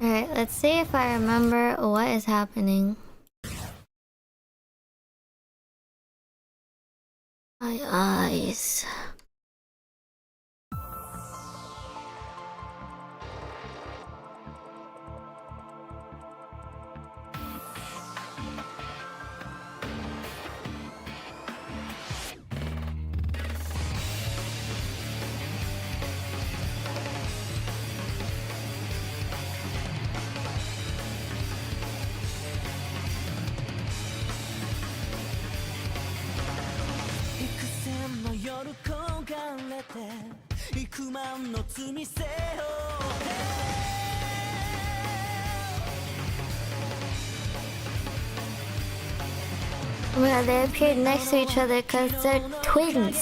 Alright, let's see if I remember what is happening. My eyes. Well, they appeared next to each other because they're twins.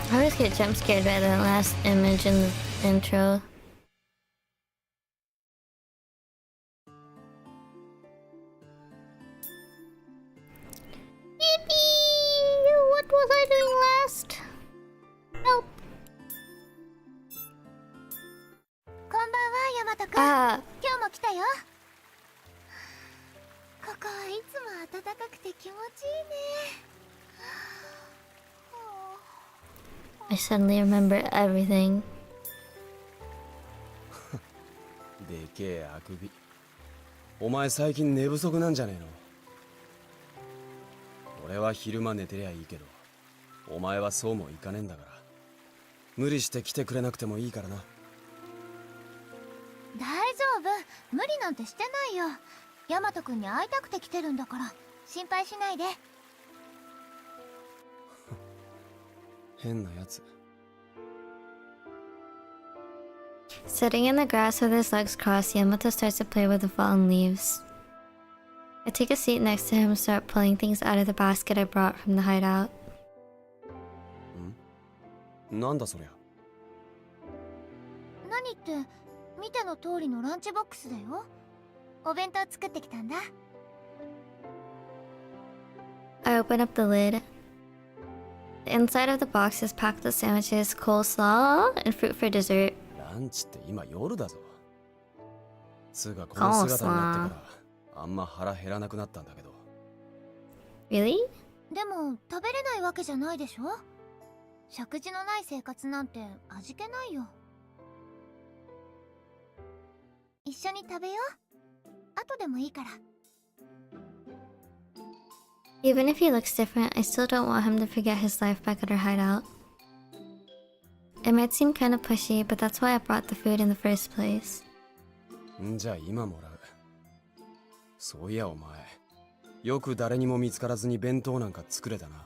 I always get jump scared by that last image in the intro. Yippee! What was I doing last? Nope. こんばんは、ヤマトくん。Ah. 今日も来たよ。ここはいつも暖かくて気持ちいいね。I suddenly remember everything. でけえあくび。お前最近寝不足なんじゃねえの？俺は昼間寝てりゃいいけど、お前はそうもいかねえんだから。無理して来てくれなくてもいいからな。大丈夫、無理なんてしてないよ。ヤマトくんに会いたくて来てるんだから、心配しないで。変なやつ。Sitting in the grass with his legs crossed, Yamato starts to play with the fallen leaves. I take a seat next to him and start pulling things out of the basket I brought from the hideout. なんだそりゃ。何って、見ての通りのランチボックスだよ。お弁当作ってきたんだ。I open up the lid. The inside of the box is packed with sandwiches, coleslaw, and fruit for dessert. ランチって今夜だぞ。つうかこの姿になってからあんま腹減らなくなったんだけど。Really? でも食べれないわけじゃないでしょ。食事のない生活なんて味気ないよ。一緒に食べよう。後でもいいから。Even if he looks different, I still don't want him to forget his life back at our hideout. It might seem kind of pushy, but that's why I brought the food in the first place. んじゃ今もらう。そういやお前、よく誰にも見つからずに弁当なんか作れたな。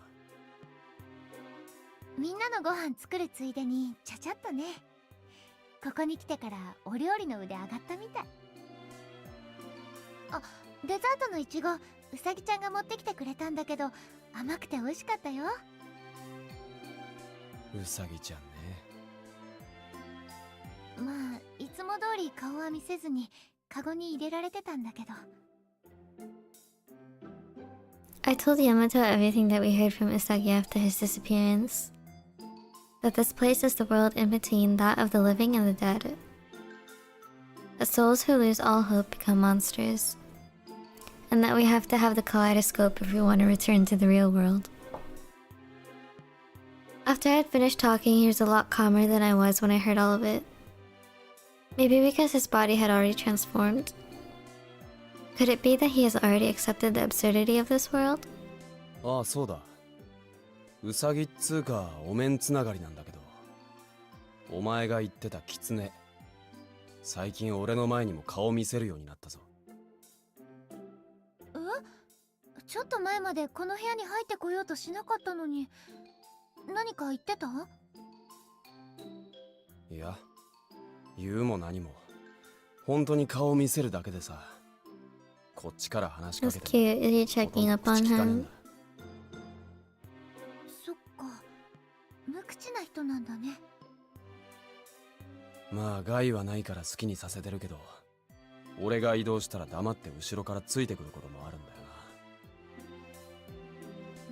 みんなのご飯作るついでにちゃちゃっとね。ここに来てからお料理の腕上がったみたい。あ、デザートのイチゴ、うさぎちゃんが持ってきてくれたんだけど、甘くて美味しかったよ。うさぎちゃんね。まあ、いつも通り顔は見せずにカゴに入れられてたんだけど。I told Yamato everything that we heard from Usagi after his disappearance. That this place is the world in between that of the living and the dead. That souls who lose all hope become monsters. And that we have to have the kaleidoscope if we want to return to the real world. After I had finished talking, he was a lot calmer than I was when I heard all of it. Maybe because his body had already transformed. Could it be that he has already accepted the absurdity of this world? ああ、そうだ。ウサギっつうかお面つながりなんだけど、お前が言ってたキツネ、最近俺の前にも顔見せるようになったぞ。ちょっと前までこの部屋に入ってこようとしなかったのに、何か言ってた？いや、言うも何も、本当に顔を見せるだけでさ、こっちから話しか That's けて cute. Is he checking up on him? そっか、無口な人なんだね。まあ害はないから好きにさせてるけど、俺が移動したら黙って後ろからついてくることもあるんだよな。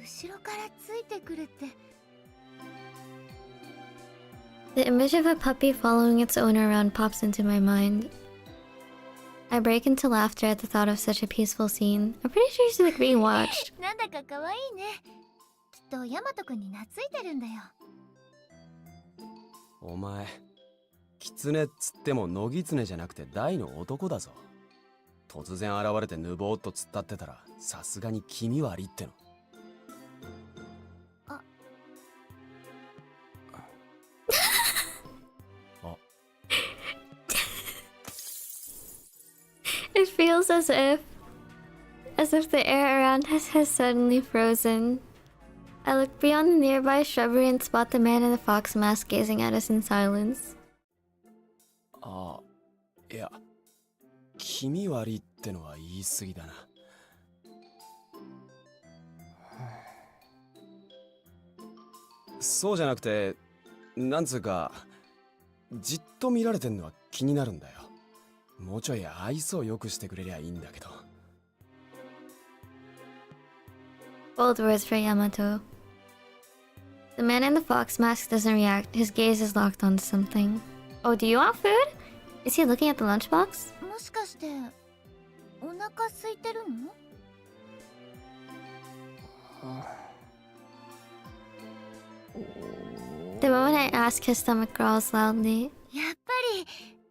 後ろからついてくるって。 The image of a puppy following its owner around pops into my mind. I break into laughter at the thought of such a peaceful scene. I'm pretty sure she's like being watched. なんだか可愛いね。きっとヤマトくんに懐いてるんだよ。お前、キツネっつってもノギツネじゃなくて大の男だぞ。突然現れてぬぼーっと突っ立ってたら、さすがに気味悪いっての。It feels as if the air around us has suddenly frozen. I look beyond the nearby shrubbery and spot the man in the fox mask gazing at us in silence. ああ、いや、気味悪いってのは言い過ぎだな。そうじゃなくて、なんつうか、じっと見られてんのは気になるんだよ。もうちょい愛想よくしてくれりゃいいんだけど。Bold words for Yamato. The man in the fox mask doesn't react. His gaze is locked onto something. Oh, do you want food? Is he looking at the lunchbox? もしかしてお腹空いてるの？ The moment I ask, his stomach growls loudly. やっぱり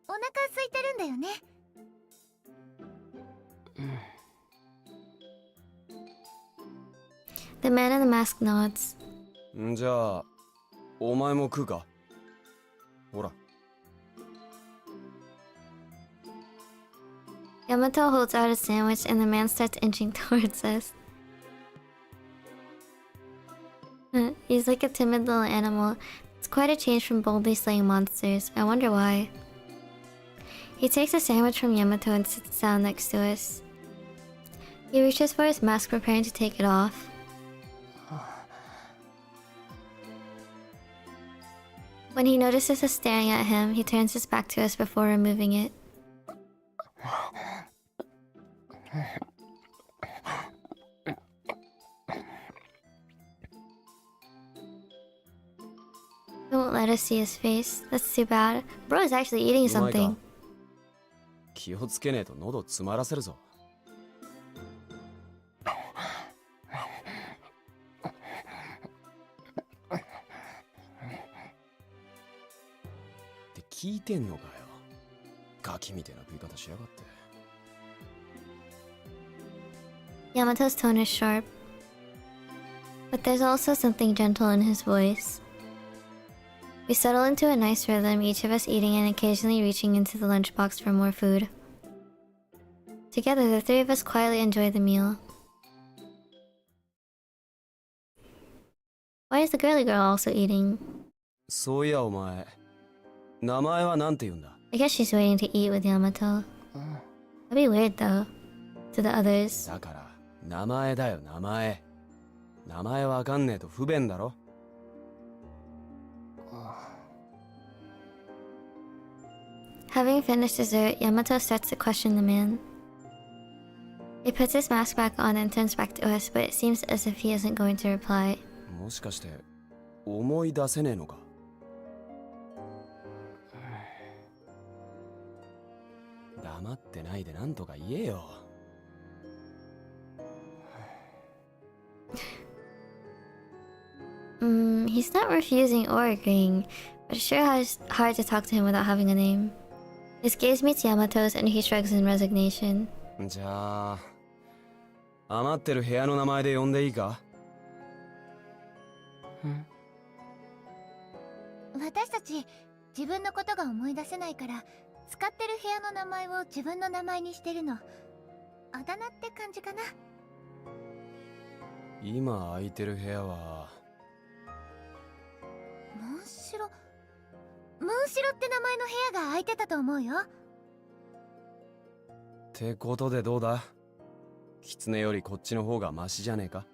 お腹空いてるんだよね。The man in the mask nods. んじゃあ、お前も食うか？ほら。Yamato holds out a sandwich and the man starts inching towards us. He's like a timid little animal. It's quite a change from boldly slaying monsters. I wonder why. He takes a sandwich from Yamato and sits down next to us. He reaches for his mask, preparing to take it off. When he notices us staring at him, he turns his back to us before removing it. He won't let us see his face. That's too bad. Bro is actually eating something. 気をつけねえと喉詰まらせるぞ。って聞いてんのかよ。ガキみたいな食い方しやがって。Yamato's tone is sharp, but there's also something gentle in his voice. We settle into a nice rhythm, each of us eating and occasionally reaching into the lunchbox for more food. Together, the three of us quietly enjoy the meal. Why is the girly girl also eating? そういやお前、名前はなんて言うんだ？ I guess she's waiting to eat with Yamato. That'd be weird though, to the others. だから、名前だよ、名前。名前わかんねえと不便だろ。Having finished dessert, Yamato starts to question the man. He puts his mask back on and turns back to us, but it seems as if he isn't going to reply. もしかして、思い出せねえのか？黙ってないでなんとか言えよ。He's not refusing or agreeing, but it's sure hard to talk to him without having a name. His gaze meets Yamato's and he shrugs in resignation. じゃあ、余ってる部屋の名前で呼んでいいか？私たち自分のことが思い出せないから使ってる部屋の名前を自分の名前にしてるの。あだ名って感じかな。今空いてる部屋はモンシロって名前の部屋が空いてたと思うよ。ってことでどうだ？狐よりこっちの方がマシじゃねえか？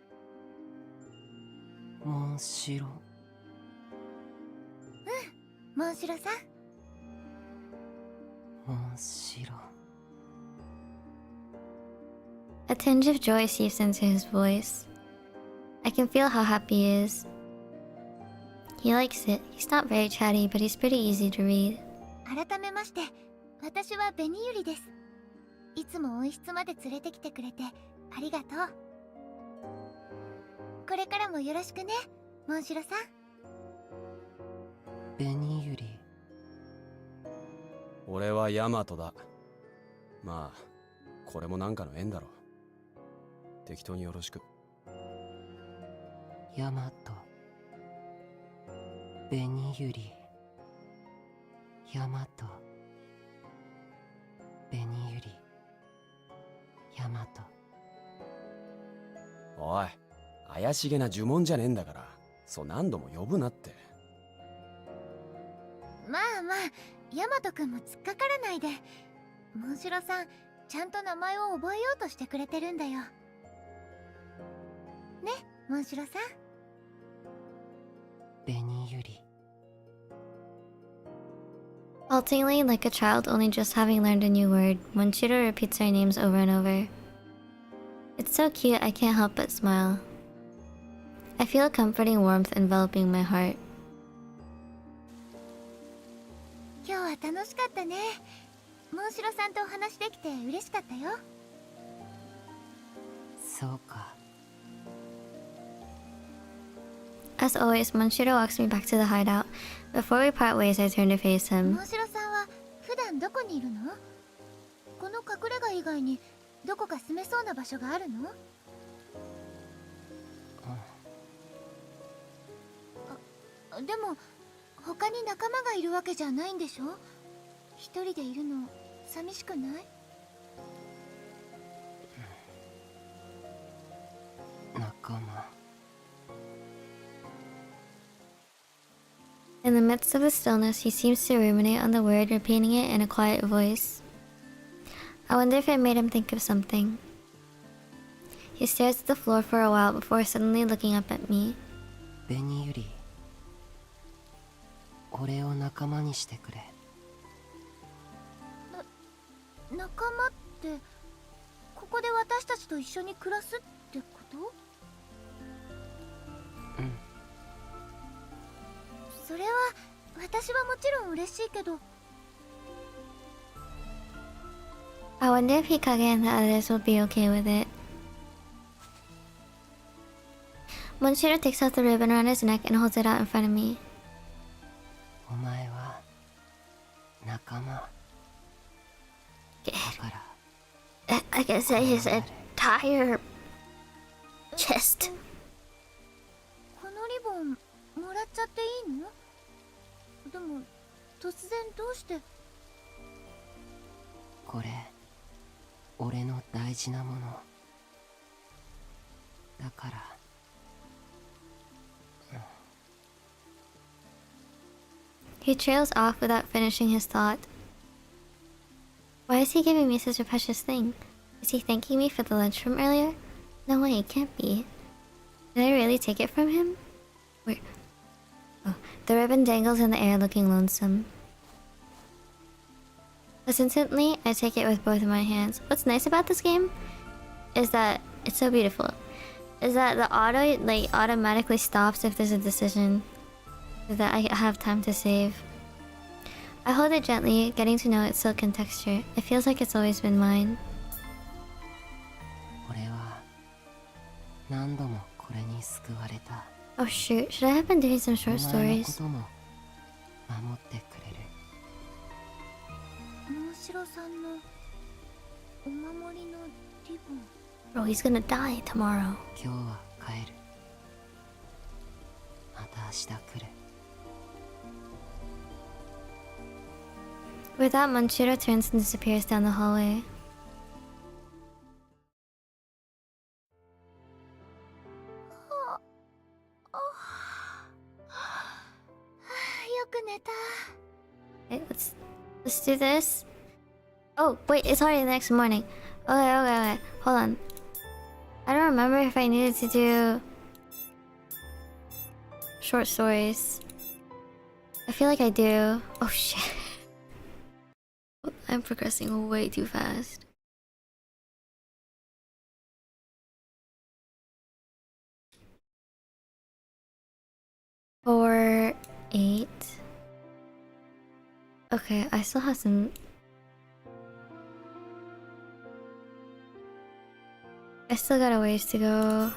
モンシロ。モンシロさん。モンシロ。A tinge of joy seeps into his voice. I can feel how happy he is. He likes it. He's not very chatty, but he's pretty easy to read. 改めまして、私はベニユリです。いつも温室まで連れてきてくれてありがとう。これからもよろしくね、モンシロさん。ベニユリ。俺はヤマトだ。まあこれもなんかの縁だろう。適当によろしく。ヤマト。ベニユリ。ヤマト。ベニユリ。ヤマト。おい、怪しげな呪文じゃねえんだから、そう何度も呼ぶなって。まあまあ、ヤマトくんも突っかからないで。モンシロさん、ちゃんと名前を覚えようとしてくれてるんだよ。ね、モンシロさん。ベニユリ。Haltingly, like a child only just having learned a new word, Monshiro repeats our names over and over. It's so cute, I can't help but smile. I feel a comforting warmth enveloping my heart. 今日は楽しかったね。モンシロさんとお話できて嬉しかったよ。そうか。As always, Monshiro walks me back to the hideout. Before we part ways, I turn to face him. モンシロさんは普段どこにいるの？この隠れ家以外にどこか住めそうな場所があるの？でも他に仲間がいるわけじゃないんでしょ？一人でいるの寂しくない？仲間。In the midst of the stillness, he seems to ruminate on the word, repeating it in a quiet voice. I wonder if it made him think of something. He stares at the floor for a while before suddenly looking up at me. ベニユリ。俺を仲間にしてくれ。仲間ってここで私たちと一緒に暮らすってこと？うん。それは私はもちろん嬉しいけど。I wonder if Hikage and the others will be okay with it. Monshiro takes off the ribbon around his neck and holds it out in front of me. お前は仲間。だから I can say his entire chest. このリボンもらっちゃっていいの？でも突然どうして？これ俺の大事なものだから。He trails off without finishing his thought. Why is he giving me such a precious thing? Is he thanking me for the lunch from earlier? No way, it can't be. Did I really take it from him? Where? Oh, the ribbon dangles in the air looking lonesome. Hesitantly, I take it with both of my hands. What's nice about this game is that it's so beautiful. Is that the auto automatically stops if there's a decision, so that I have time to save. I hold it gently, getting to know its silken texture. It feels like it's always been mine. 俺は何度もこれに救われた。Oh shoot, should I have been doing some short お前のこ stories? とも守ってくれる。モンシロさんのお守りのリボン。Bro, he's gonna die tomorrow. 今日は帰る。ま日来る。 With that, Manchiro turns and disappears down the hallway. よく寝た。 Okay, let's do this. Oh, wait, it's already the next morning. Okay. Hold on. I don't remember if I needed to do short stories. I feel like I do. Oh shit. I'm progressing way too fast. Four, 8. Okay, I still have some. I still got a ways to go.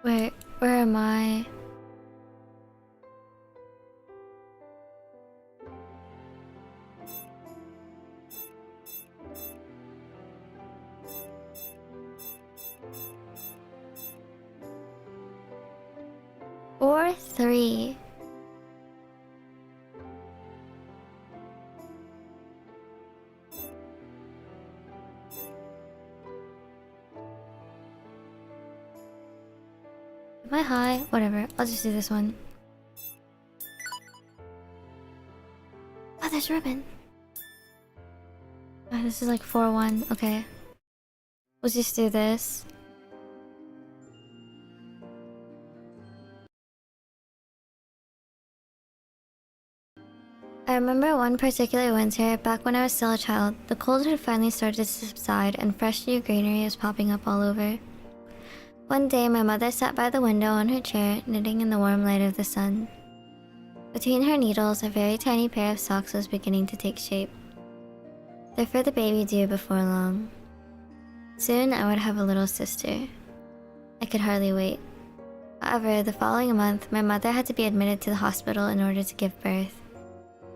Wait, where am I? Or 3. Am I high? Whatever, I'll just do this one. Oh, there's ribbon. Oh, this is like 4-1. Okay. We'll just do this. I remember one particular winter, back when I was still a child, the cold had finally started to subside and fresh new greenery was popping up all over. One day, my mother sat by the window on her chair, knitting in the warm light of the sun. Between her needles, a very tiny pair of socks was beginning to take shape. They're for the baby due before long. Soon, I would have a little sister. I could hardly wait. However, the following month, my mother had to be admitted to the hospital in order to give birth.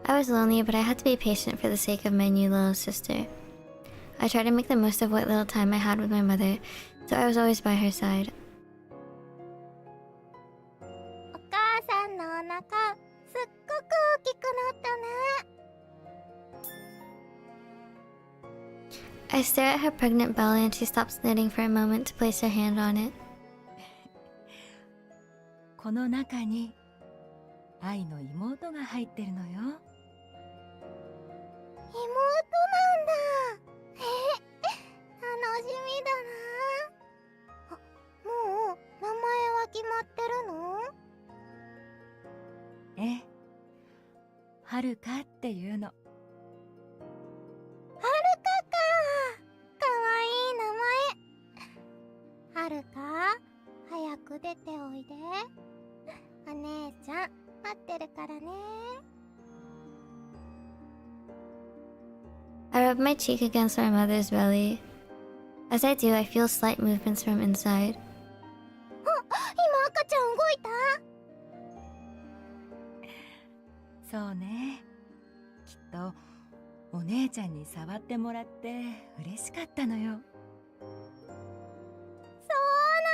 I was lonely, but I had to be patient for the sake of my new little sister. I tried to make the most of what little time I had with my mother, so I was always by her side. お母さんのお腹すっごく大きくなったね。 I stare at her pregnant belly and she stops knitting for a moment to place her hand on it. この中に愛の妹が入ってるのよ。妹なんだ。楽しみだな。もう名前は決まってるの？ええ、はるかっていうの。はるかか。かわいい名前。はるか、早く出ておいで。お姉ちゃん待ってるからね。I rub my cheek against my mother's belly. As I do, I feel slight movements from inside. 今赤ちゃん動いた？そうね。きっとお姉ちゃんに触ってもらって嬉しかったのよ。そうな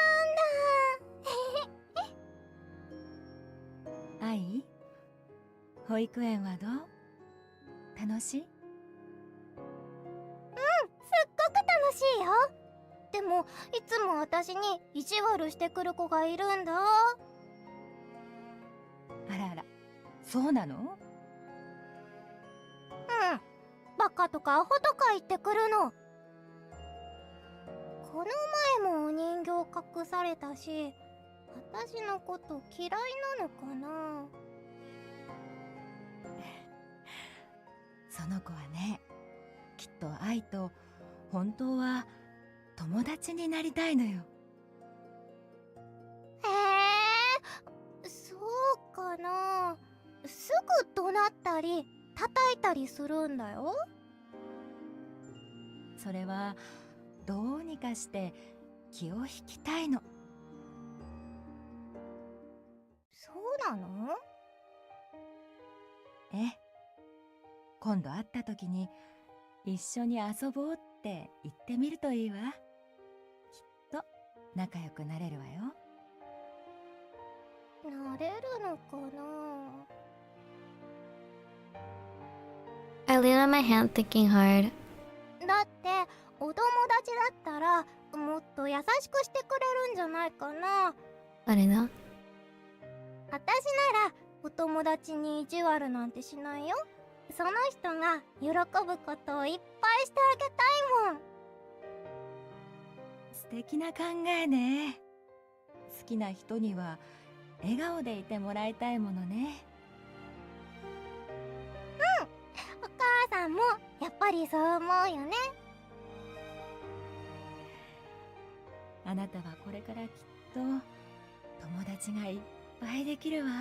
んだ。愛、保育園はどう？楽しい？すっごく楽しいよ。でもいつも私に意地悪してくる子がいるんだ。あらあら、そうなの？うん、バカとかアホとか言ってくるの。この前もお人形隠されたし、私のこと嫌いなのかな。その子はね、きっと愛と本当は友達になりたいのよ。へえ、そうかな。すぐ怒鳴ったり叩いたりするんだよ。それはどうにかして気を引きたいの。そうなの？ええ、今度会った時に一緒に遊ぼうって言ってみるといいわ。きっと仲良くなれるわよ。なれるのかな？ I lean on my hand, thinking hard. だってお友達だったらもっと優しくしてくれるんじゃないかな。あれな。私ならお友達に意地悪なんてしないよ。その人が喜ぶことをいっぱいしてあげたいもん。素敵な考えね。好きな人には笑顔でいてもらいたいものね。お母さんもやっぱりそう思うよね。あなたはこれからきっと友達がいっぱいできるわ。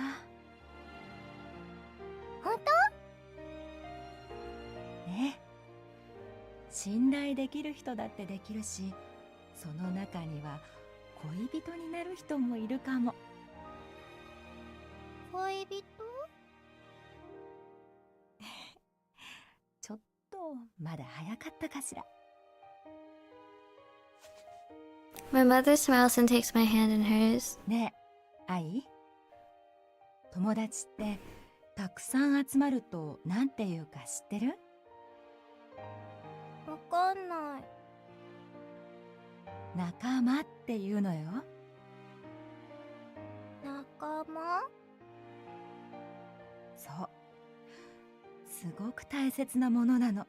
本ね、信頼できる人だってできるし、その中には恋人になる人もいるかも。当？恋人？ちょっとまだ早かったかしら。My mother smiles and takes my hand in hers. ねえ、愛？友達ってたくさん集まるとなんていうか知ってる？わかんない。仲間っていうのよ。仲間？そう。すごく大切なものなの。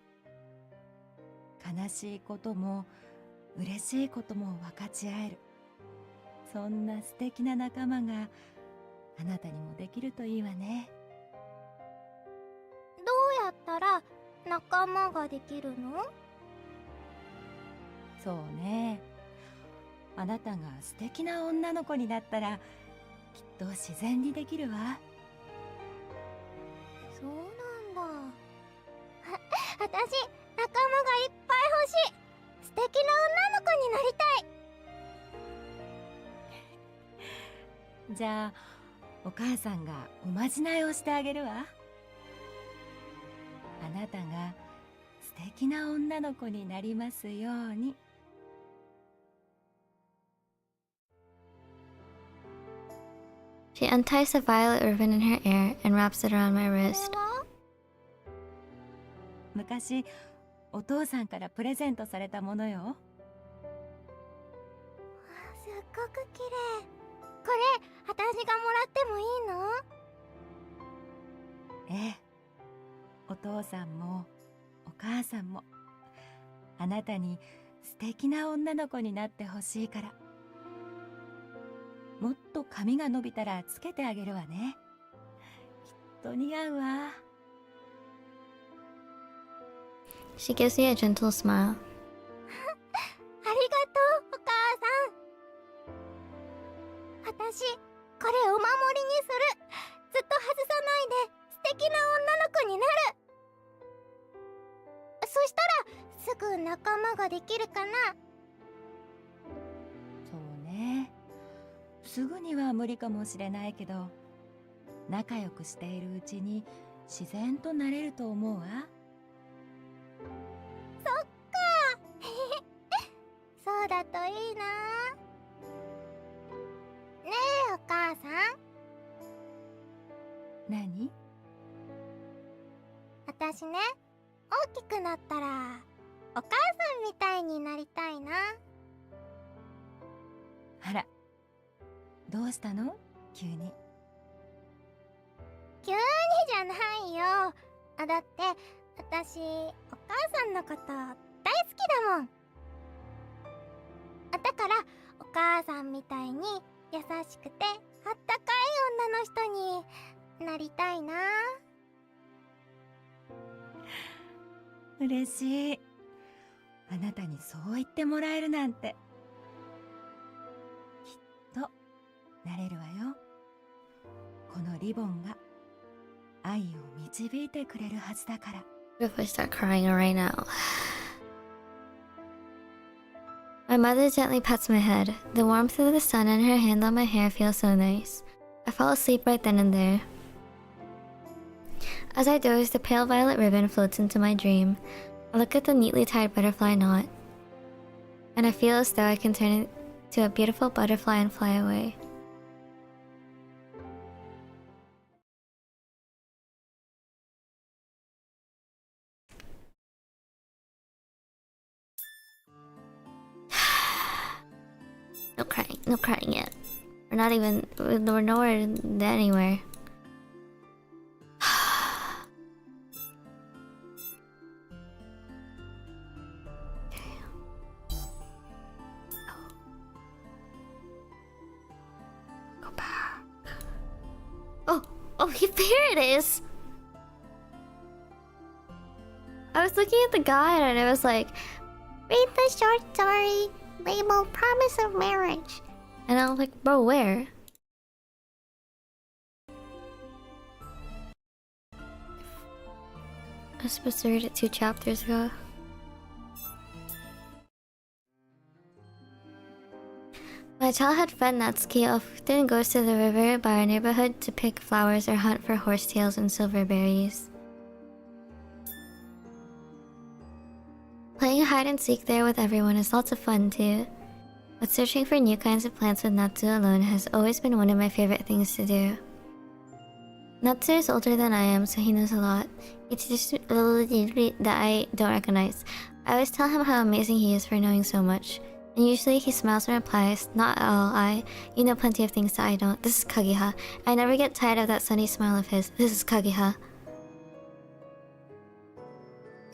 悲しいことも嬉しいことも分かち合える。そんな素敵な仲間があなたにもできるといいわね。どうやったら仲間ができるの？そうね。あなたが素敵な女の子になったらきっと自然にできるわ。そうなんだ。私、仲間がいっぱい欲しい。素敵な女の子になりたい。じゃあお母さんがおまじないをしてあげるわ。あなたが素敵な女の子になりますように。She unties a violet ribbon in her hair and wraps it around my これ wrist. は？昔お父さんからプレゼントされたものよ。すっごく綺麗。これ、私がもらってもいいの？ええ、お父さんもお母さんもあなたに素敵な女の子になってほしいから。もっと髪が伸びたらつけてあげるわね。きっと似合うわ。She gives me a gentle smile. ありがとう、お母さん。私、これお守りにする。ずっと外さないで素敵な女の子になる。そしたらすぐ仲間ができるかな？そうね。すぐには無理かもしれないけど、仲良くしているうちに自然となれると思うわ。そっか。そうだといいな。ねえ、お母さん。何？私ね、大きくなったらお母さんみたいになりたいな。あら、どうしたの？急に。急にじゃないよ。だって私お母さんのこと大好きだもん。だからお母さんみたいに優しくてあったかい女の人になりたいな。嬉しい。あなたにそう言ってもらえるなんて。きっとなれるわよ。このリボンが愛を導いてくれるはずだから。What if I start crying right now? My mother gently pats my head. The warmth of the sun and her hand on my hair feels so nice. I fall asleep right then and there. As I doze, the pale violet ribbon floats into my dream. I look at the neatly tied butterfly knot, and I feel as though I can turn it to a beautiful butterfly and fly away. No crying yet. We're nowhere anywhere. Go back. Oh, here it is. I was looking at the guide and it was like, read the short story labeled Promise of Marriage. And I was like, bro, where? I was supposed to read it 2 chapters ago. My childhood friend Natsuki often goes to the river by our neighborhood to pick flowers or hunt for horsetails and silverberries. Playing hide and seek there with everyone is lots of fun too. But searching for new kinds of plants with Natsu alone has always been one of my favorite things to do. Natsu is older than I am, so he knows a lot. He teaches me that I don't recognize. I always tell him how amazing he is for knowing so much. And usually he smiles and replies, not at all, you know plenty of things that I don't. This is Kageha. I never get tired of that sunny smile of his. This is Kageha.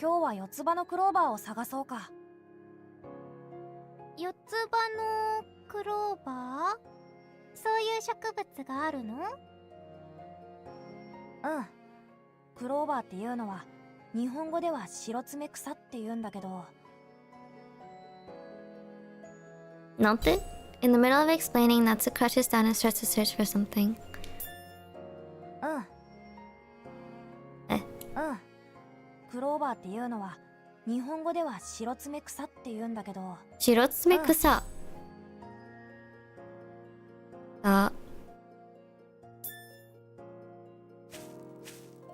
今日は四つ葉のクローバーを探そうか。四つ葉のクローバー？そういう植物があるの？うん。クローバーっていうのは日本語では白爪草って言うんだけど。Nothing? In the middle of explaining, Natsu crouches down and starts to search for something. うん。え？うん。クローバーっていうのは日本語では白爪草って言うんだけど。白爪草。あ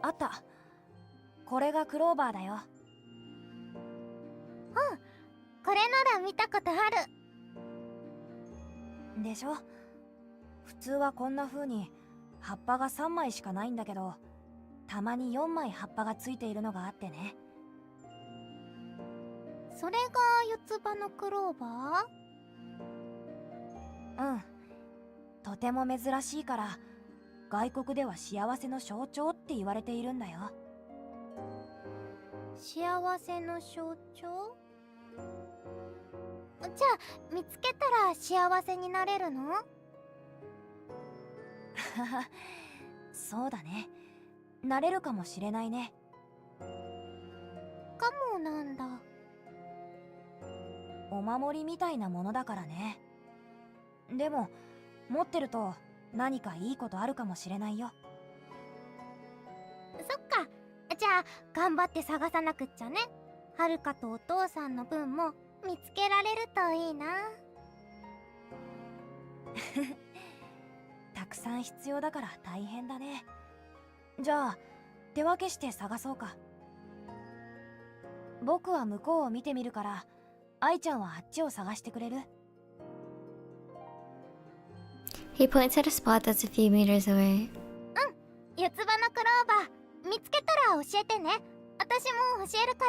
った。これがクローバーだよ。これなら見たことある。でしょ。普通はこんな風に葉っぱが3枚しかないんだけど、たまに4枚葉っぱがついているのがあってね。それが四つ葉のクローバー？うん。とても珍しいから外国では幸せの象徴って言われているんだよ。幸せの象徴？じゃあ見つけたら幸せになれるの？そうだね。なれるかもしれないね。かもなんだ。お守りみたいなものだからね。でも持ってると何かいいことあるかもしれないよ。そっか。じゃあ頑張って探さなくっちゃね。はるかとお父さんの分も見つけられるといいな。たくさん必要だから大変だね。じゃあ手分けして探そうか。僕は向こうを見てみるから愛ちゃんはあっちを探してくれる？ He points at a spot that's a few meters away. 四つ葉のクローバー見つけたら教えてね。私も教えるか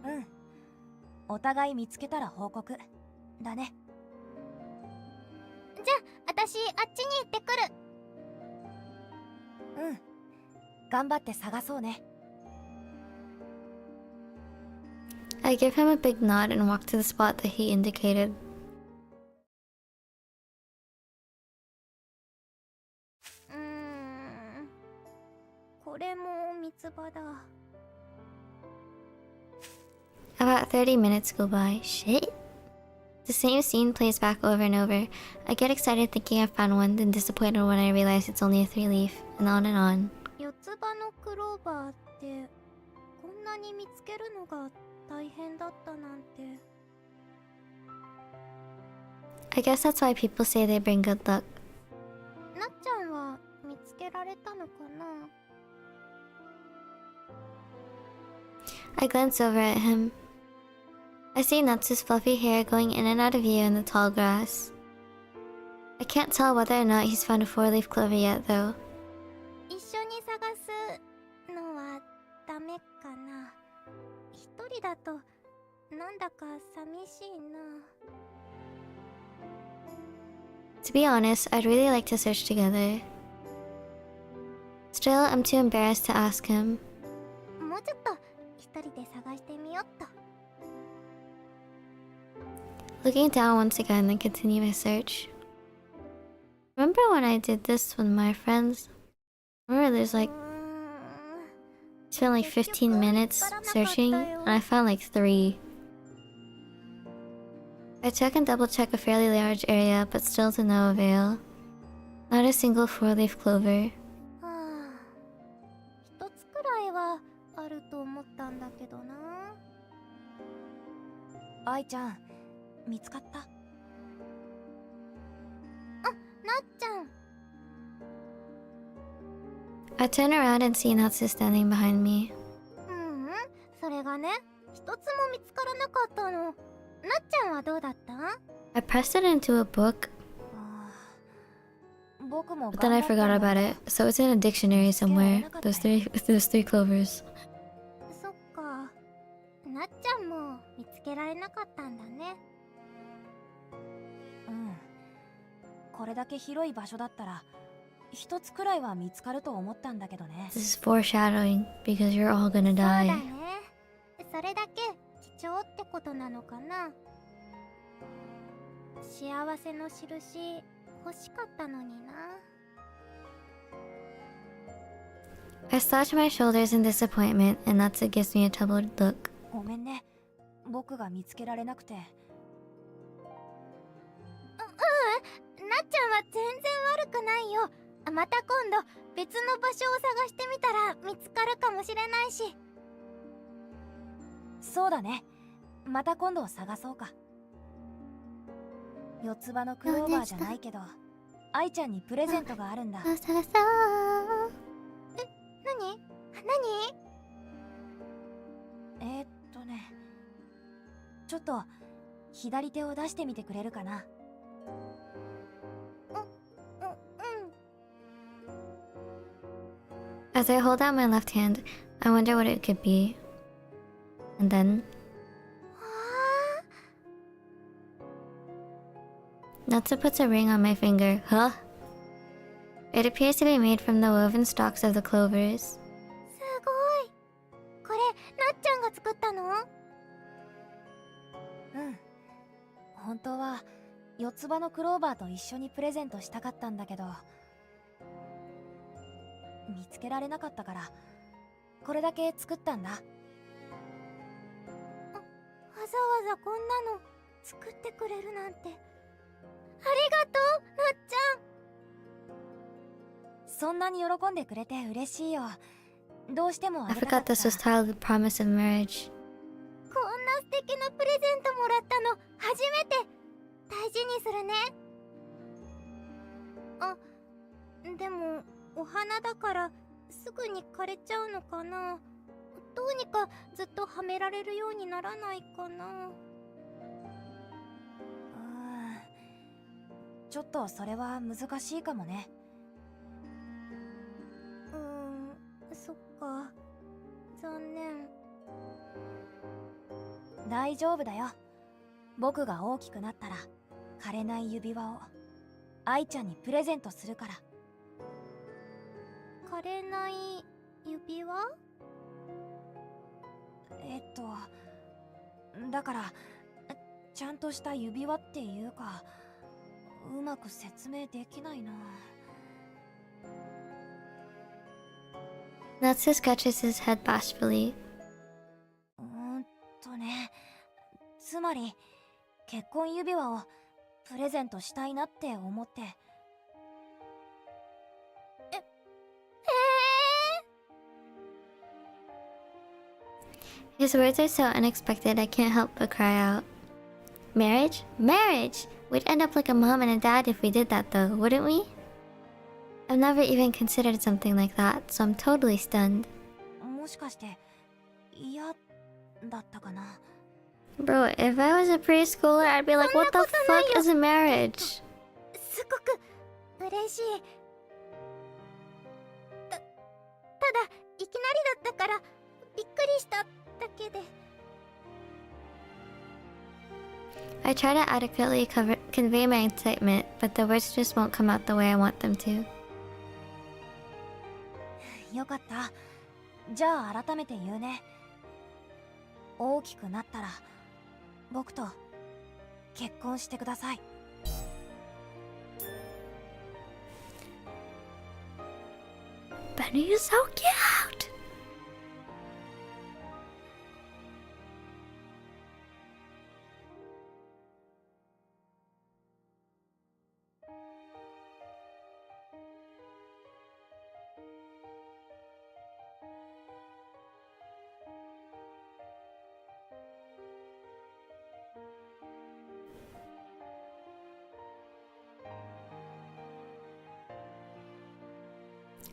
ら。うん。お互い見つけたら報告だね。じゃあ私あっちに行ってくる。うん。頑張って探そうね。I give him a big nod and walk to the spot that he indicated. これも三つ葉だ。About 30 minutes go by. Shit. The same scene plays back over and over. I get excited thinking I found one, then disappointed when I realize it's only a 3-leaf, and on and on. 四つ葉のクローバーってこんなに見つけるのが大変だったなんて。I guess that's why people say they bring good luck. なっちゃんは見つけられたのかな？ I glance over at him. I see Natsu's fluffy hair going in and out of view in the tall grass. I can't tell whether or not he's found a four-leaf clover yet, though. 一緒に探すのはダメかな。一人だとなんだか寂しいな。To be honest, I'd really like to search together. Still, I'm too embarrassed to ask him. もうちょっと一人で探してみよっと。Looking down once again, I continue my search. Remember when I did this with my friends? Remember there's like, spent like 15 minutes searching, and I found like 3. I check and double check a fairly large area, but still to no avail. Not a single four-leaf clover. はあ、一つくらいはあると思ったんだけどな。愛ちゃん、見つかった？なっちゃん。I turn around and see Natsu standing behind me. それがね、一つも見つからなかったの。なっちゃんはどうだった？ I pressed it into a book, 僕も but then I forgot about it, so it's in a dictionary somewhere. Those three clovers. そっか。なっちゃんも見つけられなかったんだね。うん。これだけ広い場所だったら一つくらいは見つかると思ったんだけどね。This is foreshadowing because you're all gonna そうだ die. ね。それだけ貴重ってことなのかな。幸せの印欲しかったのにな。I slouch my shoulders in disappointment, and Natsu gives me a troubled look. ごめんね。僕が見つけられなくて。なっちゃんは全然悪くないよ。また今度別の場所を探してみたら見つかるかもしれないし。そうだね。また今度探そうか。四つ葉のクローバーじゃないけど、愛ちゃんにプレゼントがあるんだ。何？ちょっと左手を出してみてくれるかな。As I hold out my left hand, I wonder what it could be. And then, Natsu puts a ring on my finger. Huh? It appears to be made from the woven stalks of the clovers. すごい。これなっちゃんが作ったの？うん。本当は四つ葉のクローバーと一緒にプレゼントしたかったんだけど、見つけられなかったからこれだけ作ったんだ。わざわざこんなの作ってくれるなんてありがとう、なっちゃん。そんなに喜んでくれて嬉しいよ。どうしてもあ I げたか forgot った。 this was titled The Promise of Marriage. こんな素敵なプレゼントもらったの初めて。大事にするね。あ、でもお花だからすぐに枯れちゃうのかな。どうにかずっとはめられるようにならないかな。ちょっとそれは難しいかもね。そっか。残念。大丈夫だよ。僕が大きくなったら枯れない指輪を愛ちゃんにプレゼントするから。枯れない指輪？だからちゃんとした指輪っていうか、うまく説明できないな。Natsu scratches his head bashfully. ね、つまり結婚指輪をプレゼントしたいなって思って。His words are so unexpected I can't help but cry out. Marriage? Marriage! We'd end up like a mom and a dad if we did that though, wouldn't we? I've never even considered something like that, so I'm totally stunned. もしかして嫌だったかな。 Bro, if I was a preschooler, I'd be like, what the fuck is a marriage? すごく嬉しい。ただいきなりだったからびっくりしただけで。I try to adequately convey my excitement, but the words just won't come out the way I want them to. よかった。じゃあ改めて言うね。大きくなったら僕と結婚してください。Benny is so cute!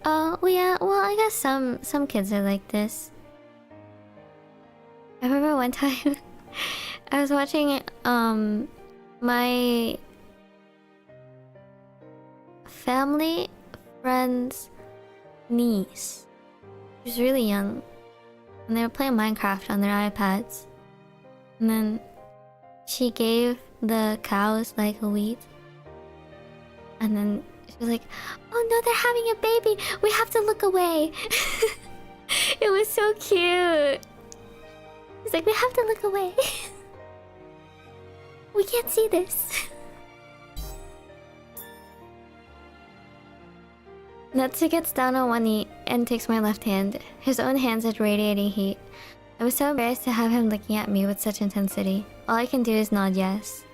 Oh, yeah, well, I guess some kids are like this. I remember one time I was watching my family friend's niece. She was really young, and they were playing Minecraft on their iPads. And then she gave the cows like a wheat, and then she was like, "Oh no, they're having a baby. We have to look away." It was so cute. She's like, "We have to look away. We can't see this." Natsu gets down on one knee and takes my left hand. His own hands had radiating heat. I was so embarrassed to have him looking at me with such intensity. All I can do is nod yes.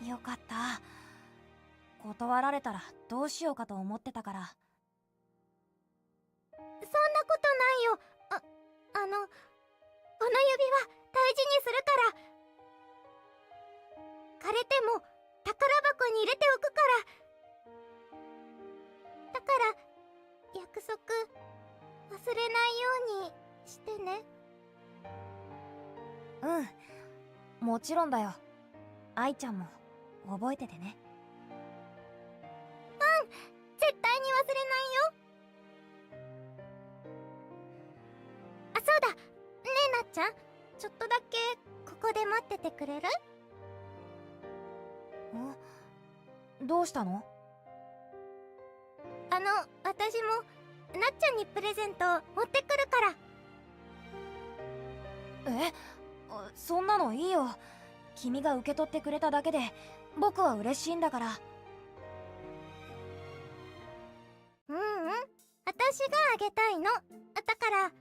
よかった。断られたらどうしようかと思ってたから。そんなことないよ。この指輪大事にするから。枯れても宝箱に入れておくから。だから約束忘れないようにしてね。うん、もちろんだよ。愛ちゃんも覚えててね。絶対に忘れないよ。あ、そうだ。ねえなっちゃん、ちょっとだけここで待っててくれる？どうしたの？私もなっちゃんにプレゼント持ってくるから。え？そんなのいいよ。君が受け取ってくれただけで僕は嬉しいんだから。私があげたいの。だからす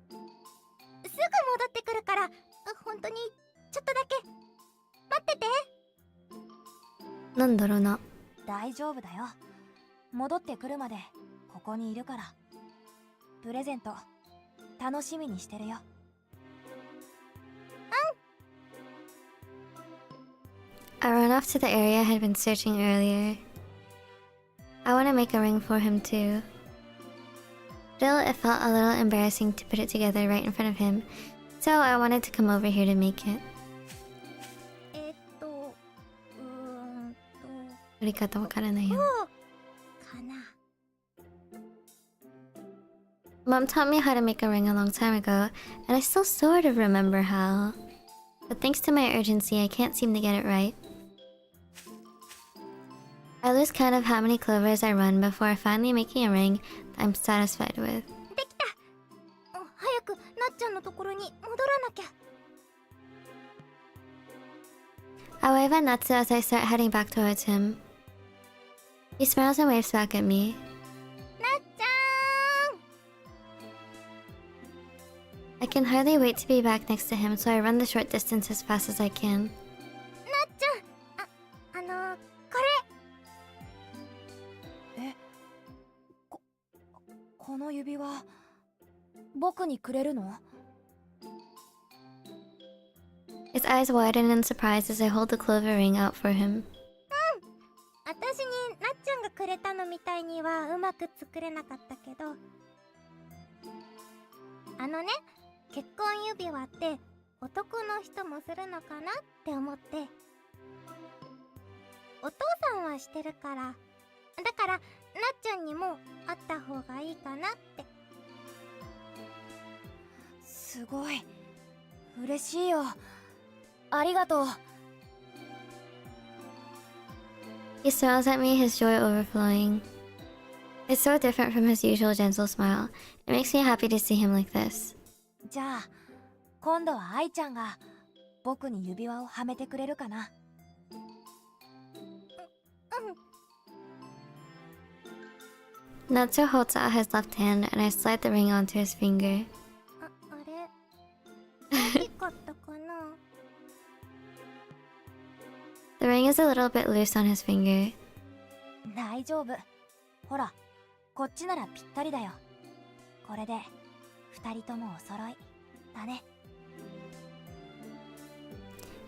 ぐ戻ってくるから、本当にちょっとだけ待ってて。なんだろうな。大丈夫だよ。戻ってくるまでここにいるから。プレゼント楽しみにしてるよ。I ran off to the area I had been searching earlier. I want to make a ring for him too. Still, it felt a little embarrassing to put it together right in front of him, so I wanted to come over here to make it. やり方わからないよ。かな。Mom taught me how to make a ring a long time ago, and I still sort of remember how. But thanks to my urgency, I can't seem to get it right. I lose count of how many clovers I run before finally making a ring that I'm satisfied with. できた。早くなっちゃんのところに戻らなきゃ。I wave at Natsu as I start heading back towards him. He smiles and waves back at me. なっちゃーん。I can hardly wait to be back next to him, so I run the short distance as fast as I can. なっちゃん、これ。この指輪僕にくれるの？ His eyes widen in surprise as I hold the clover ring out for him. 私になっちゃんがくれたのみたいにはうまく作れなかったけど、結婚指輪って男の人もするのかなって思って、お父さんはしてるから、だからなっちゃんにもあった方がいいかなって。すごい嬉しいよ。ありがとう。He smiles at me, his joy overflowing. It's so different from his usual gentle smile. It makes me happy to see him like this. じゃあ今度は愛ちゃんが僕に指輪をはめてくれるかな。Natsu holds out his left hand and I slide the ring onto his finger. あれ大きかったかな。The ring is a little bit loose on his finger. 大丈夫。ほら、こっちならぴったりだよ。これで二人ともお揃いだね。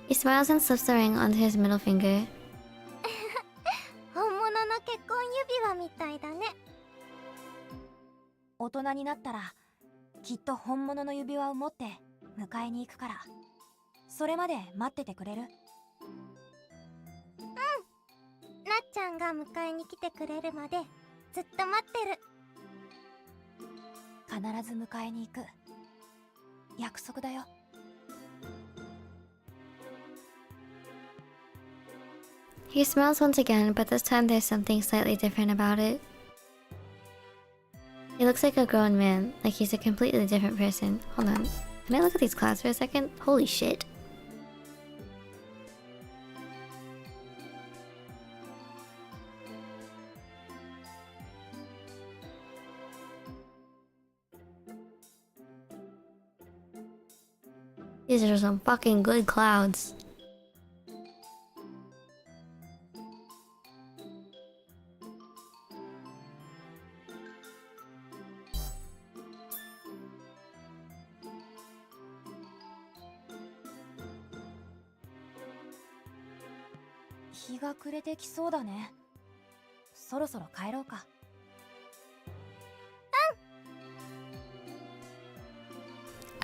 He smiles and slips the ring onto his middle finger. 本物の結婚指輪みたいだね。大人になったらきっと本物の指輪を持って迎えに行くから、それまで待っててくれる？なっちゃんが迎えに来てくれるまでずっと待ってる。必ず迎えに行く。約束だよ。He smiles once again, but this time there's something slightly different about it. He looks like a grown man, like he's a completely different person. Hold on, can I look at these clouds for a second? Holy shit. These are some fucking good clouds.「日が暮れてきそうだね。そろそろ帰ろうか。」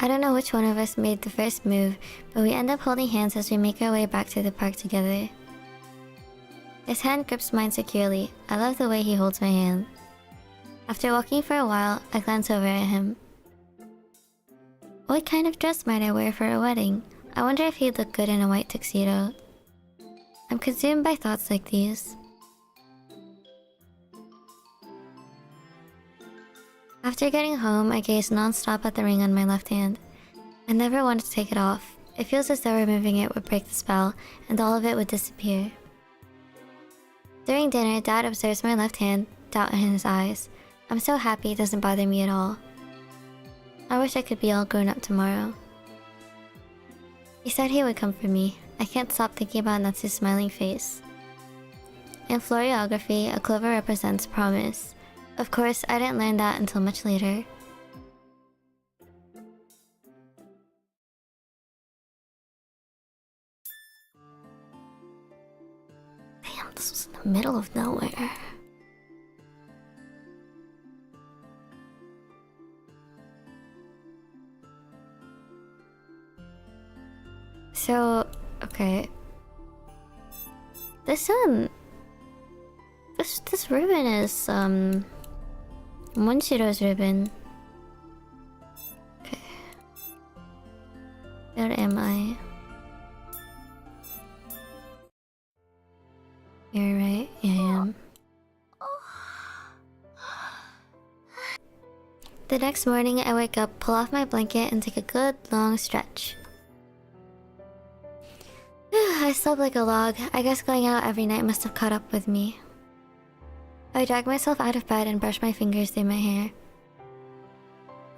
I don't know which one of us made the first move, but we end up holding hands as we make our way back to the park together. His hand grips mine securely. I love the way he holds my hand. After walking for a while, I glance over at him. What kind of dress might I wear for a wedding? I wonder if he'd look good in a white tuxedo. I'm consumed by thoughts like these. After getting home, I gaze non-stop at the ring on my left hand. I never wanted to take it off. It feels as though removing it would break the spell, and all of it would disappear. During dinner, Dad observes my left hand, doubt in his eyes. I'm so happy it doesn't bother me at all. I wish I could be all grown up tomorrow. He said he would come for me. I can't stop thinking about Natsu's smiling face. In floriography, a clover represents promise. Of course, I didn't learn that until much later. Damn, this was in the middle of nowhere. So, okay. This ribbon is, Monshiro's ribbon. Okay. Where am I? You're right, I am. The next morning, I wake up, pull off my blanket, and take a good, long stretch. I slept like a log. I guess going out every night must have caught up with me. I drag myself out of bed and brush my fingers through my hair.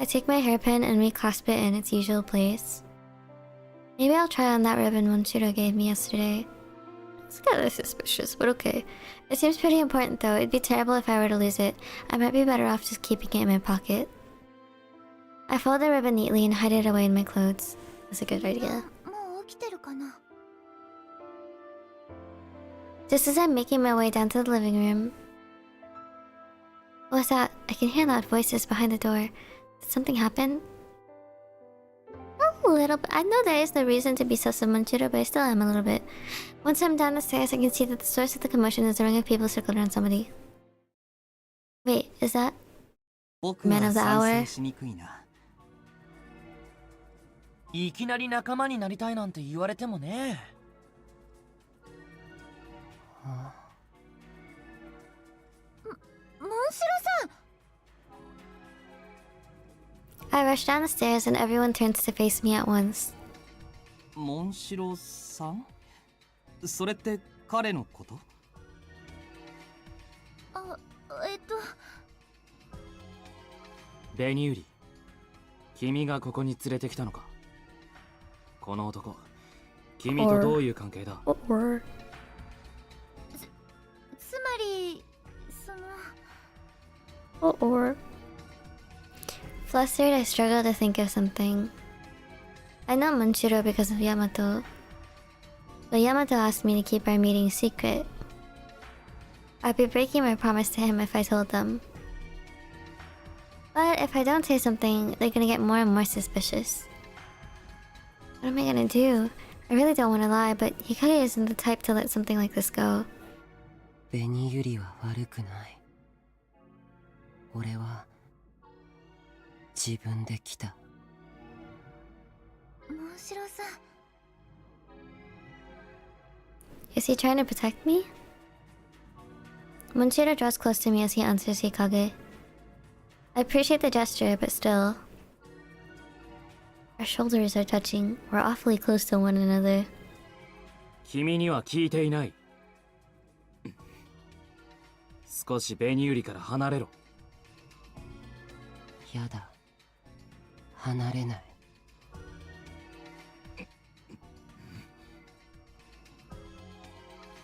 I take my hairpin and reclasp it in its usual place. Maybe I'll try on that ribbon Monshiro gave me yesterday. It's kind of suspicious, but okay. It seems pretty important though. It'd be terrible if I were to lose it. I might be better off just keeping it in my pocket. I fold the ribbon neatly and hide it away in my clothes. That's a good idea. もうきてるかな。 Just as I'm making my way down to the living room. What's that? I can hear loud voices behind the door. Did something happen? A little bit. I know there is no reason to be sus of Manchiro, but I still am a little bit. Once I'm down the stairs, I can see that the source of the commotion is a ring of people circled around somebody. Wait, is that 僕 Man は of the 賛 hour? 成しにくいな。いきなり仲間になりたいなんて言われてもね。モンシロさん。 I rush down the stairs and everyone turns to face me at once. モンシロさん？それって彼のこと？あ、ベニューリ、君がここに連れてきたのか。この男、君とどういう関係だ？つまりその。Flustered, I struggle to think of something. I know Manchiro because of Yamato, but Yamato asked me to keep our meeting secret. I'd be breaking my promise to him if I told them. But if I don't say something, they're gonna get more and more suspicious. What am I gonna do? I really don't want to lie, but Hikari isn't the type to let something like this go. 紅ゆりは悪くない。俺は自分で来た。モンシロさん。 Is he trying to protect me? Manchiro draws close to me as he answers Hikage. I appreciate the gesture, but still. Our shoulders are touching. We're awfully close to one another. 君には聞いていない。少しベニューリから離れろ。やだ。離れない。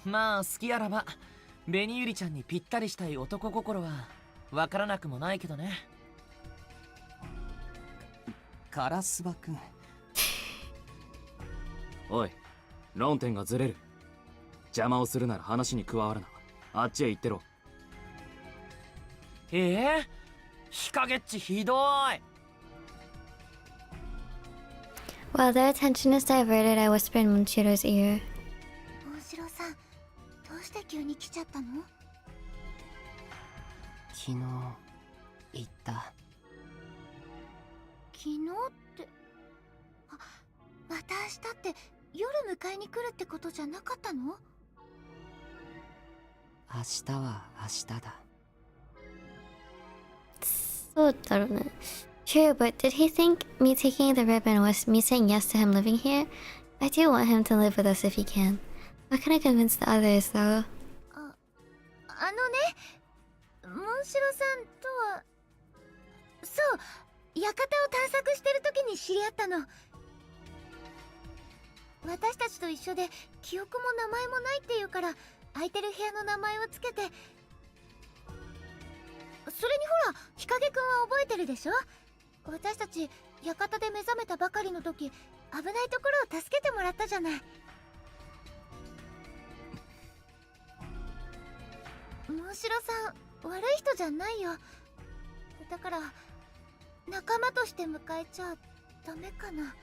まあ好きあらば、ベニューリちゃんにぴったりしたい男心はわからなくもないけどね。カラスバくん。おい、論点がずれる。邪魔をするなら話に加わるな。あっちへ行ってろ。日陰っちひどい。While their attention is diverted, I whisper in Munchiro's ear. モンシロさん、どうして急に来ちゃったの？昨日言った。昨日って。あ、また明日って夜迎えに来るってことじゃなかったの？明日は明日だ。So darn. True, but did he think me taking the ribbon was me saying yes to him living here? I do want him to live with us if he can. How can I convince the others, though? モンシロさんとは、そう、館を探索してる時に知り合ったの。私たちと一緒で記憶も名前もないっていうから、空いてる部屋の名前をつけて。それにほら、日陰くんは覚えてるでしょ？私たち館で目覚めたばかりの時、危ないところを助けてもらったじゃない。モンシロさん、悪い人じゃないよ。だから仲間として迎えちゃダメかな。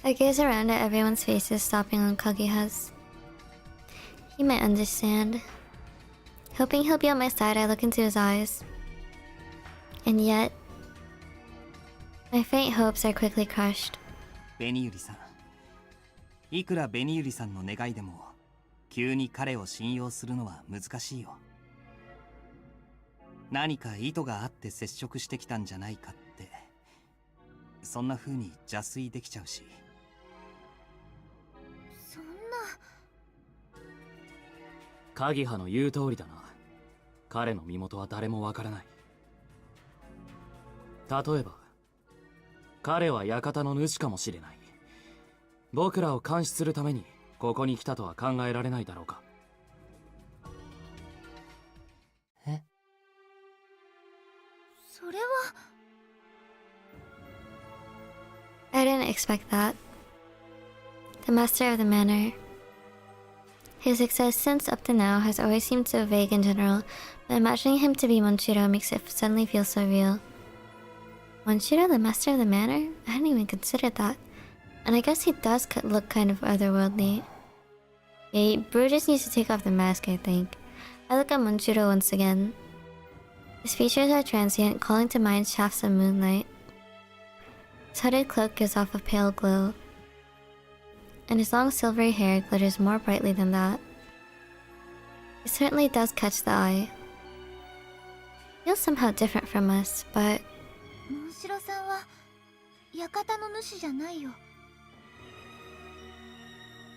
I gaze around at everyone's faces, stopping on Kageha's. He might understand. Hoping he'll be on my side, I look into his eyes. And yet, my faint hopes are quickly crushed. ベニユリさん。いくらベニユリさんの願いでも、急に彼を信用するのは難しいよ。何か意図があって接触してきたんじゃないかって、そんな風に邪推できちゃうし。そんな。鍵葉の言う通りだな。彼の身元は誰もわからない。例えば彼は館の主かもしれない。僕らを監視するためにここに来たとは考えられないだろうか。え？それは。I didn't expect that. The master of the manor. His existence up to now has always seemed so vague in general, but imagining him to be Monshiro makes it suddenly feel so real. Monshiro, the master of the manor? I hadn't even considered that. And I guess he does look kind of otherworldly. Yeah, Brew just needs to take off the mask, I think. I look at Monshiro once again. His features are transient, calling to mind shafts of moonlight. His hooded cloak gives off a pale glow, and his long silvery hair glitters more brightly than that. It certainly does catch the eye. Feels somehow different from us, but... モンシロさんは館の主じゃないよ。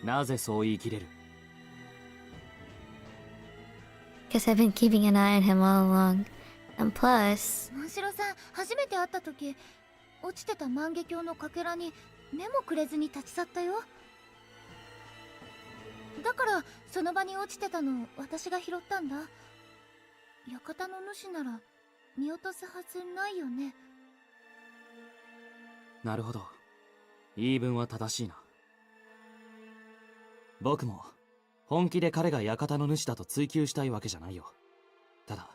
なぜそう言い切れる？ Guess I've been keeping an eye on him all along. And plus... モンシロさん、初めて会った時、落ちてた万華鏡のかけらに目もくれずに立ち去ったよ。だからその場に落ちてたのを私が拾ったんだ。館の主なら見落とすはずないよね。なるほど。言い分は正しいな。僕も本気で彼が館の主だと追求したいわけじゃないよ。ただ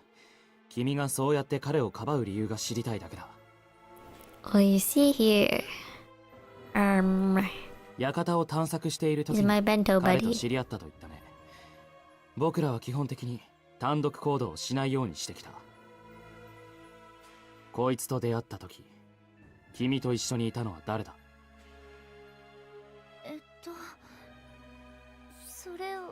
君がそうやって彼をかばう理由が知りたいだけだ。Oh, you see here. 館を探索している時 He's に my bento 彼と buddy. 知り合ったと言ったね。僕らは基本的に単独行動をしないようにしてきた。こいつと出会った時、君と一緒にいたのは誰だ？それは。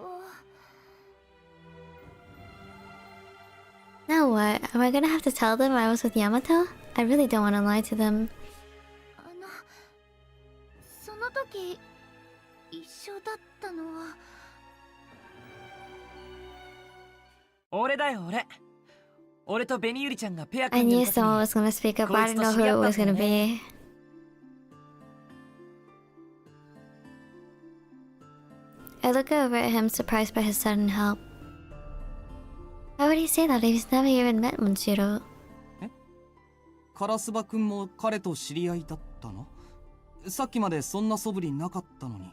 Now what? Am I gonna have to tell them I was with Yamato? I really don't want to lie to them. その時一緒だったのは。俺だよ俺。俺とベニユリちゃんがペア I 組んで knew る時 someone に was gonna speak up, but I didn't know who it was gonna be. I look over at him, surprised by his sudden help. Why would he say that if he's never even met Monshiro? カラスバくんも彼と知り合いだったの？さっきまでそんな素振りなかったのに。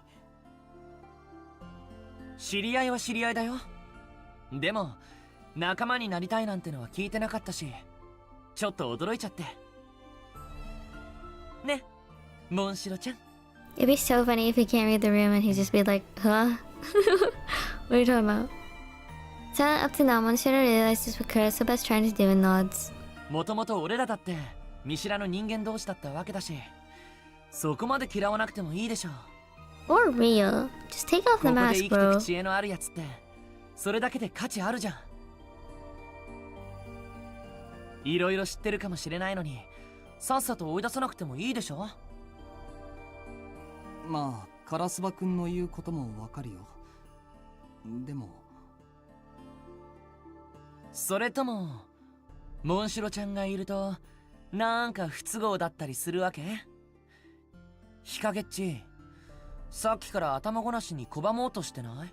知り合いは知り合いだよ。でも仲間になりたいなんてのは聞いてなかったし、ちょっと驚いちゃって。ね、モンシロちゃん。 It'd be so funny if he can't read the room and he'd just be like, huh? What are you talking about? So up to now, Monshiro realizes what Kurasuba's trying to do and nods. もともと俺らだって見知らぬ人間同士だったわけだし、そこまで嫌わなくてもいいでしょ。For real. Just take off the ここで mask, 生きて bro. く知恵のあるやつって、それだけで価値あるじゃん。いろいろ知ってるかもしれないのに、さっさと追い出さなくてもいいでしょ。まあカラスバくんの言うこともわかるよ。でもそれともモンシロちゃんがいるとなんか不都合だったりするわけ？日陰っち、さっきから頭ごなしに拒もうとしてない？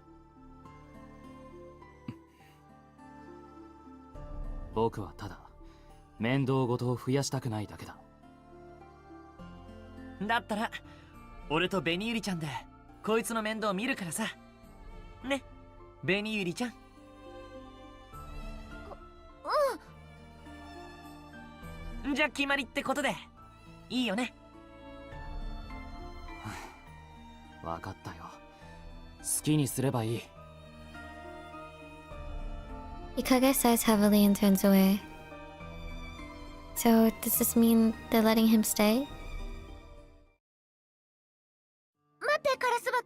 僕はただ面倒事を増やしたくないだけだ。だったら俺とベニユリちゃんでこいつの面倒見るからさ。ね、ベニユリちゃん。じゃあ決まりってことでいいよね。わかったよ。好きにすればいい。Ikage sighs heavily and turns away. So, does this mean they're letting him stay? 待って、カラスバ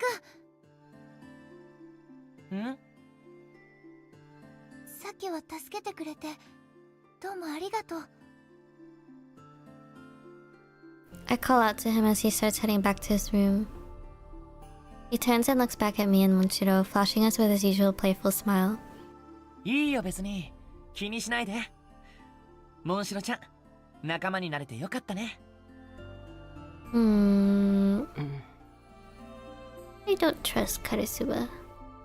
くん。ん？さっきは助けてくれてどうもありがとう。I call out to him as he starts heading back to his room. He turns and looks back at me and Monshiro, flashing us with his usual playful smile. いいよ別に気にしないで。モンシロちゃん、仲間になれてよかったね。I don't trust Karasuba.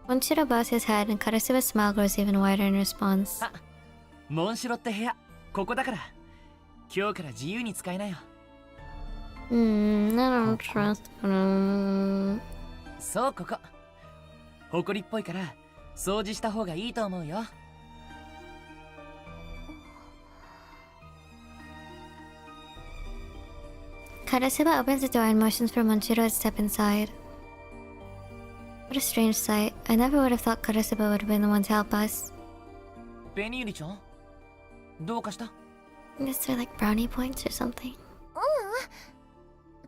Monshiro bows his head and Karasuba's smile grows even wider in response. あ、モンシロって部屋ここだから今日から自由に使いなよ。I don't trust her. そう、ここ。ほこりっぽいから掃除した方がいいと思うよ。Karasuba opens the door and motions for Monshiro to step inside. What a strange sight. I never would have thought Karasuba would have been the one to help us. ベニユリちゃん、どうかした？ Is there like brownie points or something?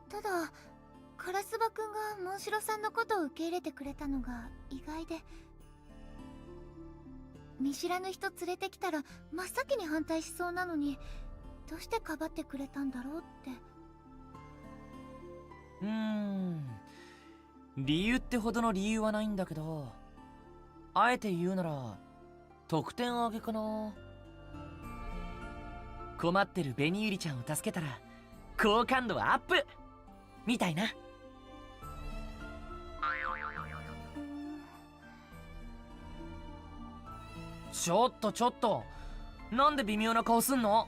ただカラスバくんがモンシロさんのことを受け入れてくれたのが意外で、見知らぬ人連れてきたら真っ先に反対しそうなのに、どうしてかばってくれたんだろうって。理由ってほどの理由はないんだけど、あえて言うなら得点上げかな。困ってるベニユリちゃんを助けたら好感度はアップみたいな。ちょっと、なんで微妙な顔すんの？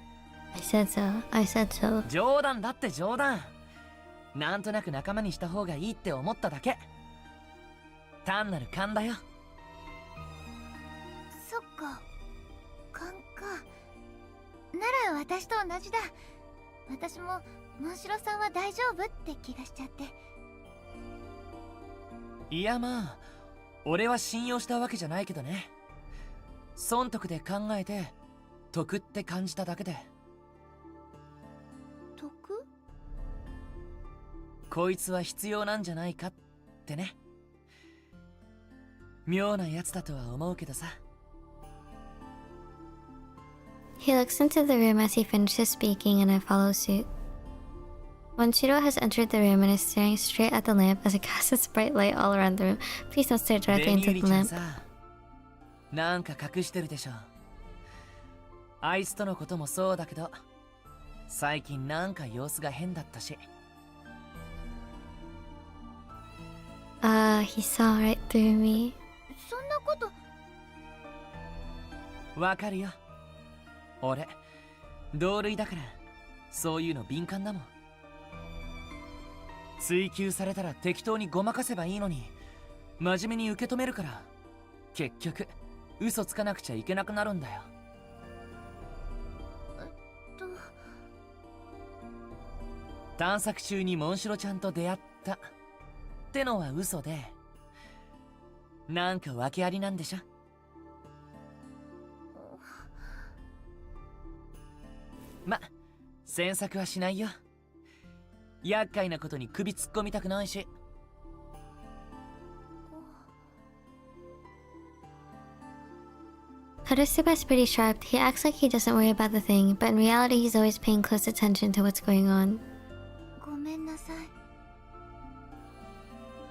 I said so. I said so. 冗談だって冗談。なんとなく仲間にした方がいいって思っただけ。単なる勘だよ。そっか、勘か。なら私と同じだ。私もモンシロさんは大丈夫って気がしちゃって。いやまあ、俺は信用したわけじゃないけどね。損得で考えて得って感じただけで。得？こいつは必要なんじゃないかってね。妙なやつだとは思うけどさ。He looks into the room as he finishes speaking, and I follow suit. Monshiro has entered the room and is staring straight at the lamp as it casts its bright light all around the room. Please don't stare ベ directly ニユ into リ the ちゃん lamp. さ、なんか隠してるでしょ。あいつとのこともそうだけど、最近なんか様子が変だったし。He saw right through me. そんなこと。わかるよ。俺、同類だから、そういうの敏感だもん。追求されたら適当にごまかせばいいのに、真面目に受け止めるから、結局、嘘つかなくちゃいけなくなるんだよ。探索中にモンシロちゃんと出会ったってのは嘘で、なんか訳ありなんでしょ。ま、詮索はしないよ。厄介なことに首突っ込みたくないし。Karasuba's pretty sharp. He acts like he doesn't worry about the thing, but in reality he's always paying close attention to what's going on. ごめんなさい。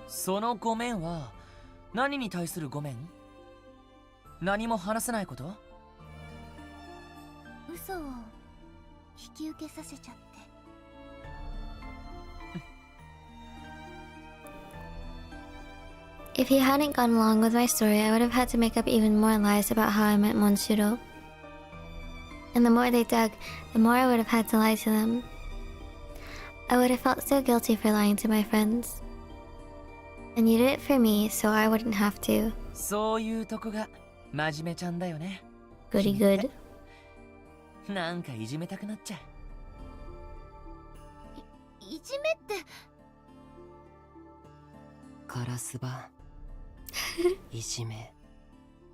そのごめんは何に対するごめん？何も話せないこと？嘘を引き受けさせちゃって。If he hadn't gone along with my story, I would have had to make up even more lies about how I met Monshiro. And the more they dug, the more I would have had to lie to them. I would have felt so guilty for lying to my friends. And you did it for me, so I wouldn't have to. そういうとこが真面目ちゃんだよね。Goody good. なんかいじめたくなっちゃう。いじめって。カラスバいじめ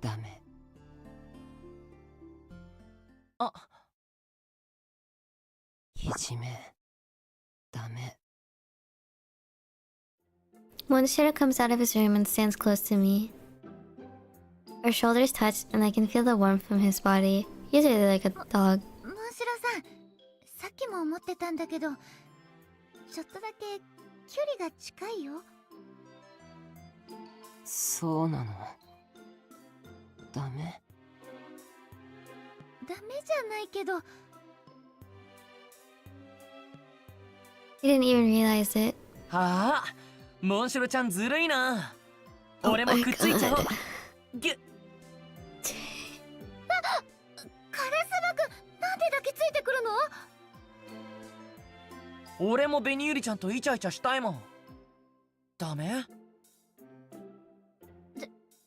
ダメ。あ、いじめダメ。Monshiro comes out of his room and stands close to me. Our shoulders touch, and I can feel the warmth from his body. He's really like a dog. モンシロさん、さっきも思ってたんだけど、ちょっとだけ距離が近いよ。そうなの？ダメ？ダメじゃないけど。He didn't even realize it. はあ、モンシロちゃんずるいな。俺もくっついちゃおう。ギュッ。カラスバくん、なんで抱きついてくるの？俺もベニユリちゃんとイチャイチャしたいもん。ダメ？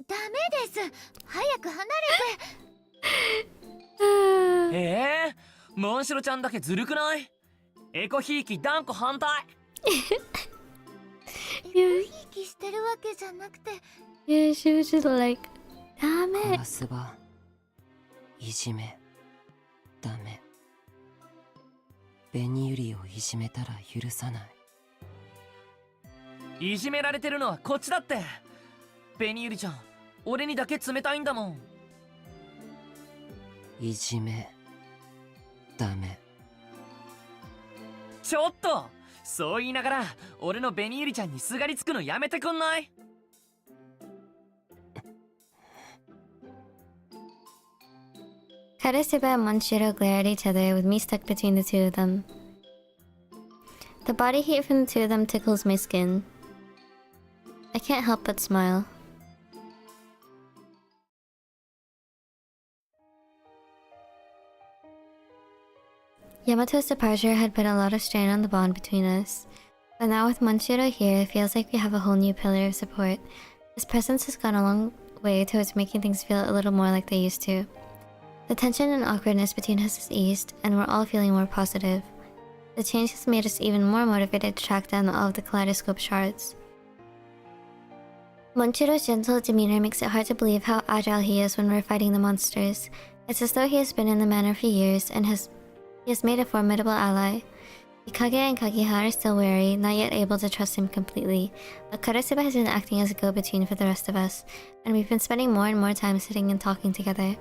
ダメです。早く離れて。モンシロちゃんだけずるくない？エコひいき断固反対。エコひいきしてるわけじゃなくて。Yeah, she was just like, damn it. ガスバ、いじめ、ダメ。ベニユリをいじめたら許さない。いじめられてるのはこっちだって。ベニユリちゃん、俺にだけ冷たいんだもん。いじめ、ダメ。ちょっとそう言いながら俺のベニユリちゃんにすがりつくのやめてくんない？Karasuba and Monshiro glare at each other, with me stuck between the two of them. The body heat from the two of them tickles my skin. I can't help but smile. Yamato's departure had put a lot of strain on the bond between us, but now with Monshiro here, it feels like we have a whole new pillar of support. His presence has gone a long way towards making things feel a little more like they used to. The tension and awkwardness between us has eased, and we're all feeling more positive. The change has made us even more motivated to track down all of the kaleidoscope shards. Monchiro's gentle demeanor makes it hard to believe how agile he is when we're fighting the monsters. It's as though he has been in the manor for years and he has made a formidable ally. Ikage and Kageha are still wary, not yet able to trust him completely, but Karasuba has been acting as a go-between for the rest of us, and we've been spending more and more time sitting and talking together.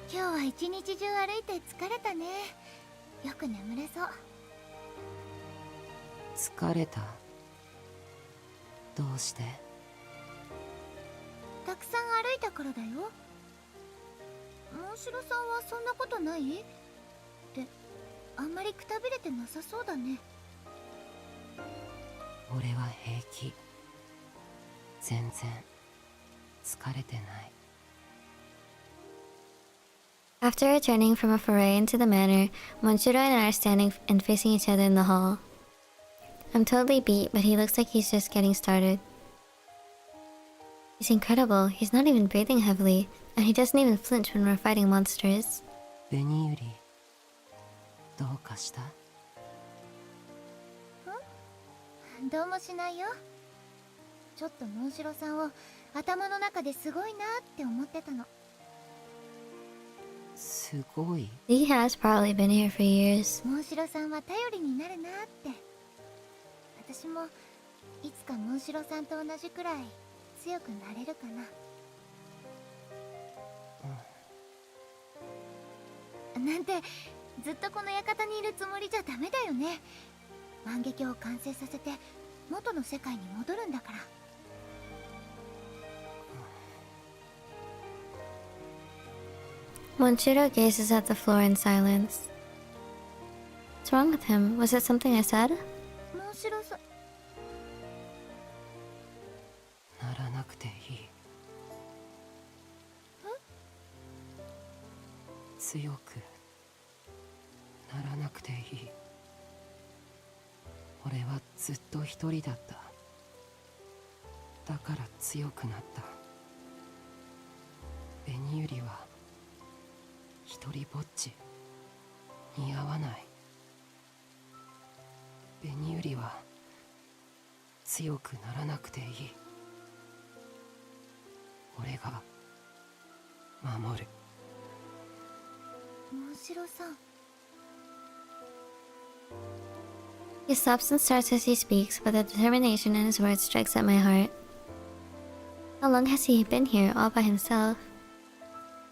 今日は一日中歩いて疲れたね。よく眠れそう。疲れた。どうして？たくさん歩いたからだよ。モンシロさんはそんなことない？ってあんまりくたびれてなさそうだね。俺は平気。全然疲れてない。After returning from a foray into the manor, Monshiro and I are standing and facing each other in the hall. I'm totally beat, but he looks like he's just getting started. He's incredible. He's not even breathing heavily, and he doesn't even flinch when we're fighting monsters. ベニユリ、どうかした？どうもしないよ。ちょっとモンシロさんを頭の中ですごいなって思ってたの。すごい。He has probably been here for years. モンシロさんは頼りになるなって。私もいつかモンシロさんと同じくらい強くなれるかな。なんてずっとこの館にいるつもりじゃダメだよね。万華鏡を完成させて元の世界に戻るんだから。Monshiro gazes at the floor in silence. What's wrong with him? Was it something I said? モンシロさん。ならなくていい。強くならなくていい。俺はずっと一人だった。だから強くなった。ベニユリは一人ぼっち。似合わない。ベニユリは強くならなくていい。俺が守る。モンシロさん。He stops and starts as he speaks, but the determination in his words strikes at my heart. How long has he been here, all by himself?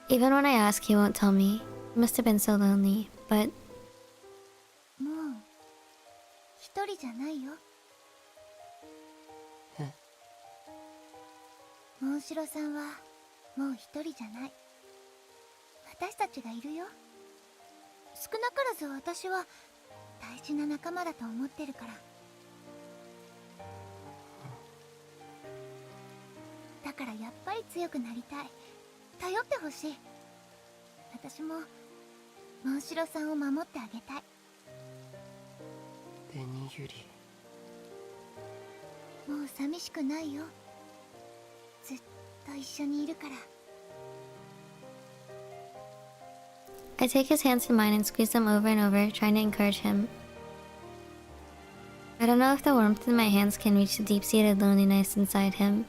Even when I ask, he won't tell me. He must have been so lonely, but... もう一人じゃないよ。モンシロさんはもう一人じゃない。私たちがいるよ。少なからず私は大事な仲間だと思ってるから。だからやっぱり強くなりたい。頼ってほしい。私もモンシロさんを守ってあげたい。ベニユリ。もう寂しくないよ。ずっと一緒にいるから。I take his hands in mine and squeeze them over and over, trying to encourage him. I don't know if the warmth in my hands can reach the deep-seated loneliness inside him.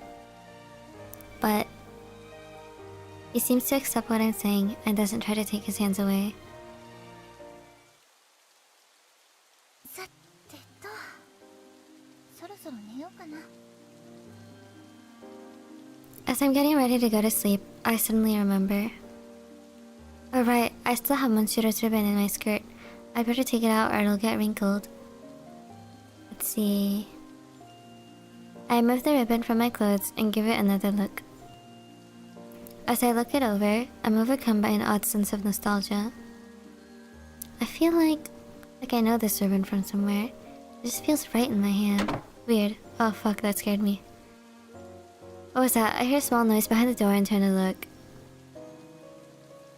But he seems to accept what I'm saying and doesn't try to take his hands away. さてと、そろそろ寝ようかな。As I'm getting ready to go to sleep, I suddenly remember. Oh right, I still have Monshiro's ribbon in my skirt. I better take it out or it'll get wrinkled. Let's see. I remove the ribbon from my clothes and give it another look. As I look it over, I'm overcome by an odd sense of nostalgia. I feel like I know this ribbon from somewhere. It just feels right in my hand. Weird. Oh fuck, that scared me. What was that? I hear a small noise behind the door and turn to look.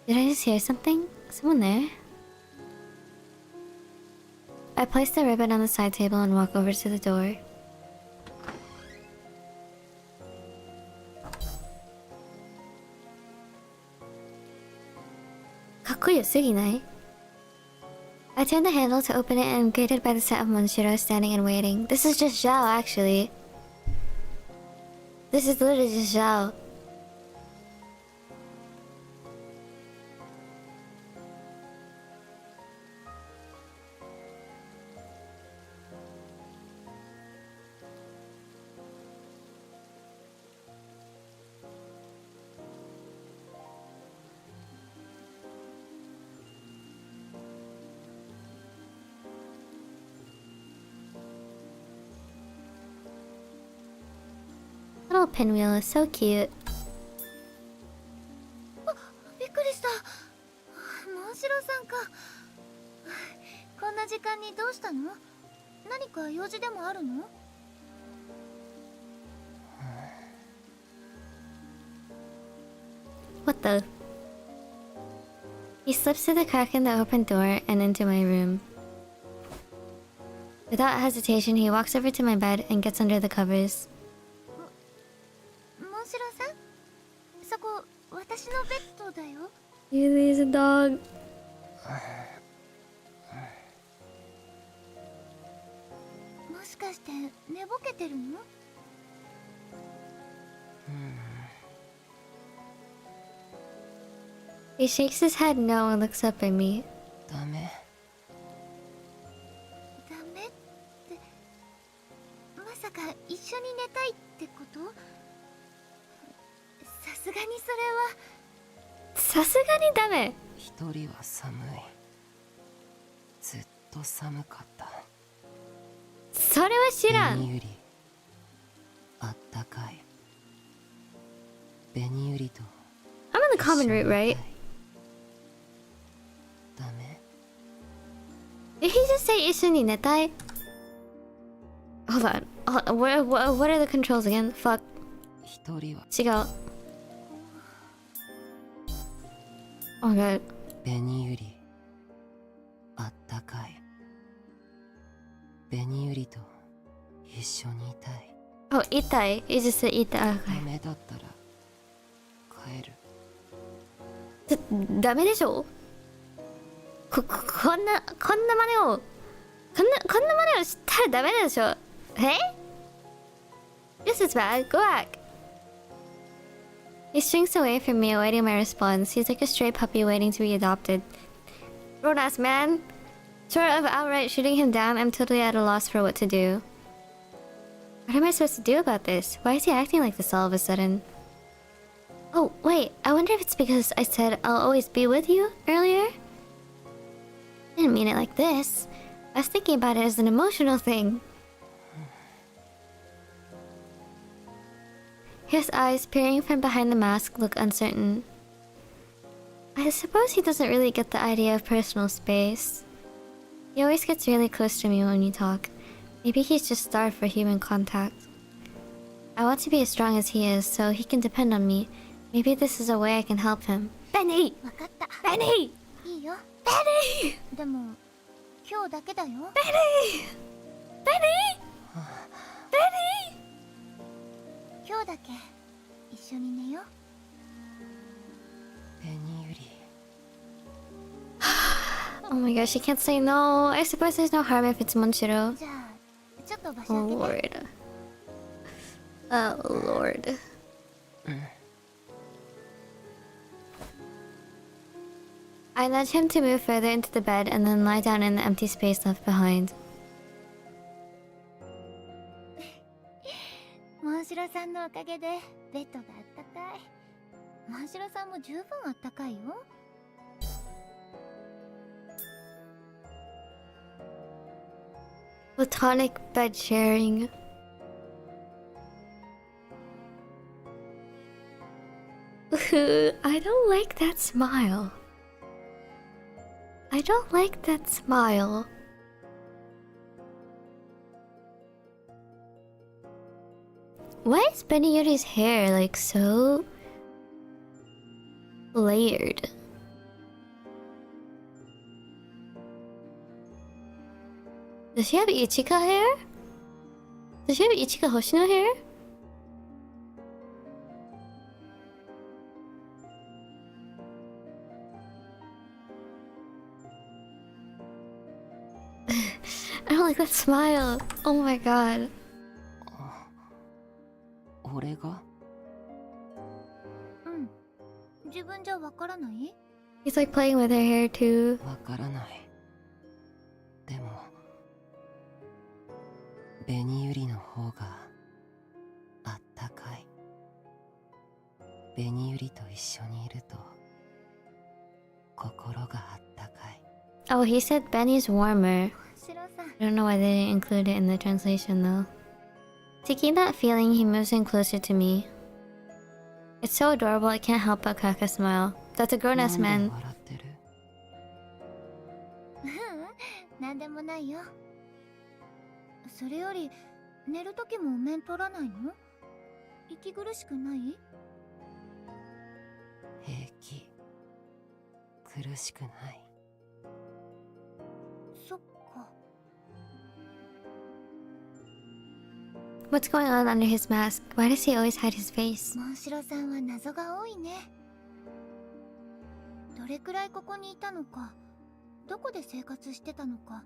Did I just hear something? Someone there? I place the ribbon on the side table and walk over to the door. I turn the handle to open it and am greeted by the sight of Monshiro standing and waiting. This is just Zhao, actually. This is literally just Zhao. Little pinwheel is so cute. びっくりした。モンシロさんか。こんな時間にどうしたの？何か用事でもあるの？ What the? He slips through the crack in the open door and into my room. Without hesitation, he walks over to my bed and gets under the covers. モンシロさん？そこ、私のベッドだよ。Usually is a dog. もしかして寝ぼけてるの？ He shakes his head no and looks up at me. ダメ。ダメって、まさか一緒に寝たいってこと？さすがにそれは。さすがにダメ。一人は寒い。ずっと寒かった。それは知らん。ベニユリ、あったかい。ベニユリと。I'm in the common route, right? ダメ。 Did he just say 一緒に寝たい? Hold on. What are the controls again? Fuck. 一人は。違う。Oh my god. ベニユリ、あったかい。ベニユリと一緒にいたい。Oh, 痛い。You just said 痛い。ダメだったら帰る。ダメでしょ？こんな真似をこんな真似をしたらダメでしょ？え？ This is bad. Go back. He shrinks away from me, awaiting my response. He's like a stray puppy waiting to be adopted. Grown-ass man. Short of outright shooting him down, I'm totally at a loss for what to do. What am I supposed to do about this? Why is he acting like this all of a sudden? Oh, wait, I wonder if it's because I said I'll always be with you earlier? I didn't mean it like this. I was thinking about it as an emotional thing. His eyes, peering from behind the mask, look uncertain. I suppose he doesn't really get the idea of personal space. He always gets really close to me when we talk. Maybe he's just starved for human contact. I want to be as strong as he is, so he can depend on me. Maybe this is a way I can help him. Benny! わかった。Benny! いいよ。でも今日だけだよ。今日だけ一緒に寝よう。ベニユリ。 Oh my gosh, she can't say no. I suppose there's no harm if it's Monshiro. じゃあちょっと場所 Oh 開けて。 Lord. Oh Lord. I nudge him to move further into the bed and then lie down in the empty space left behind. モンシロさんのおかげでベッドがあったかい。モンシロさんも十分あったかいよ。Platonic bed sharing. I don't like that smile. I don't like that smile. Why is Benny Yuri's hair like so layered? Does she have Ichika hair? Does she have Ichika Hoshino hair? I don't like that smile. Oh my god. 俺が？うん。自分じゃわからない？ He's like playing with her hair too. わからない。でもベニユリの方があったかい。ベニユリと一緒にいると心があったかい。 Oh, he said Benny's warmer. シロさん。 I don't know why they didn't include it in the translation though. Taking that feeling, he moves in closer to me. It's so adorable, I can't help but crack a smile. That's a grown-ass なんで man. 笑ってる？なんでもないよ。それより寝るときもお面取らないの？息苦しくない？平気。苦しくない。そっか。 What's going on under his mask? Why does he always hide his face? モンシロさんは謎が多いね。どれくらいここにいたのか、どこで生活してたのか、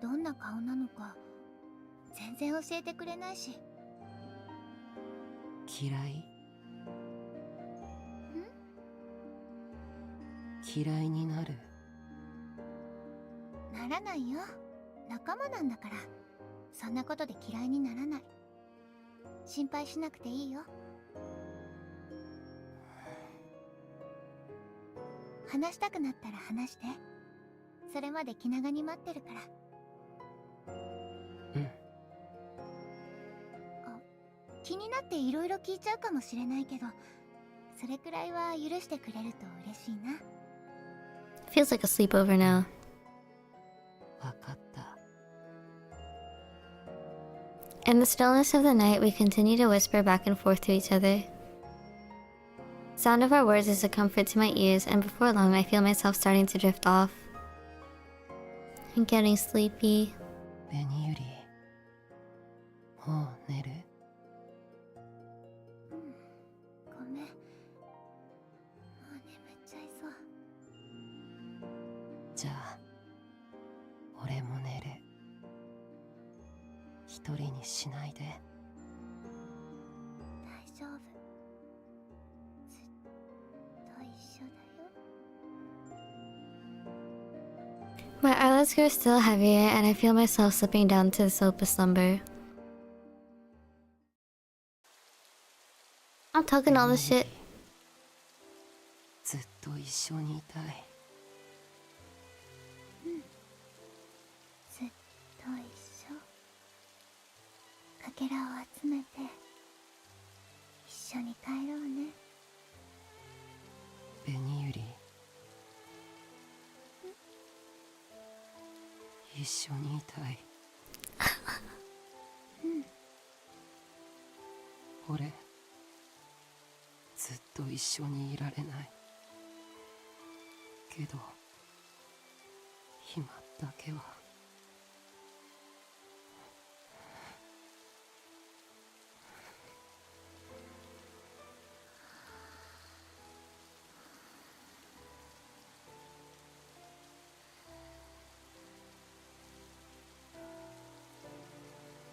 どんな顔なのか、全然教えてくれないし。嫌い？嫌いになる？ならないよ。仲間なんだから。そんなことで嫌いにならない。心配しなくていいよ。話したくなったら話して。それまで気長に待ってるから。うん。気になっていろいろ聞いちゃうかもしれないけど、それくらいは許してくれると嬉しいな。 Feels like a sleepover now. わかった。 In the stillness of the night, we continue to whisper back and forth to each other. Sound of our words is a comfort to my ears, and before long I feel myself starting to drift off. I'm getting sleepy. ベニユリ、もう寝る？ごめん。もう眠っちゃいそう。じゃあ俺も寝る。一人にしないで。大丈夫。ずっと一緒だよ。 My eyelids grow still heavier, and I feel myself slipping down to the slope of slumber. I'm talking all this shit. ずっと一緒にいたい。ずっと一緒。かけらを集めて一緒に帰ろうね。ベニユリ、一緒にいたい。俺ずっと一緒にいられないけど今だけは。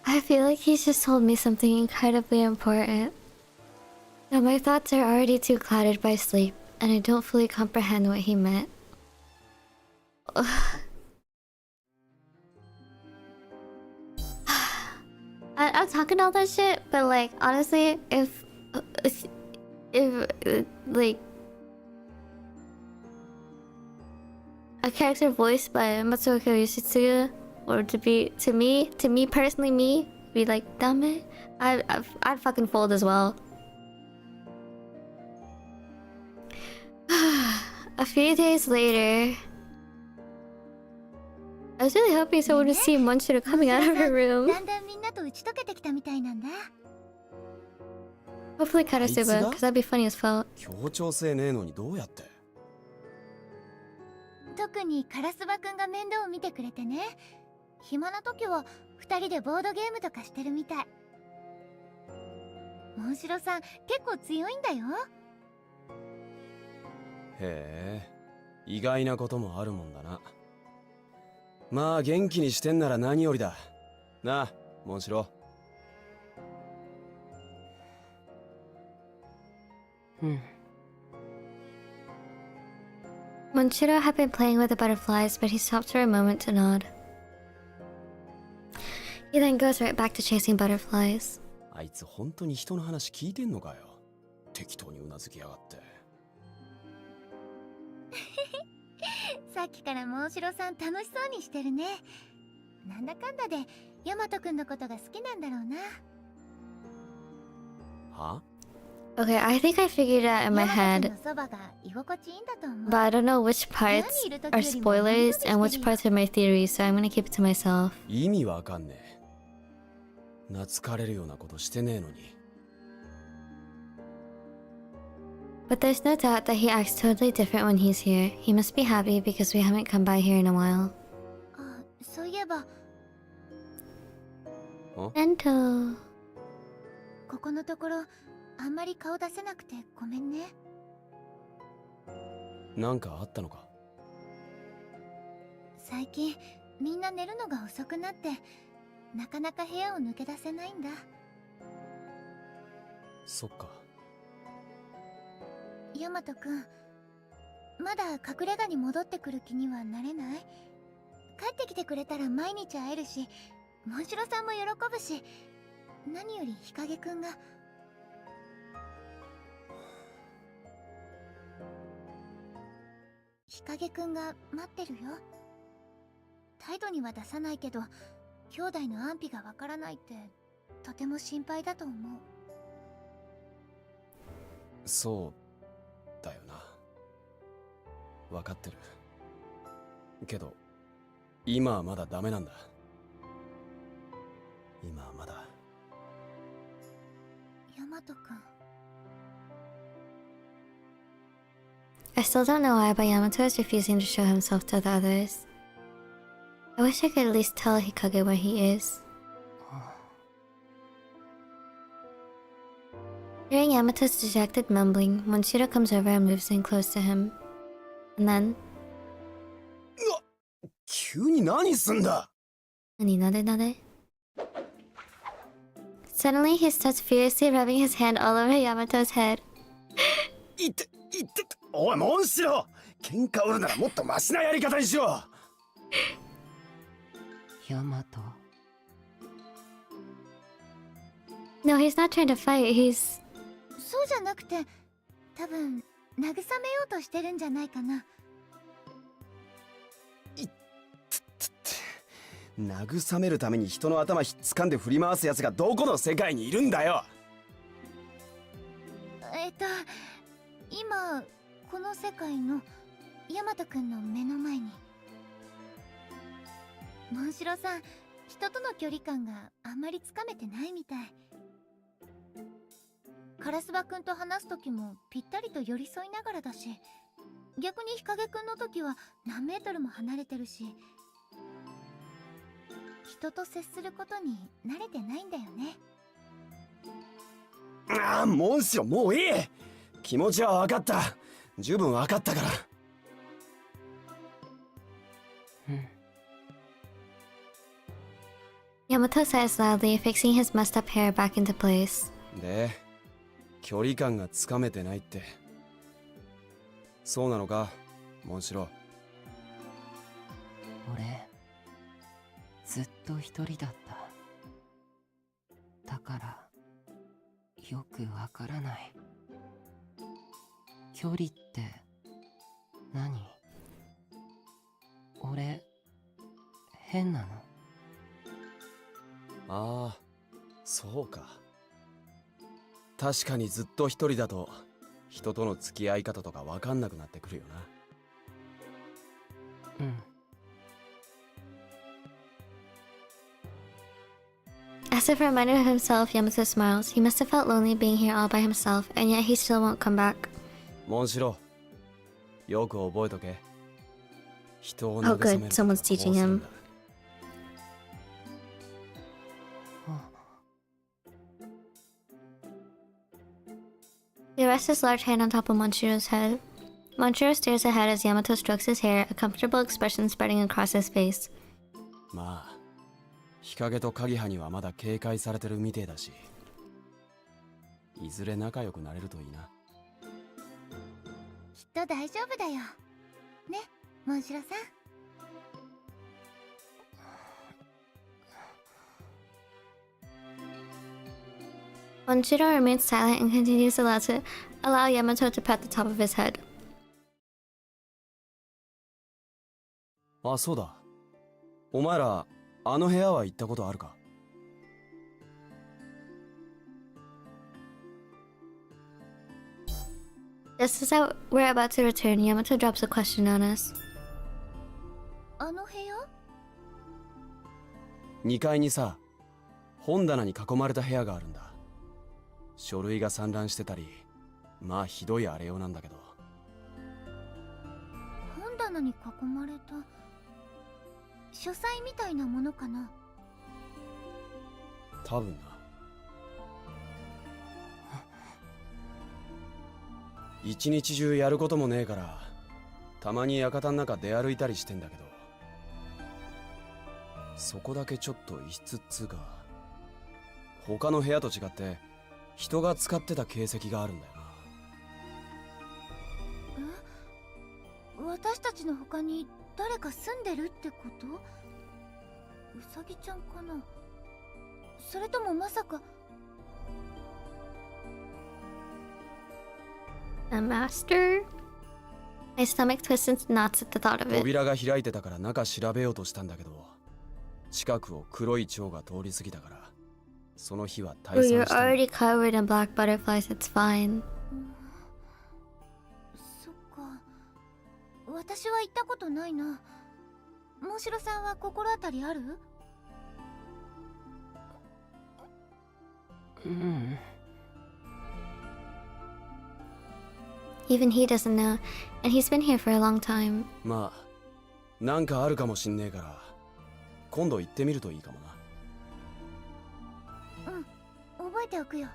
I feel like he's just told me something incredibly important. Now my thoughts are already too clouded by sleep, and I don't fully comprehend what he meant. I'm talking all that shit, but like honestly, if like a character voiced by Matsuoka Yoshitsugu, or to me personally, be like, damn it, I'd fucking fold as well. A few days later, I was really hoping someone would see Monshiro coming out of her room. だんだんみんなと打ち解けてきたみたいなんだ。 Hopefully Karasuba, because that'd be funny as fuck. 協調性ねえのにどうやって。特にカラスバくんが面倒を見てくれてね。暇な時は2人でボードゲームとかしてるみたい。モンシロさん結構強いんだよ。へえ、意外なこともあるもんだな。まあ元気にしてんなら何よりだ。なあ、モンシロ。Monshiro had been playing with the butterflies, but he stopped for a moment to nod. He then goes right back to chasing butterflies. あいつ本当に人の話聞いてんのかよ。適当にうなずきやがって。さっきからモンシロさん楽しそうにしてるね。なんだかんだでヤマトくんのことが好きなんだろうな。は？ Okay, I think I figured it out in my head, but I don't know which parts are spoilers and which parts are my theories, so I'm gonna keep it to myself. 意味わかんねえ。懐かれるようなことしてねえのに。But there's no doubt that he acts totally different when he's here. He must be happy because we haven't come by here in a while. あ、そういえば。Nento. ここのところあんまり顔出せなくてごめんね。なんかあったのか？最近みんな寝るのが遅くなってなかなか部屋を抜け出せないんだ。そっか。ヤマトくん、まだ隠れ家に戻ってくる気にはなれない？帰ってきてくれたら毎日会えるし、モンシロさんも喜ぶし、何より日陰くんが。日陰くんが待ってるよ。態度には出さないけど、兄弟の安否がわからないってとても心配だと思う。そうだよな。分かってる。けど今はまだダメなんだ。今はまだ。ヤマトくん。I still don't know why, but Yamato is refusing to show himself to the others. I wish I could at least tell Hikage where he is. Hearing Yamato's dejected mumbling, Monshiro comes over and moves in close to him. And then... 急に何すんだ? Nade. Suddenly he starts furiously rubbing his hand all over Yamato's head. いっておいモンシロ、喧嘩売るならもっとマシなやり方にしろ。ヤマト。 No, he's not trying to fight, he's... そうじゃなくて、多分慰めようとしてるんじゃないかな。慰めるために人の頭ひっつかんで振り回すやつがどこの世界にいるんだよ。今この世界のヤマトくんの目の前に。モンシロさん、人との距離感があんまりつかめてないみたい。カラスバくんと話す時もぴったりと寄り添いながらだし、逆に日陰くんの時は何メートルも離れてるし、人と接することに慣れてないんだよね。ああ、モンシロもういい。気持ちは分かった。十分分かったから。Yamato says loudly, fixing his messed up hair back into place. で、距離感がつかめてないって。そうなのか、モンシロ。俺、ずっと一人だった。だから、よくわからない。距離って何？俺、変なの？ああ、そうか。確かにずっと一人だと人との付き合い方とか分かんなくなってくるよな。うん。As if a reminder of himself, Yamato smiles. He must have felt lonely being here all by himself, and yet he still won't come back. モンシロ、よく覚えとけ。人を Oh 慰め good, ると someone's teaching こうするん him. だ。He rests his large hand on top of Monshiro's head. Monshiro stares ahead as Yamato strokes his hair, a comfortable expression spreading across his face. まあ、日陰と鍵葉にはまだ警戒されてるみてえだし、いずれ仲良くなれるといいな。きっと大丈夫だよ。ね、モンシロさん。Monshiro remains silent and continues to allow Yamato to pat the top of his head. あ、そうだ。お前ら、あの部屋は行ったことあるか？ Just as we're about to return, Yamato drops a question on us. あの部屋2階にさ、本棚に囲まれた部屋があるんだ。書類が散乱してたり、まあひどい荒れようなんだけど。本棚に囲まれた書斎みたいなものかな。多分な。一日中やることもねえから、たまに館の中出歩いたりしてんだけど、そこだけちょっと異質っつうか、他の部屋と違って人が使ってた形跡があるんだよな。私たちの他に誰か住んでるってこと？うさぎちゃんかな？それともまさか。 A master? My stomach twists into knots at the thought of it. 扉が開いてたから中調べようとしたんだけど、近くを黒い蝶が通り過ぎたから、その日は退 Oh, 散 you're したんだ。 already covered in black butterflies, it's fine. そっか。私は行ったことないな。モンシロさんは心当たりある？Even he doesn't know, and he's been here for a long time. まあ、なんかあるかもしんねえから、今度行ってみるといいかもな。うん、覚えておくよ。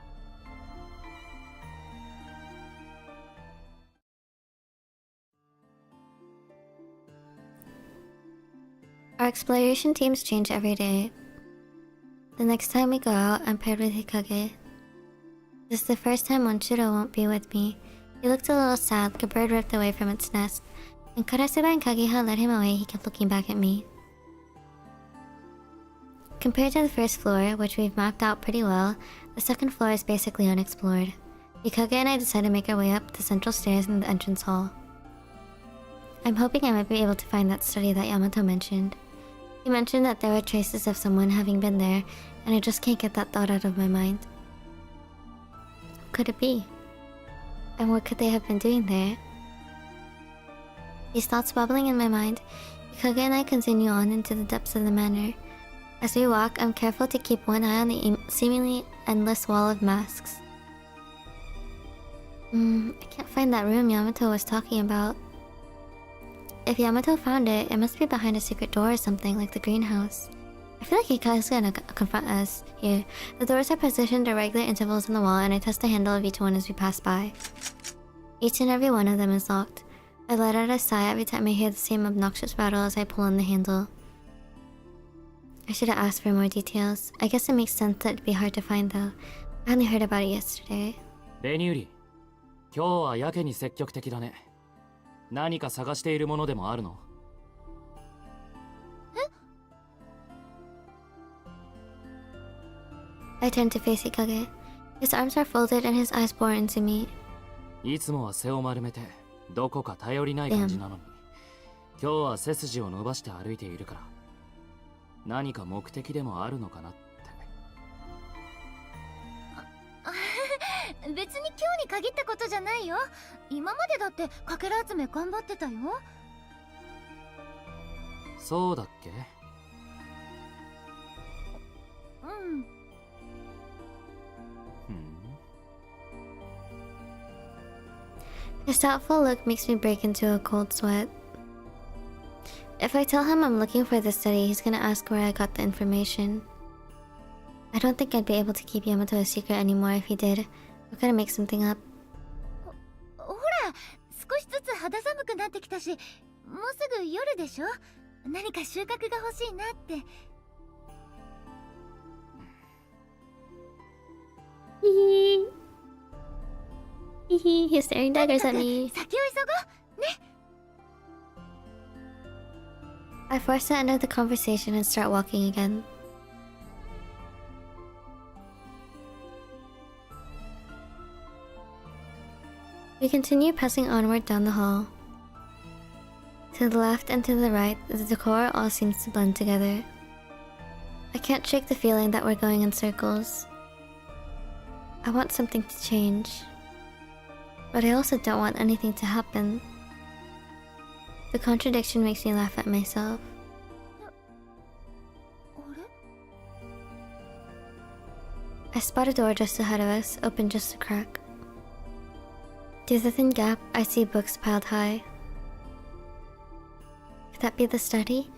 Our exploration teams change every day. The next time we go out, I'm paired with Hikage. This is the first time Monshiro won't be with me. He looked a little sad, like a bird ripped away from its nest. When Karasuba and Kageha led him away, he kept looking back at me. Compared to the first floor, which we've mapped out pretty well, the second floor is basically unexplored. Hikage and I decided to make our way up the central stairs in the entrance hall. I'm hoping I might be able to find that study that Yamato mentioned. He mentioned that there were traces of someone having been there, and I just can't get that thought out of my mind. Who could it be? And what could they have been doing there? These thoughts bubbling in my mind, Hikage and I continue on into the depths of the manor. As we walk, I'm careful to keep one eye on the seemingly endless wall of masks. I can't find that room Yamato was talking about. if Yamato found it, it must be behind a secret door or something, like the greenhouse. I feel like Hika's gonna confront us here. The doors are positioned at regular intervals on the wall, and I test the handle of each one as we pass by. Each and every one of them is locked. I let out a sigh every time I hear the same obnoxious rattle as I pull on the handle. I should have asked for more details. I guess it makes sense that it'd be hard to find though. I only heard about it yesterday. ベニューリ、今日はやけに積極的だね。何か探しているものでもあるの？I turn to face Hikage. His arms are folded and his eyes bore into me. いつもは背を丸めてどこか頼りない感じなのに、今日は背筋を伸ばして歩いているから、何か目的でもあるのかなって。別に今日に限ったことじゃないよ。今までだってかけら集め頑張ってたよ。そうだっけ？うん。His thoughtful look makes me break into a cold sweat. If I tell him I'm looking for the study, he's gonna ask where I got the information. I don't think I'd be able to keep Yamato a secret anymore if he did. We're gonna make something up. ほら、少しずつ肌寒くなってきたし、もうすぐ夜でしょ？何か収穫が欲しいなって。He's staring daggers at me. 先を急ごうね。I force to end the conversation and start walking again. We continue passing onward down the hall. To the left and to the right, the decor all seems to blend together. I can't shake the feeling that we're going in circles. I want something to change. But I also don't want anything to happen. The contradiction makes me laugh at myself. I spot a door just ahead of us, open just a crack. Through the thin gap, I see books piled high. Could that be the study?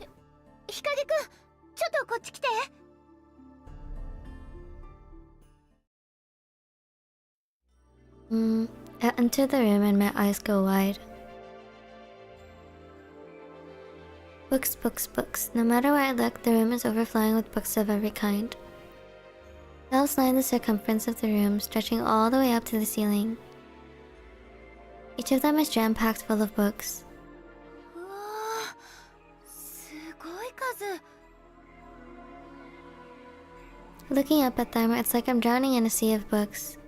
日陰くん、ちょっとこっち来て。I enter the room and my eyes go wide. Books, books, books. No matter where I look, the room is overflowing with books of every kind. Shelves line the circumference of the room, stretching all the way up to the ceiling. Each of them is jam-packed full of books. うわー、すごい数。Looking up at them, it's like I'm drowning in a sea of books.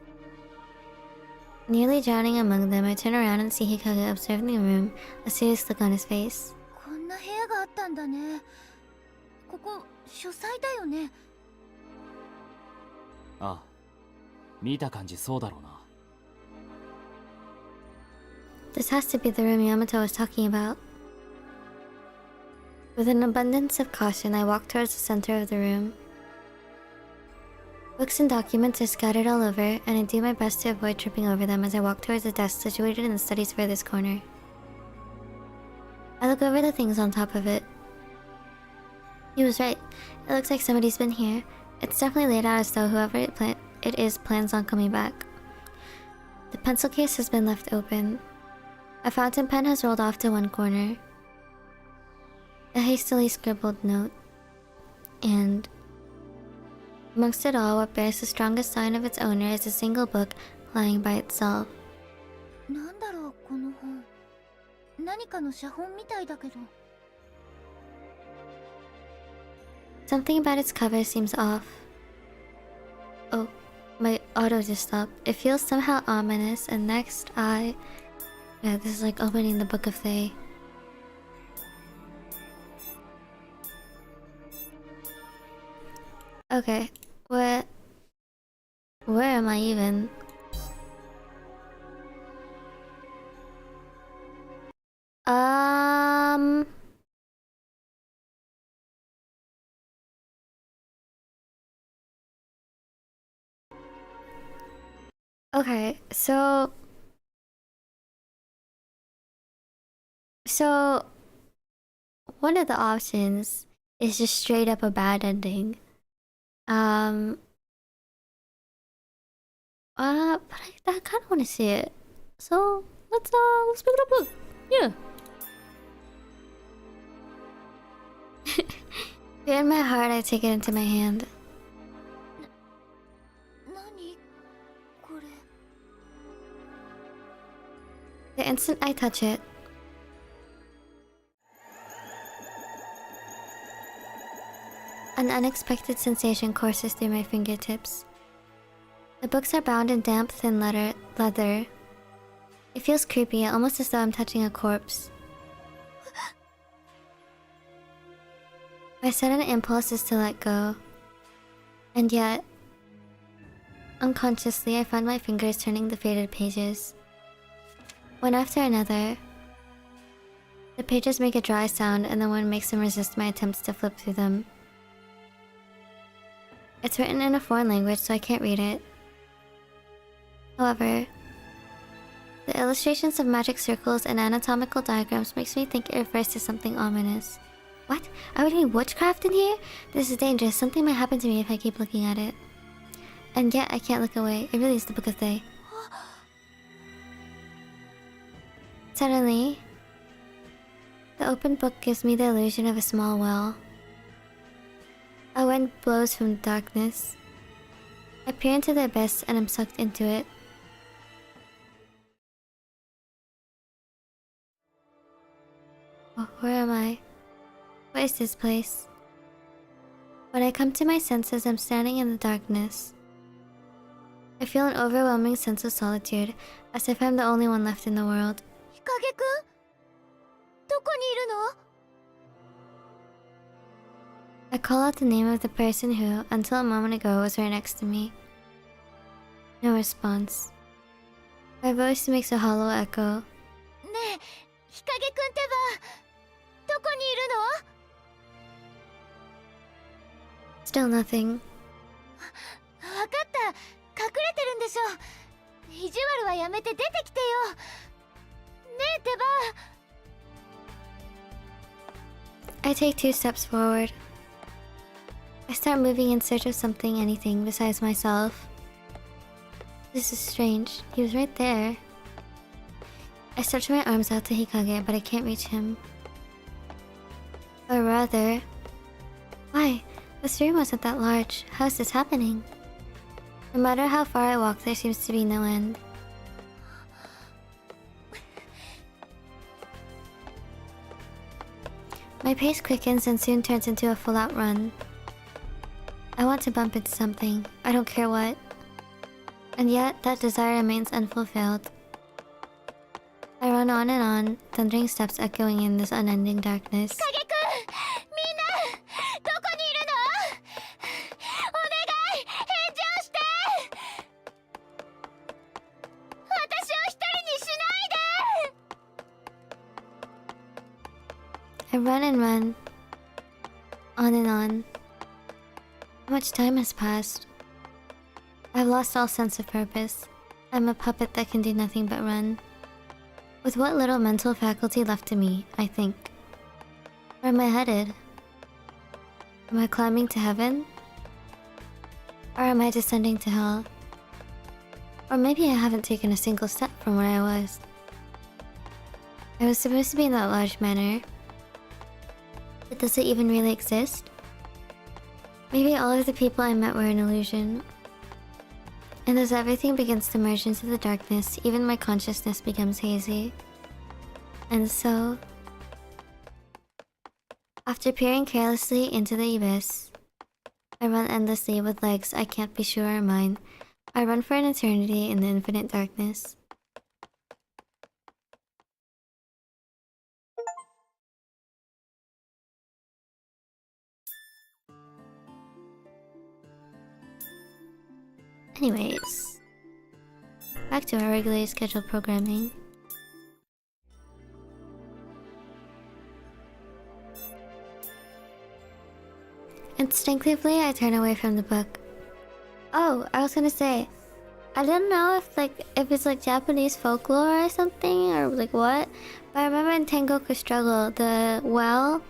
Nearly drowning among them, I turn around and see Hikage observing the room, a serious look on his face. こんな部屋があったんだね。ここ、書斎だよね。ああ、見た感じそうだろうな。This has to be the room Yamato was talking about. With an abundance of caution, I walk towards the center of the room. Books and documents are scattered all over, and I do my best to avoid tripping over them as I walk towards the desk situated in the study's furthest corner. I look over the things on top of it. He was right. It looks like somebody's been here. It's definitely laid out as though whoever it is plans on coming back. The pencil case has been left open. A fountain pen has rolled off to one corner. A hastily scribbled note. And amongst it all, what bears the strongest sign of its owner is a single book lying by itself. なんだろう、この本。何かの写本みたいだけど。Something about its cover seems off. Oh, my auto just stopped. It feels somehow ominous, and next Yeah, this is like opening the Book of Thay. Okay, where am I even? Okay, so one of the options is just straight up a bad ending. But I kind of want to see it. So let's pick it up. Yeah. In my heart, I take it into my hand. 何これ。 The instant I touch it, an unexpected sensation courses through my fingertips. The books are bound in damp, thin leather. It feels creepy, almost as though I'm touching a corpse. My sudden impulse is to let go. And yet, unconsciously, I find my fingers turning the faded pages. One after another, the pages make a dry sound and the wind makes them resist my attempts to flip through them. It's written in a foreign language, so I can't read it. However, the illustrations of magic circles and anatomical diagrams makes me think it refers to something ominous. What? Are we doing witchcraft in here? This is dangerous. Something might happen to me if I keep looking at it. And yet, I can't look away. It really is the Book of They. Suddenly, the open book gives me the illusion of a small well. A wind blows from darkness. I peer into the abyss and am sucked into it. Oh, where am I? What is this place? When I come to my senses, I'm standing in the darkness. I feel an overwhelming sense of solitude, as if I'm the only one left in the world. 日陰くん、どこにいるの？ I call out the name of the person who, until a moment ago, was right next to me. No response. My voice makes a hollow echo. ねえ、日陰くんってば、どこにいるの？ Still nothing. わかった、隠れてるんでしょ。意地悪はやめて出てきてよ。ねえってば。 I take 2 steps forward. I start moving in search of something, anything, besides myself. This is strange. He was right there. I stretch my arms out to Hikage, but I can't reach him. Or rather... Why? This room wasn't that large. How is this happening? No matter how far I walk, there seems to be no end. My pace quickens and soon turns into a full-out run. I want to bump into something. I don't care what. And yet, that desire remains unfulfilled. I run on and on, thundering steps echoing in this unending darkness. 影くん、みんな、どこにいるの？お願い、返事をして。私を一人にしないで。 I run and run. On and on. How much time has passed? I've lost all sense of purpose. I'm a puppet that can do nothing but run. With what little mental faculty left to me, I think. Where am I headed? Am I climbing to heaven? Or am I descending to hell? Or maybe I haven't taken a single step from where I was. I was supposed to be in that large manor. But does it even really exist? Maybe all of the people I met were an illusion. And as everything begins to merge into the darkness, even my consciousness becomes hazy. And so... After peering carelessly into the abyss, I run endlessly with legs I can't be sure are mine. I run for an eternity in the infinite darkness. Anyways, back to our regularly scheduled programming. Instinctively, I turn away from the book. Oh, I was gonna say, I didn't know if it's like Japanese folklore or something, or like what, but I remember in Tengoku Struggle, the well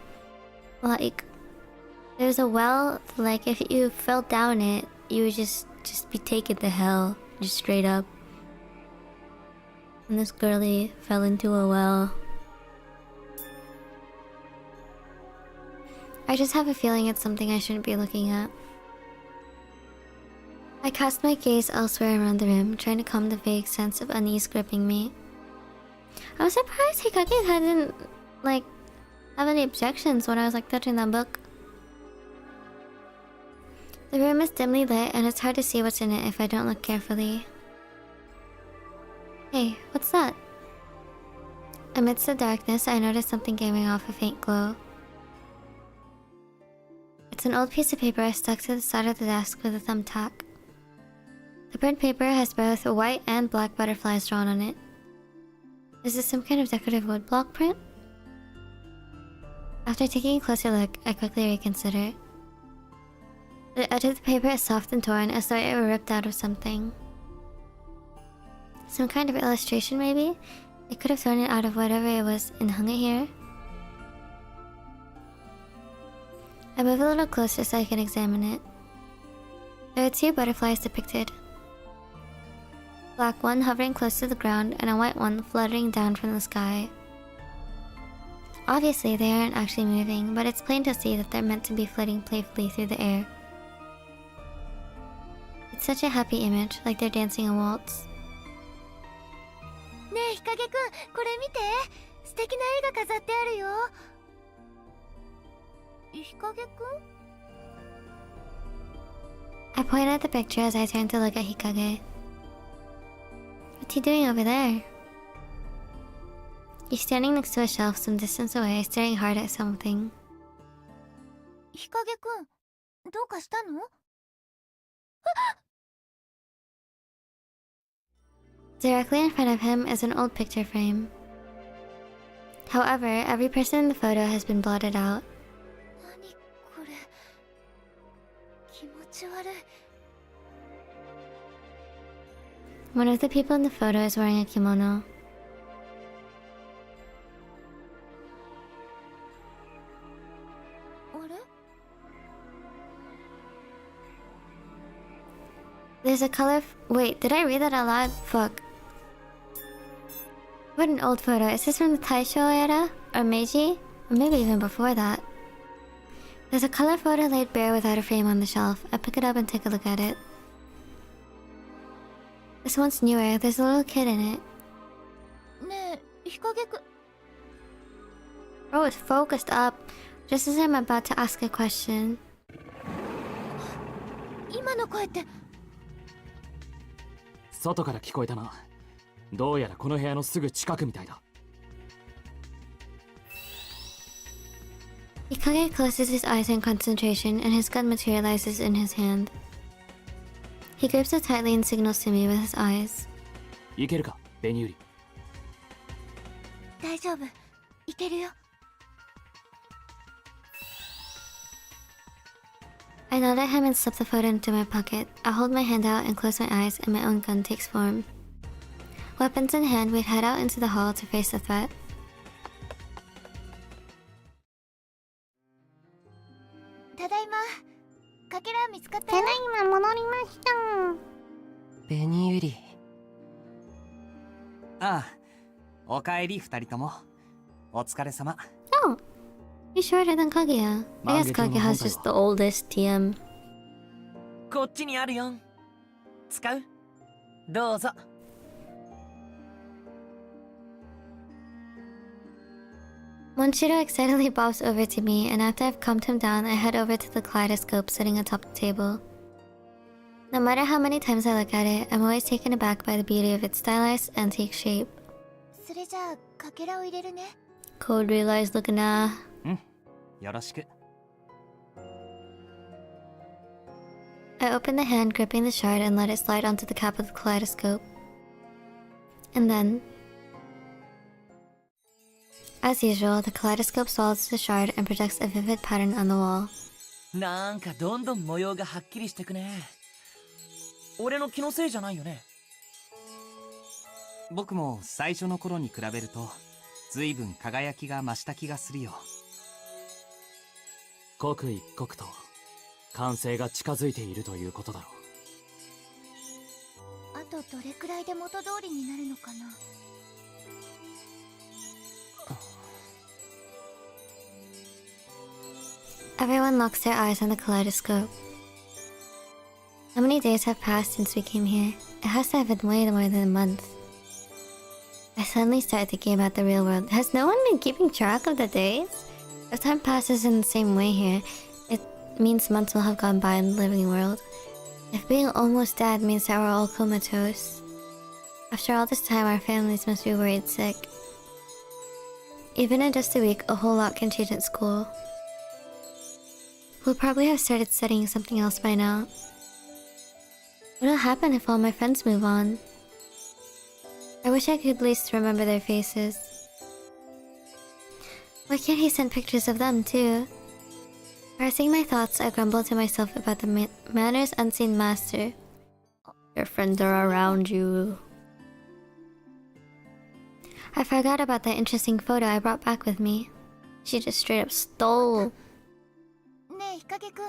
Like, there's a well, like if you fell down it, you would just be taken to hell, just straight up. And this girlie fell into a well. I just have a feeling it's something I shouldn't be looking at. I cast my gaze elsewhere around the room, trying to calm the vague sense of unease gripping me. I was surprised Hikage hadn't, like, have any objections when I was, like, touching that book. The room is dimly lit, and it's hard to see what's in it if I don't look carefully. Hey, what's that? Amidst the darkness, I notice something giving off a faint glow. It's an old piece of paper stuck to the side of the desk with a thumbtack. The burnt paper has both white and black butterflies drawn on it. Is this some kind of decorative woodblock print? After taking a closer look, I quickly reconsider. The edge of the paper is soft and torn, as though it were ripped out of something. Some kind of illustration, maybe? It could have thrown it out of whatever it was and hung it here. I move a little closer so I can examine it. There are two butterflies depicted. Black one hovering close to the ground and a white one fluttering down from the sky. Obviously, they aren't actually moving, but it's plain to see that they're meant to be flitting playfully through the air. It's such a happy image, like they're dancing a waltz. ねえ、日陰くん、これ見て。素敵な絵が飾ってあるよ。日陰くん？ I point at the picture as I turn to look at Hikage. What's he doing over there? He's standing next to a shelf some distance away, staring hard at something. 日陰くん、どうかしたの？ Directly in front of him is an old picture frame. However, every person in the photo has been blotted out. 何これ。気持ち悪い。 One of the people in the photo is wearing a kimono. There's a color. Wait, did I read that out loud? Fuck. What an old photo. Is this from the Taisho era? Or Meiji? Or maybe even before that. There's a color photo laid bare without a frame on the shelf. I pick it up and take a look at it. This one's newer. There's a little kid in it. ねえ、日陰くん。 Bro is focused up, just as I'm about to ask a question. 今の声って。 外から聞こえたな。どうやらこの部屋のすぐ近くみたいだ。Hikage closes his eyes in concentration, and his gun materializes in his hand. He grips it tightly and signals to me with his eyes. いけるか、ベニユリ。大丈夫。いけるよ。 I nod at him and slip the photo into my pocket. I hold my hand out and close my eyes, and my own gun takes form. Weapons in hand, we'd head out into the hall to face the threat. ただいま。かけら見つかったよ。ただいま戻りました。紅ユリ。ああ、おかえり二人とも。お疲れ様。Oh, he's shorter than Kaguya. I guess Kaguya has just the oldest TM. こっちにあるよ。使う？どうぞ。 Monshiro excitedly bobs over to me, and after I've calmed him down, I head over to the kaleidoscope sitting atop the table. No matter how many times I look at it, I'm always taken aback by the beauty of its stylized, antique shape. それじゃあ、かけらを入れるね。 Cold realized looking ah. うん、よろしく。 I open the hand gripping the shard and let it slide onto the cap of the kaleidoscope. And then, as usual, the kaleidoscope swallows the shard and projects a vivid pattern on the wall. なんかどんどん模様がはっきりしてくね。俺の気のせいじゃないよね。僕も最初の頃に比べると随分輝きが増した気がするよ。刻一刻と完成が近づいているということだろう。あとどれくらいで元通りになるのかな。Everyone locks their eyes on the kaleidoscope. How many days have passed since we came here? It has to have been way more than a month. I suddenly start thinking about the real world. Has no one been keeping track of the days? If time passes in the same way here, it means months will have gone by in the living world. If being almost dead means that we're all comatose. After all this time, our families must be worried sick. Even in just a week, a whole lot can change at school. We'll probably have started studying something else by now. What'll happen if all my friends move on? I wish I could at least remember their faces. Why can't he send pictures of them too? Parsing my thoughts, I grumble to myself about the manners unseen master. Your friends are around you. I forgot about that interesting photo I brought back with me. She just straight up stole. ねえ日陰くん、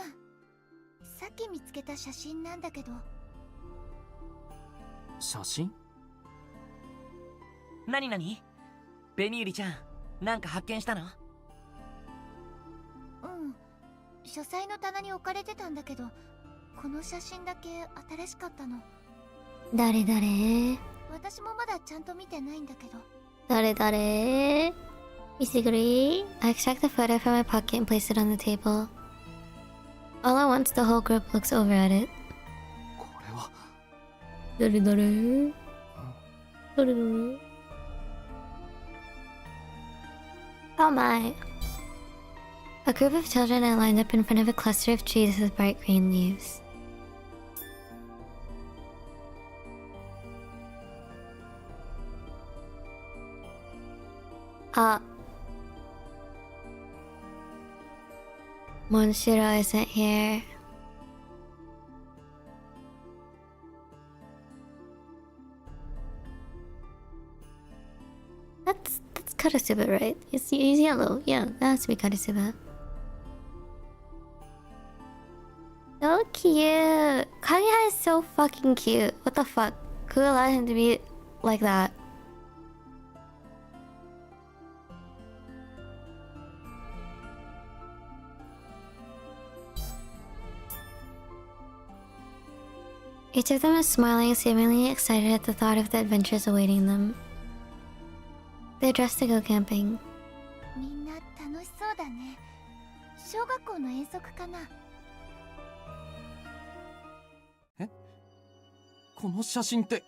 さっき見つけた写真なんだけど。写真？なになに？ベニユリちゃん、なんか発見したの？うん、書斎の棚に置かれてたんだけど、この写真だけ新しかったの。誰私もまだちゃんと見てないんだけど。誰見せてくれ。I extract the photo from my pocket and place it on the table. All at once, the whole group looks over at it. これは誰Oh my. A group of children are lined up in front of a cluster of trees with bright green leaves. Monshiro isn't here. That's Karasuba, right? He's yellow. Yeah, that has to be Karasuba. So cute. Kageha is so fucking cute. What the fuck? Who allowed him to be like that? Each of them is smiling, seemingly excited at the thought of the adventures awaiting them. They're dressed to go camping. みんな楽しそうだね。小学校の遠足かな。え？この写真って。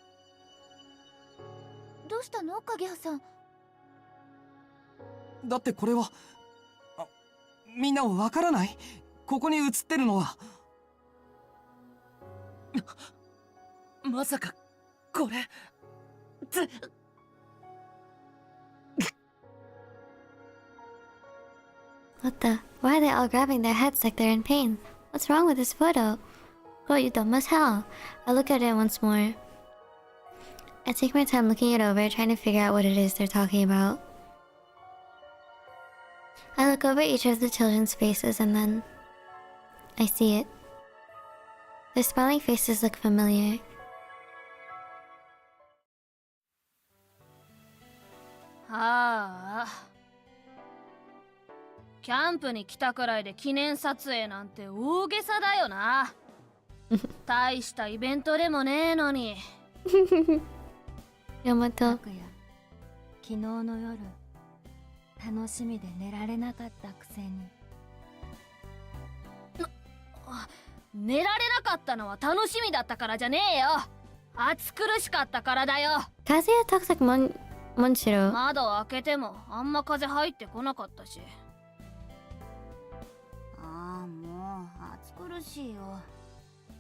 どうしたの、影葉さん。だってこれは、みんなわからない？ここに写ってるのは。まさかこれWhat the? Why are they all grabbing their heads like they're in pain? What's wrong with this photo? Oh, you dumb as hell. I look at it once more. I take my time looking it over, trying to figure out what it is they're talking about. I look over each of the children's faces and then I see it. Their smiling faces look familiar. ああ、キャンプに来たくらいで記念撮影なんて大げさだよな。大したイベントでもねえのに。ヤマト。昨日の夜楽しみで寝られなかったくせに。寝られなかったのは楽しみだったからじゃねえよ。暑苦しかったからだよ。Kazuya talks like Monshiro. 窓を開けてもあんま風入ってこなかったし。ああ、もう暑苦しいよ。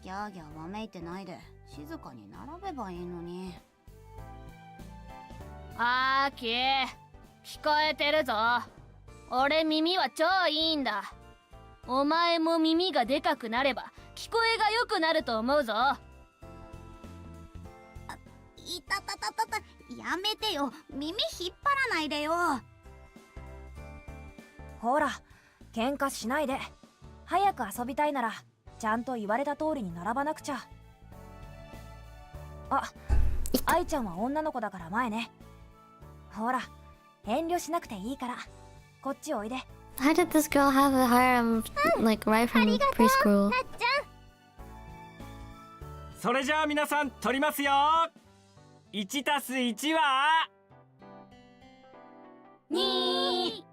ギャーギャーわめいてないで静かに並べばいいのに。あーき、聞こえてるぞ。俺耳は超いいんだ。お前も耳がでかくなれば聞こえが良くなると思うぞ。いたたたたた、やめてよ。耳引っ張らないでよ。ほら、喧嘩しないで。早く遊びたいならちゃんと言われた通りに並ばなくちゃ。あ、愛ちゃんは女の子だから前ね。ほら、遠慮しなくていいからこっちおいで。 How did this girl have a harem like right from preschool? それじゃあ皆さん取りますよ。1たす1は2。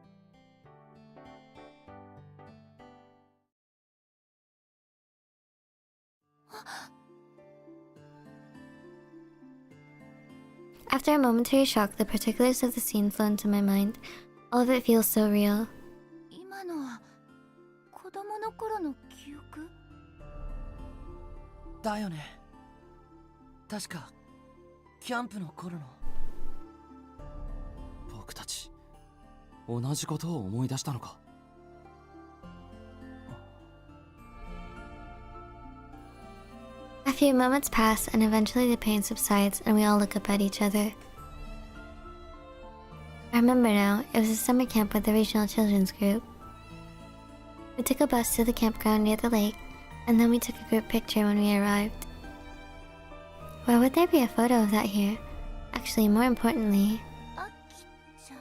After a momentary shock, the particulars of the scene flow into my mind. All of it feels so real. 今のは子供の頃の記憶だよね。確かキャンプの頃の。僕たち同じことを思い出したのか。A few moments pass, and eventually the pain subsides, and we all look up at each other. I remember now, it was a summer camp with the regional children's group. We took a bus to the campground near the lake, and then we took a group picture when we arrived. Why would there be a photo of that here? Actually, more importantly, あきちゃん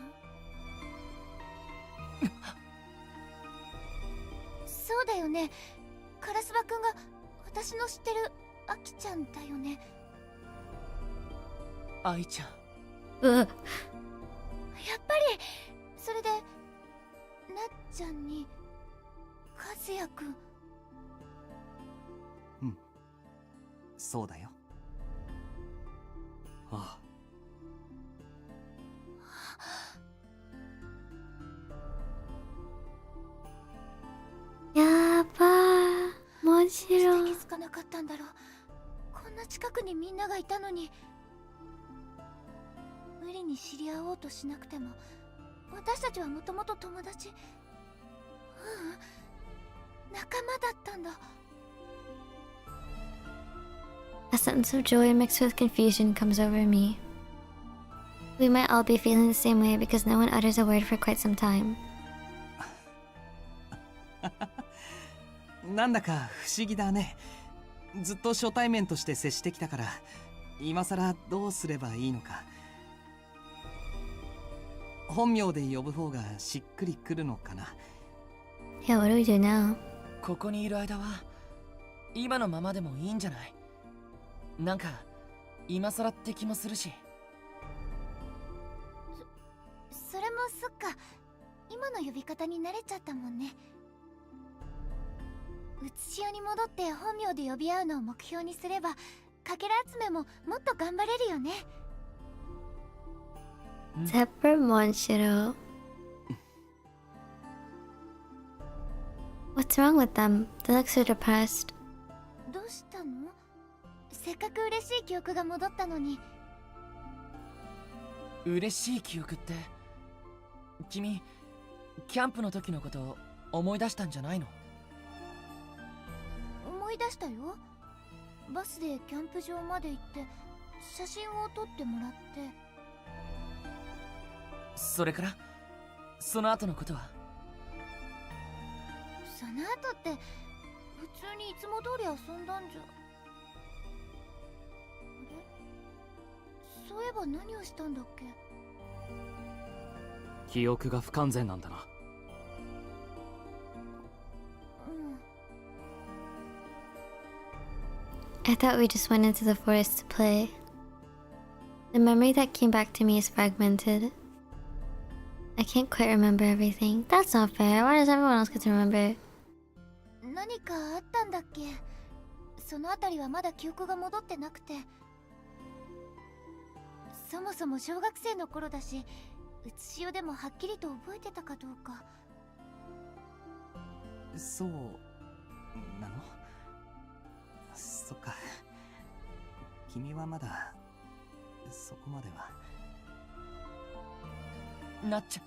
そうだよね。カラスバくんが私の知ってるあきちゃんだよね。愛ちゃん。やっぱりそれでなっちゃんに和也くん。うん、そうだよ。ああ。やばー、面白い。どうして気づかなかったんだろう。こんな近くにみんながいたのに。無理に知り合おうとしなくても私たちはもともと友達。仲間だったんだ。A sense of joy mixed with confusion comes over me. We might all be feeling the same way because no one utters a word for quite some time. なんだか不思議だね。ずっと初対面として接してきたから今さらどうすればいいのか。本名で呼ぶ方がしっくりくるのかな。Yeah, what do we do now? ここにいる間は今のままでもいいんじゃない？なんか今更って気もするし。それもそっか。今の呼び方に慣れちゃったもんね。うつしおに戻って本名で呼び合うのを目標にすればかけら集めももっと頑張れるよね。Zephyr Monshiro. What's wrong with them? They look so depressed. どうしたの？せっかく嬉しい記憶が戻ったのに。嬉しい記憶って君キャンプの時のことを思い出したんじゃないの？思い出したよ。バスでキャンプ場まで行って写真を撮ってもらって。それからその後のことは？その後って普通にいつも通り遊んだんじゃ。あれ？そういえば何をしたんだっけ？記憶が不完全なんだな。I thought we just went into the forest to play. The memory that came back to me is fragmented. I can't quite remember everything. That's not fair. Why does everyone else get to remember? 何かあったんだっけ？そのあたりはまだ記憶が戻ってなくて。そもそも小学生の頃だし、うつしおでもはっきりと覚えてたかどうか。そうなの？そっか。君はまだそこまでは。なっちゃん。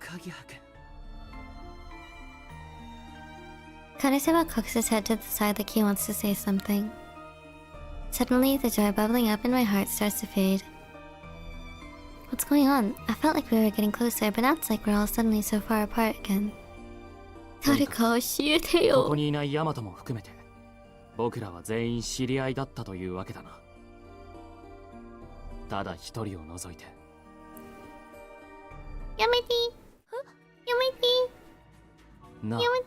鍵はくん。Kanesaba cocks his head to the side like he wants to say something. Suddenly, the joy bubbling up in my heart starts to fade. What's going on? I felt like we were getting closer, but now it's like we're all suddenly so far apart again. 誰か教えてよ。ここにいないヤマトも含めて僕らは全員知り合いだったというわけだな。ただ一人を除いて。やめて。やめて。なあ、やめて。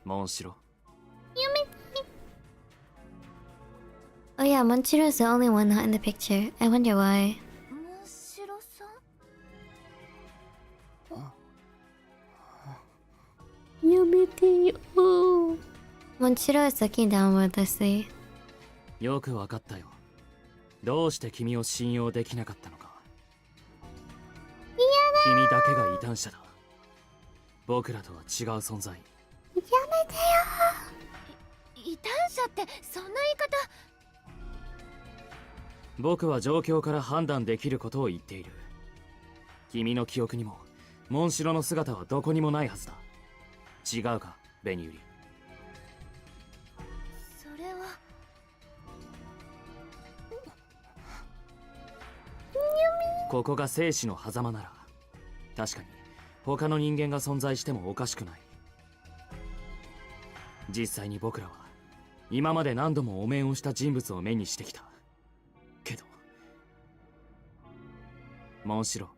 モンシロ。やめて。Oh yeah, Monshiro is the only one not in the picture. I wonder why. モンシロさん？やめてよ。Monshiro is looking down wordlessly. よくわかったよ。どうして君を信用できなかったのか。君だけが異端者だ。僕らとは違う存在。やめてよ。異端者ってそんな言い方。僕は状況から判断できることを言っている。君の記憶にもモンシロの姿はどこにもないはずだ。違うか、ベニユリ。それはここが生死の狭間なら確かに他の人間が存在してもおかしくない。実際に僕らは今まで何度もお面をした人物を目にしてきたけど、モンシロ、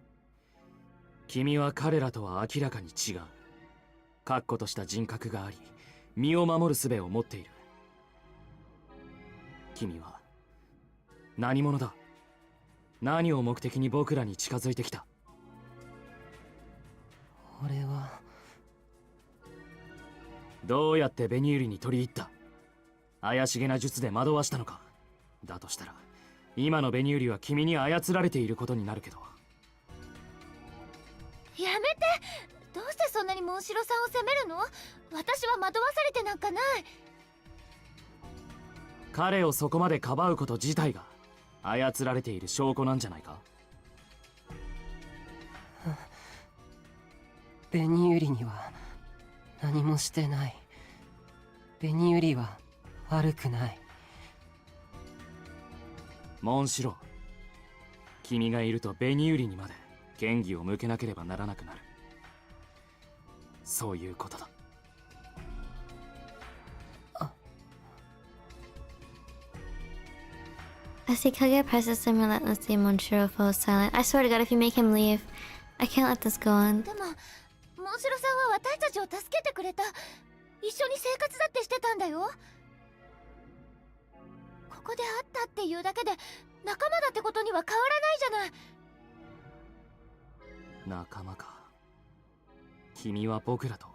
君は彼らとは明らかに違う。確固とした人格があり、身を守る術を持っている。君は何者だ？何を目的に僕らに近づいてきた？俺はどうやってベニユリに取り入った？怪しげな術で惑わしたのか？だとしたら今のベニユリは君に操られていることになるけど。やめて。どうしてそんなにモンシロさんを責めるの？私は惑わされてなんかない。彼をそこまでかばうこと自体が操られている証拠なんじゃないか？ベニユリには何もしてない。ベニユリは悪くない。モンシロ、君がいるとベニユリにまで嫌疑を向けなければならなくなる。そういうことだ。As Hikage presses him relentlessly, Monshiro falls silent. I swear to God, if you make him leave, I can't let this go on. でもモンシロさんは私たちを助けてくれた。一緒に生活だってしてたんだよ。ここで会ったっていうだけで仲間だってことには変わらないじゃない。仲間か。君は僕らと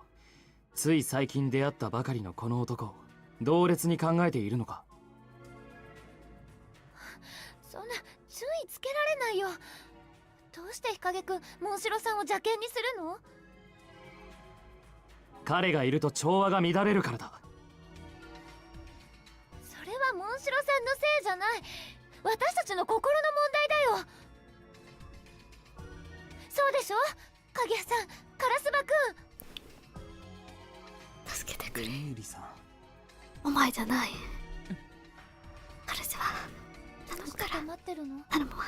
つい最近出会ったばかりのこの男を同列に考えているのか？そんな注意つけられないよ。どうして日陰くんモンシロさんを邪険にするの？彼がいると調和が乱れるからだ。それはモンシロさんのせいじゃない。私たちの心の問題だよ。そうでしょ、影谷さん、カラスバくん。助けてくれ。ベニユリさん。お前じゃない。カラスは頼むから。待ってるの？頼むわ。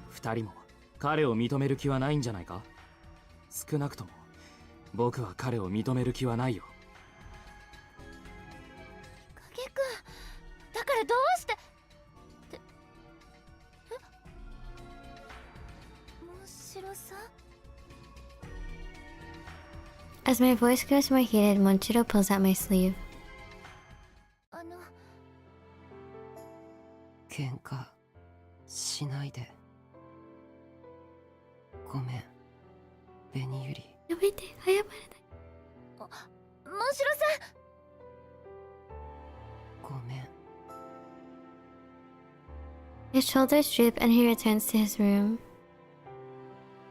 二人も彼を認める気はないんじゃないか？少なくとも僕は彼を認める気はないよ。影くん、だからどうして？モンシロさん？ As my voice grows more heated, Monshiro pulls out my sleeve. 喧嘩しないで。ごめん、ベニユリ。やめて、謝れない。モンシロさん。ごめん。His shoulders droop and he returns to his room.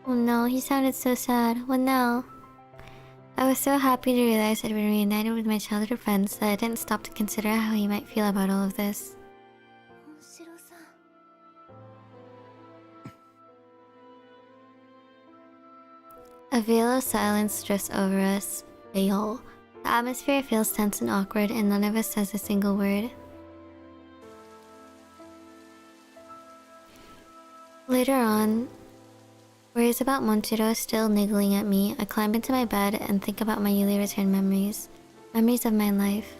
Oh no, he sounded so sad. What now? I was so happy to realize I'd been reunited with my childhood friends that I didn't stop to consider how he might feel about all of this. モンシロさん。A veil of silence drifts over us. Veil. The atmosphere feels tense and awkward, and none of us says a single word. Later on, worries about Monchiro still niggling at me, I climb into my bed and think about my newly returned memories. Memories of my life.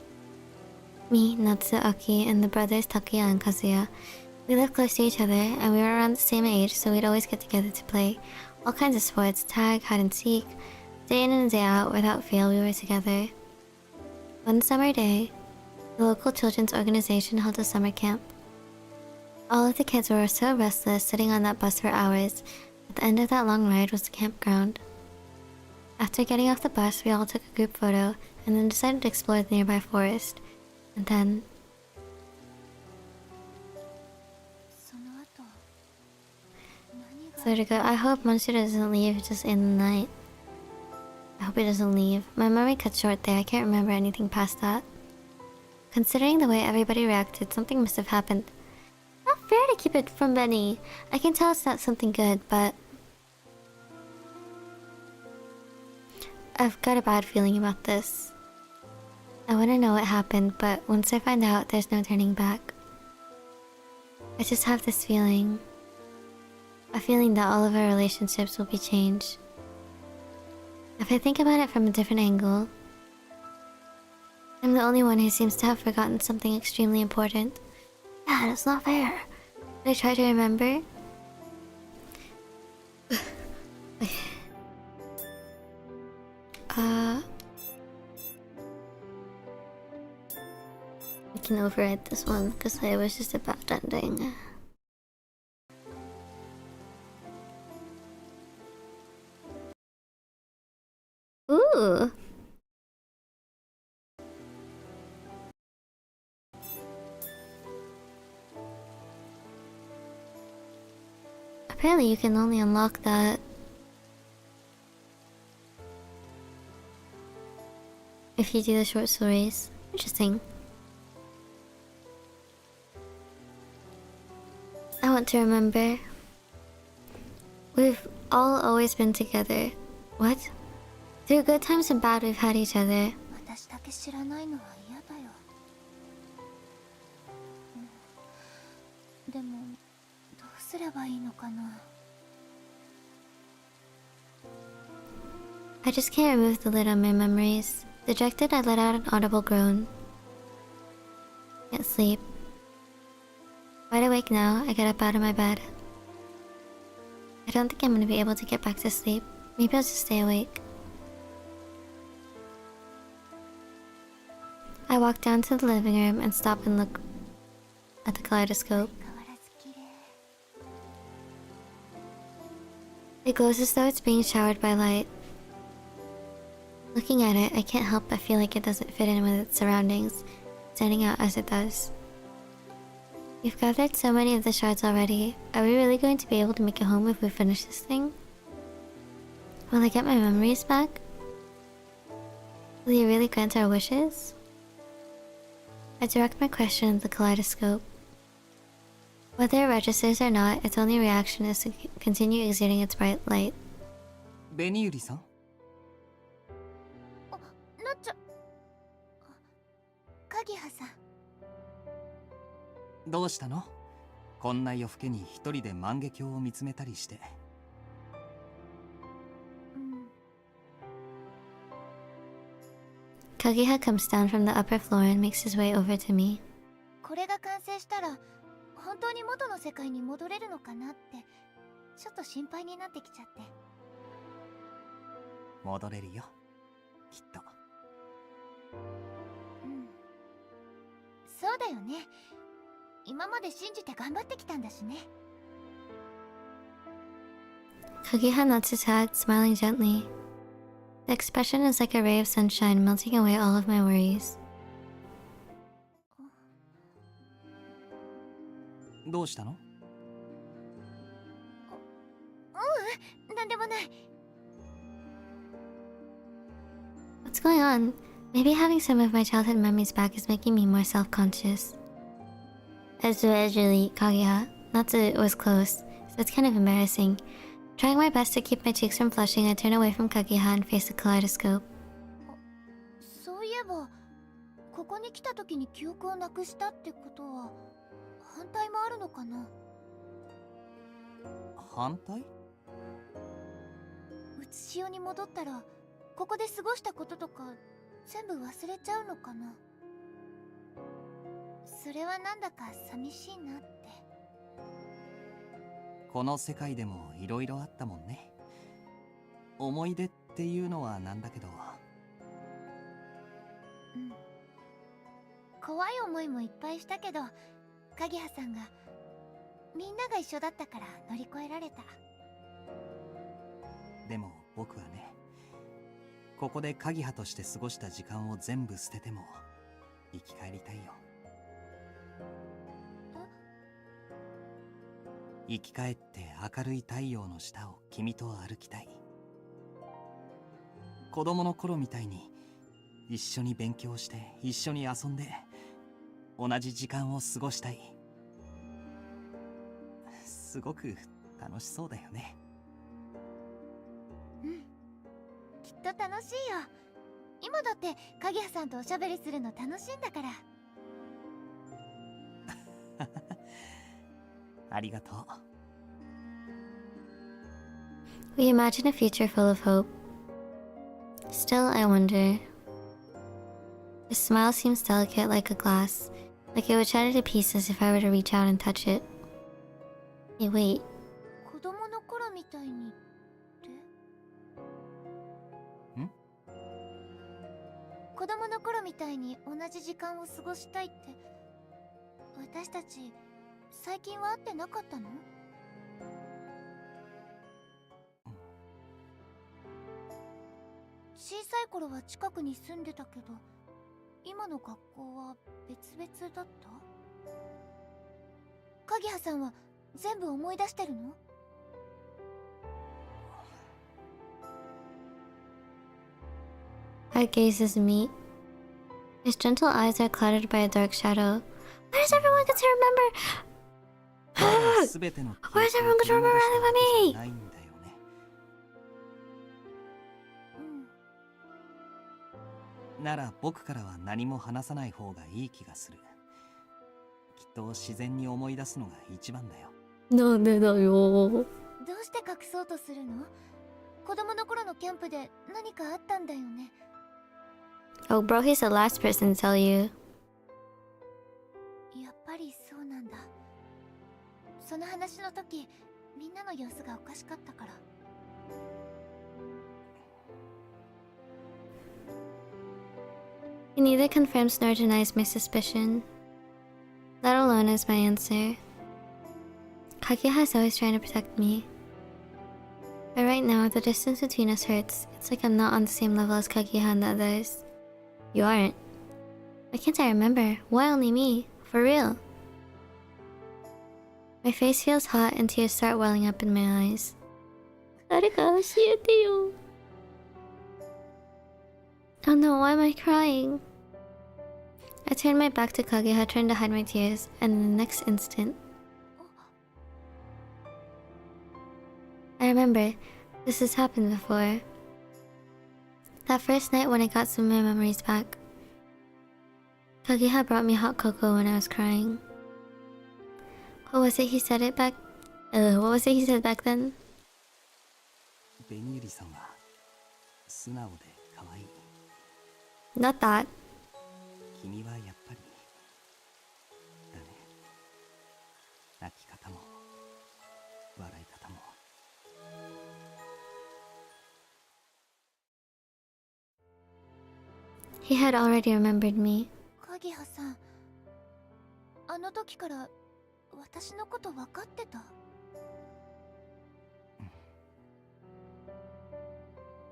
Me, Natsu, Aki, and the brothers Takuya and Kazuya. We lived close to each other, and we were around the same age, so we'd always get together to play. All kinds of sports, tag, hide and seek. Day in and day out, without fail, we were together. One summer day, the local children's organization held a summer camp. All of the kids were so restless, sitting on that bus for hours. At the end of that long ride was the campground. After getting off the bus, we all took a group photo, and then decided to explore the nearby forest. And then... Vertigo, I hope Monster doesn't leave just in the night. I hope he doesn't leave. My memory cut short there, I can't remember anything past that. Considering the way everybody reacted, something must have happened. Not fair to keep it from Benny. I can tell it's not something good, but... I've got a bad feeling about this. I want to know what happened, but once I find out, there's no turning back. I just have this feeling. A feeling that all of our relationships will be changed. If I think about it from a different angle, I'm the only one who seems to have forgotten something extremely important. Yeah, that's not fair. Should I try to remember? I can override this one because it was just a bad ending. Ooh. Apparently you can only unlock that if you do the short stories. Interesting. I want to remember. We've all always been together. What? Through good times and bad, we've had each other. 私だけ知らないのは嫌だよ。でもどうすればいいのかな。I just can't remove the lid on my memories. Dejected, I let out an audible groan. Can't sleep. Wide awake now, I get up out of my bed. I don't think I'm gonna be able to get back to sleep. Maybe I'll just stay awake. I walk down to the living room and stop and look at the kaleidoscope. It glows as though it's being showered by light. Looking at it, I can't help but feel like it doesn't fit in with its surroundings, standing out as it does. We've gathered so many of the shards already. Are we really going to be able to make it home if we finish this thing? Will I get my memories back? Will you really grant our wishes? I direct my question at the kaleidoscope. Whether it registers or not, its only reaction is to continue exuding its bright light. ベニユリさん？なっちゃ鍵葉さん。どうしたの？こんな夜更けに一人で万華鏡を見つめたりして。Kageha comes down from the upper floor and makes his way over to me. これが完成したら本当に元の世界に戻れるのかなってちょっと心配になってきちゃって。戻れるよ、きっと。そうだよね。今まで信じて頑張ってきたんだしね。Kageha nods his head, smiling gently. The expression is like a ray of sunshine melting away all of my worries. どうしたの？なんでもない。What's going on? Maybe having some of my childhood memories back is making me more self-conscious. Especially Kageha. Natsu was close, so it's kind of embarrassing. Trying my best to keep my cheeks from flushing, I turn away from Kageha and face the kaleidoscope. そういえば、ここに来た時に記憶をなくしたってことは反対もあるのかな。反対？うつしおに戻ったらここで過ごしたこととか全部忘れちゃうのかな。それはなんだか寂しいなって。この世界でもいろいろあったもんね。思い出っていうのはなんだけど、怖い思いもいっぱいしたけど、鍵葉さんがみんなが一緒だったから乗り越えられた。でも僕はね、ここで鍵葉として過ごした時間を全部捨てても生き返りたいよ。生き返って明るい太陽の下を君と歩きたい。子供の頃みたいに一緒に勉強して一緒に遊んで同じ時間を過ごしたい。すごく楽しそうだよね。うん、きっと楽しいよ。今だって鍵葉さんとおしゃべりするの楽しいんだから。ありがとう。We imagine a future full of hope. Still, I wonder. His smile seems delicate like a glass, like it would shatter to pieces if I were to reach out and touch it. Hey, wait. 子供の頃みたいにって？子供の頃みたいに同じ時間を過ごしたいって、私たち最近は会ってなかったの？小さい頃は近くに住んでたけど、今の学校は別々だった？鍵葉さんは全部思い出してるの？Our gazes meet. His gentle eyes are clouded by a dark shadow. Why does everyone get to remember? Why does everyone get to remember everything but me? なら僕からは何も話さない方がいい気がする。きっと自然に思い出すのが一番だよ。なんでだよ。どうして隠そうとするの？子供の頃のキャンプで何かあったんだよね。Oh, bro, he's the last person to tell you. やっぱりそうなんだ。その話の時、みんなの様子がおかしかったから。He neither confirms nor denies my suspicion. That alone is my answer. Kageha is always trying to protect me. But right now, the distance between us hurts. It's like I'm not on the same level as Kageha and the others. You aren't. Why can't I remember? Why only me? For real? My face feels hot and tears start welling up in my eyes. 誰か教えてよ。Oh no, why am I crying? I turned my back to Kageha, trying to hide my tears, and in the next instant... I remember, this has happened before. That first night when I got some of my memories back. Kageha brought me hot cocoa when I was crying. What was it he said back then? ベニユリさんは素直で可愛い。Not that. 君はやっぱりだね。泣き方も笑い方も。He had already remembered me. 鍵葉さん、あの時から私のこと分かってた？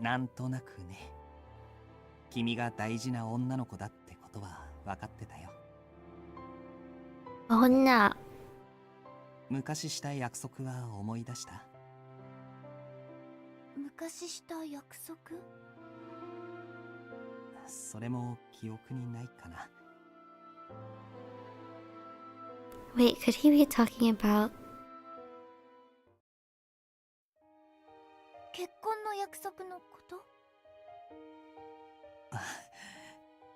なんとなくね。君が大事な女の子だってことは分かってたよ。女。昔した約束は思い出した？昔した約束？それも記憶にないかな。Wait, could he be talking about... 結婚の約束のこと？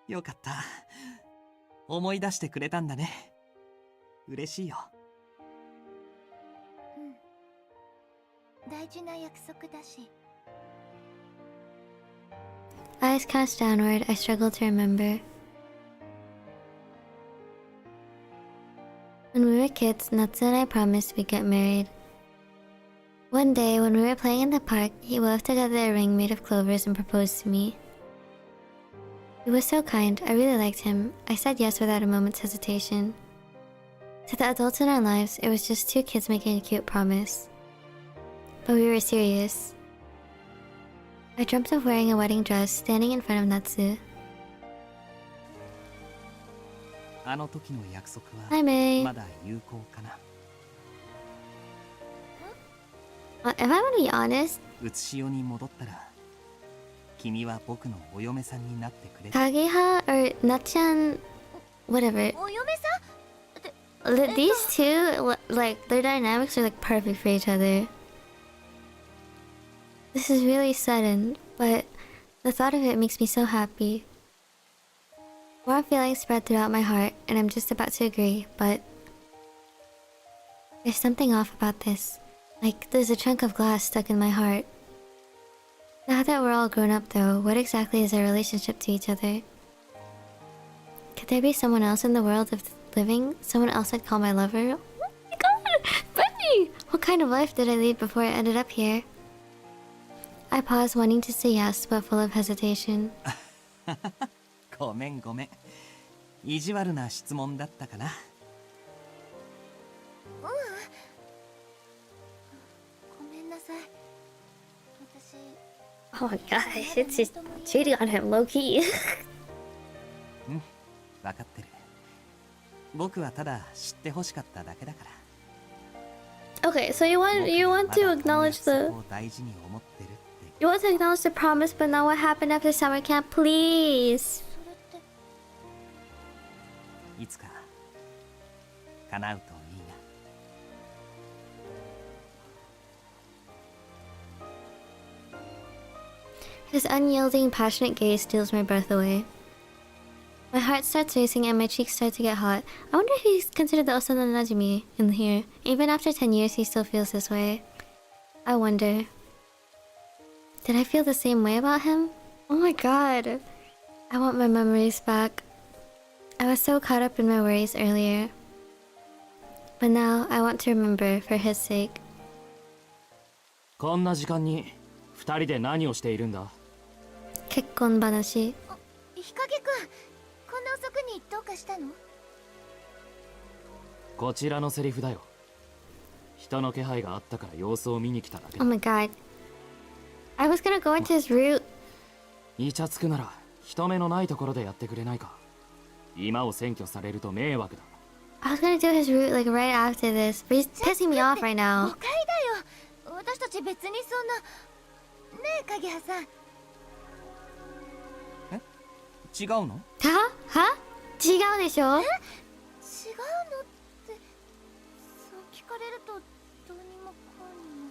よかった。思い出してくれたんだね。嬉しいよ。大事な約束だし。 Eyes cast downward, I struggle to remember. When we were kids, Natsu and I promised we'd get married. One day, when we were playing in the park, he wove together a ring made of clovers and proposed to me. He was so kind, I really liked him. I said yes without a moment's hesitation. To the adults in our lives, it was just two kids making a cute promise. But we were serious. I dreamt of wearing a wedding dress, standing in front of Natsu. あの時の約束 Hi, May. はまだ有効かな。If I'm gonna be honest, うつしおに戻ったら君は僕のお嫁さんになってくれ。 Kageha or Natchan, whatever. お嫁さん？ These two, like, their dynamics are like perfect for each other. This is really sudden, but the thought of it makes me so happy. Warm feelings spread throughout my heart, and I'm just about to agree, but there's something off about this. Like, there's a chunk of glass stuck in my heart. Now that we're all grown up, though, what exactly is our relationship to each other? Could there be someone else in the world of living? Someone else I'd call my lover? Oh my god! Benny! What kind of life did I lead before I ended up here? I paused, wanting to say yes, but full of hesitation. ごめんごめん。意地悪な質問だったかな。ごめんなさい。私。 Oh my gosh, it's just cheating on him low key. うん、わかってる。僕はただ知ってほしかっただけだから。 Okay, so you want to acknowledge the 大事に思ってるって。 You want to acknowledge the promise, but not what happened after summer camp, please. いつか叶うといいな。 His unyielding, passionate gaze steals my breath away. My heart starts racing and my cheeks start to get hot. I wonder if he's considered the Osana Najimi in here. Even after 10 years, he still feels this way. I wonder. Did I feel the same way about him? Oh my god. I want my memories back. I was so caught up in my worries earlier. But now, I want to remember for his sake. こんな時間に2人で何をしているんだ？結婚話。日陰くん、こんな遅くにどうかしたの？こちらのセリフだよ。人の気配があったから様子を見に来ただけ。 Oh my god. I was gonna go into his route. イチャつくなら人目のないところでやってくれないか。今を占拠されると迷惑だ。 I was gonna do his route like right after this, but he's pissing me off right now. 誤解だよ。私たち別にそんな。ねえ、影葉さん。違うの？は？違うでしょ？違うのって、そう聞かれるとどうにもこうにも。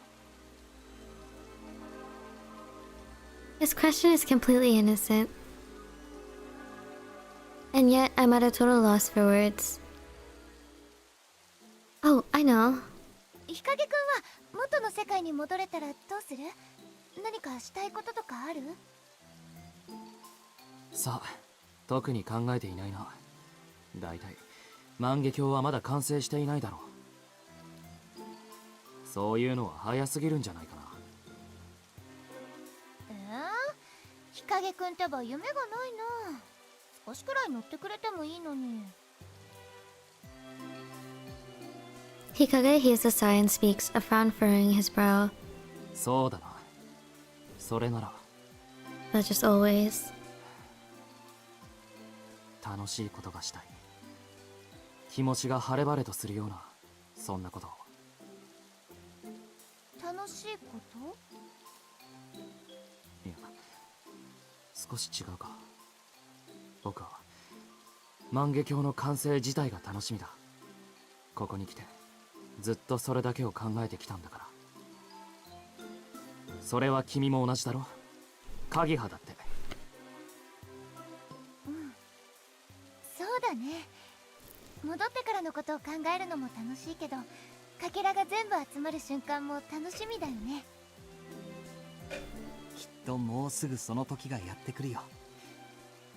His question is completely innocent. And yet, I'm at a total loss for words. Oh, I know. 日陰くんは元の世界に戻れたらどうする？何かしたいこととかある？さあ、特に考えていないな。だいたい万華鏡はまだ完成していないだろう。そういうのは早すぎるんじゃないかな。日陰くんってば夢がないな。少しくらい乗ってくれてもいいのに。 Hikage heaves a sigh and speaks, a frown furrowing his brow. そうだな。それなら。 But just always. 楽しいことがしたい。気持ちが晴れ晴れとするような、そんなことを。楽しいこと？いや、少し違うか。僕は万華鏡の完成自体が楽しみだ。ここに来てずっとそれだけを考えてきたんだから。それは君も同じだろ？鍵葉だって。うん、そうだね。戻ってからのことを考えるのも楽しいけど、かけらが全部集まる瞬間も楽しみだよね。ともうすぐその時がやってくるよ。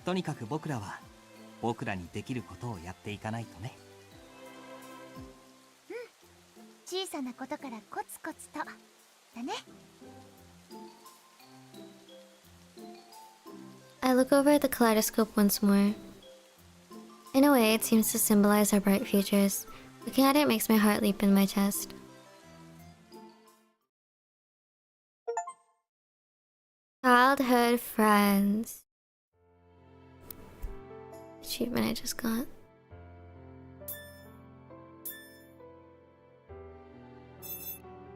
とにかく僕らは僕らにできることをやっていかないとね。小さなことからコツコツとだね。I look over at the kaleidoscope once more. In a way, it seems to symbolize our bright futures. Looking at it makes my heart leap in my chest. Childhood friends. Achievement I just got.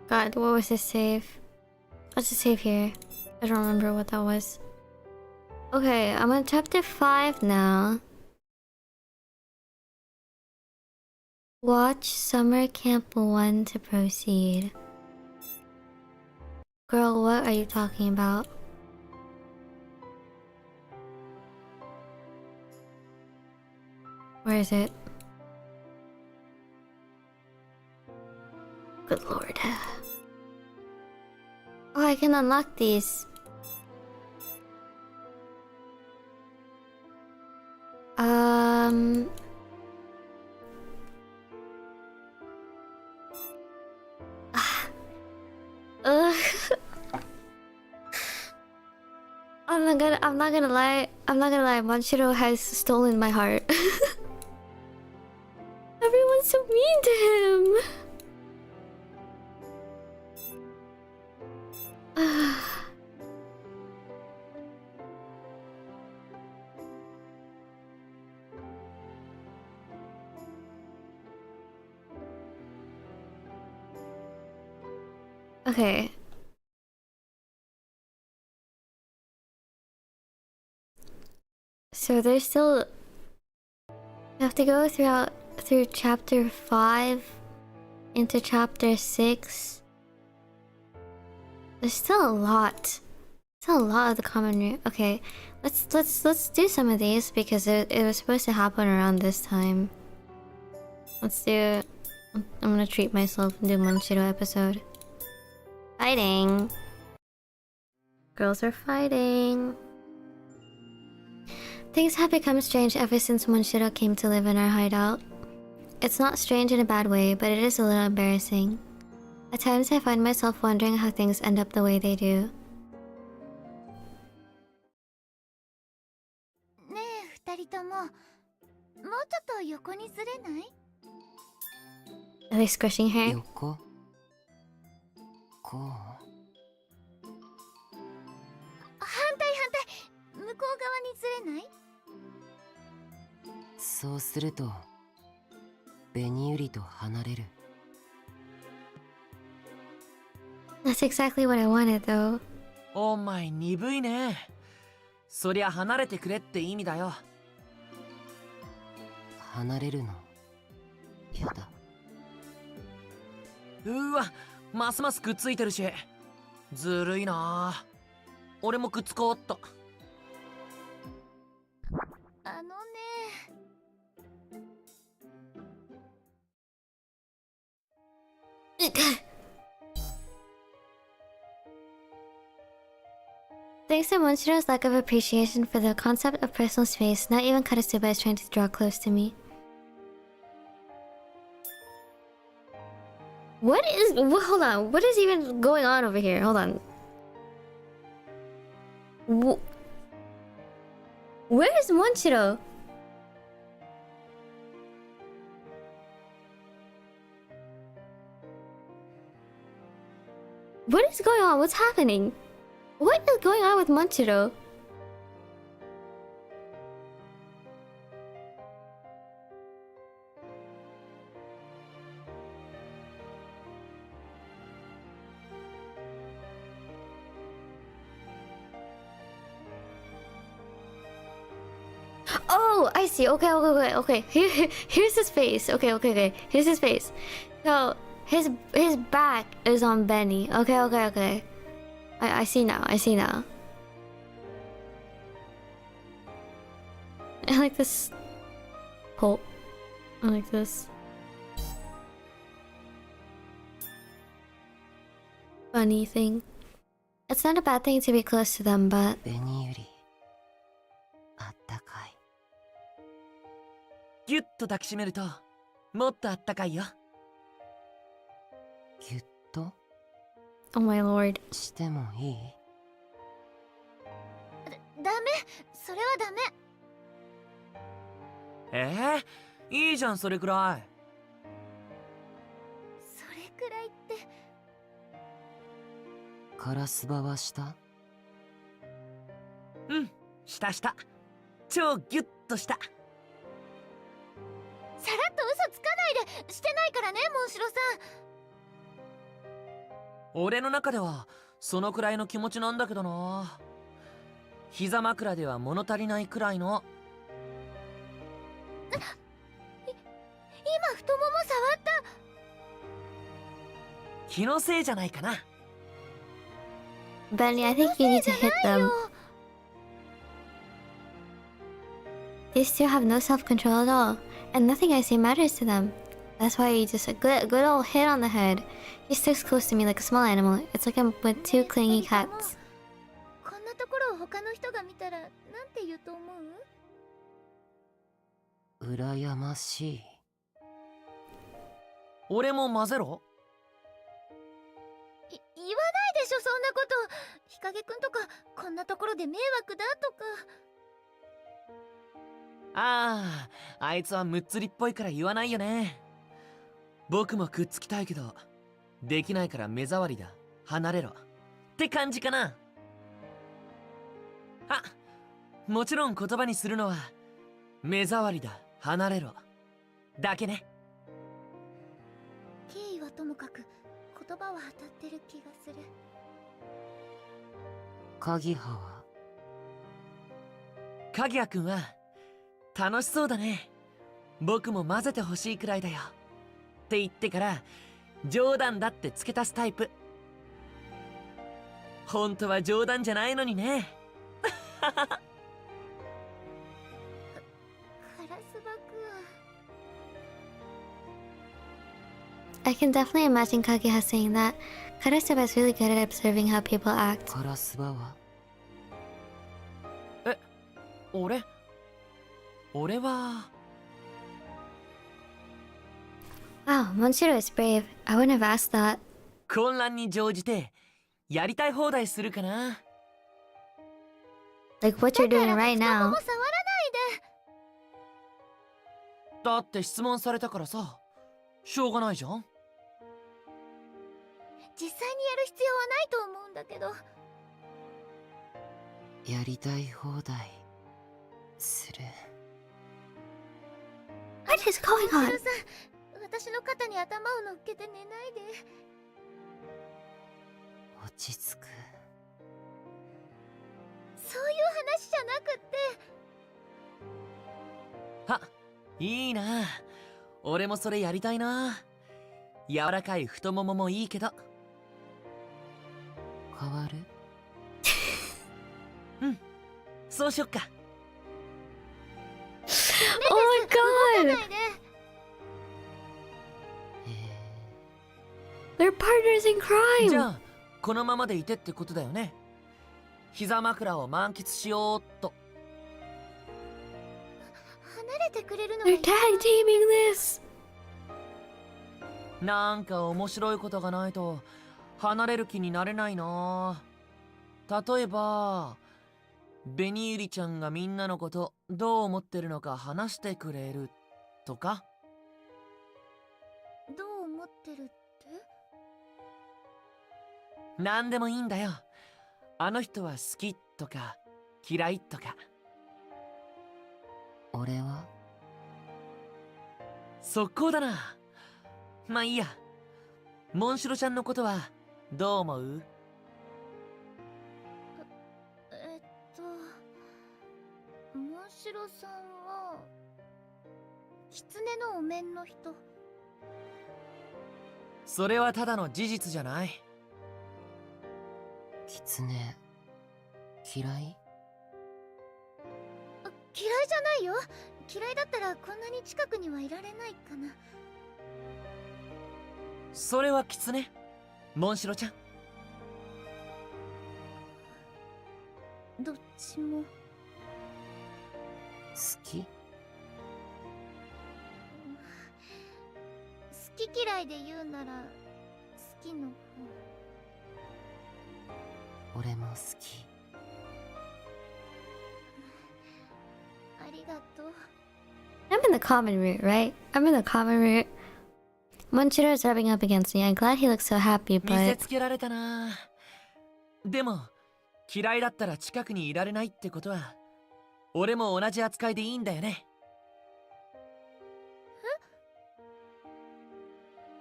God, what was this save? Let's just save here. I don't remember what that was. Okay, I'm on chapter 5 now. Watch Summer Camp 1 to proceed. Girl, what are you talking about? Where is it? Good lord. Oh, I can unlock these. Ugh. I'm not gonna lie. Manshiro has stolen my heart. Everyone's so mean to him. Okay. So there's still... You have to go through chapter 5 into chapter 6. There's still a lot. Still a lot of the common room. Okay, let's do some of these because it was supposed to happen around this time. Let's do... I'm gonna treat myself and do Manshiro episode. Fighting. Girls are fighting. Things have become strange ever since Manshiro came to live in our hideout. It's not strange in a bad way, but it is a little embarrassing. At times I find myself wondering how things end up the way they do. Are they squishing her? 向こう側にずれない？そうすると紅百合と離れる。 That's exactly what I wanted, though. お前鈍いね。そりゃ離れてくれって意味だよ。離れるのやだ。うわ、ますますくっついてるし、ずるいな。俺もくっつこうっと。Thanks to Monshiro's lack of appreciation for the concept of personal space, not even Karasuba is trying to draw close to me. What is... hold on. What is even going on over here? Hold on. Where is Monshiro? What is going on? What's happening? What is going on with Manshiro? Oh, I see. Okay. Here's his face. Okay. Here's his face. So his back is on Benny. Okay. I see now. I like this pole. I like this. Funny thing. It's not a bad thing to be close to them, but 紅ゆりあったかい。ギュッと抱きしめるともっとあったかいよ。ぎゅっと oh my lord. してもいい？ダメ、それはダメ。いいじゃんそれくらい。それくらいって。カラスバはした？うん、したした。超ギュッとした。さらっと嘘つかないで。してないからね、モンシロさん。俺の中ではそのくらいの気持ちなんだけどな。膝枕では物足りないくらいの。今太もも触った。気のせいじゃないかな。Benny, I think you need to hit them. These two have no self-control at all, and nothing I say matters to them. That's why you just a good old hit on the head. He sticks close to me like a small animal. It's like I'm with two clingy cats. こんなところを他の人が見たらなんて言うと思う？羨ましい。俺も混ぜろ。言わないでしょ、そんなこと。日陰くんとかこんなところで迷惑だとか。あいつはむっつりっぽいから言わないよね。僕もくっつきたいけどできないから目障りだ、離れろって感じかな。もちろん言葉にするのは目障りだ、離れろだけね。経緯はともかく言葉は当たってる気がする。鍵葉は？鍵谷くんは楽しそうだね。僕も混ぜてほしいくらいだよって言ってから冗談だって付け足すタイプ。本当は冗談じゃないのにね。カラスバくん。I can definitely imagine Kageha saying that. Karasuba is really good at observing how people act. カラスバは？俺は。Wow, Monshiro is brave. I wouldn't have asked that. 混乱に乗じてやりたい放題するかな。Like what you're doing right 太も now. も触らないで。だって質問されたからさ、しょうがないじゃん。実際にやる必要はないと思うんだけど。やりたい放題する。What is going on? モンシロさん、私の肩に頭を乗っけて寝ないで。落ち着く。そういう話じゃなくって。いいな。俺もそれやりたいな。柔らかい太もももいいけど。変わる？うん、そうしよっか。Oh my god! They're partners in じ crime! ゃあこのままでいてってことだよね。膝枕を満喫しようっと。離れてくれるの They're tag teaming this! なんか面白いことがないと離れる気になれないな。例えば紅ゆりちゃんがみんなのことどう思ってるのか話してくれるとか。どう思ってるって？なんでもいいんだよ。あの人は好きとか嫌いとか。俺は？速攻だな。まあいいや。モンシロちゃんのことはどう思う？モンシロさんは狐のお面の人。それはただの事実じゃない。狐嫌い？嫌いじゃないよ。嫌いだったらこんなに近くにはいられないかな。それは狐、モンシロちゃん。どっちも。好き？好き嫌いで言うなら好きの方。俺も好き。ありがとう。 I'm in the common route, right? I'm in the common route. Monchiro is rubbing up against me. I'm glad he looks so happy, 見せ but つけられたな。でも嫌いだったら近くにいられないってことは俺も同じ扱いでいいんだよね。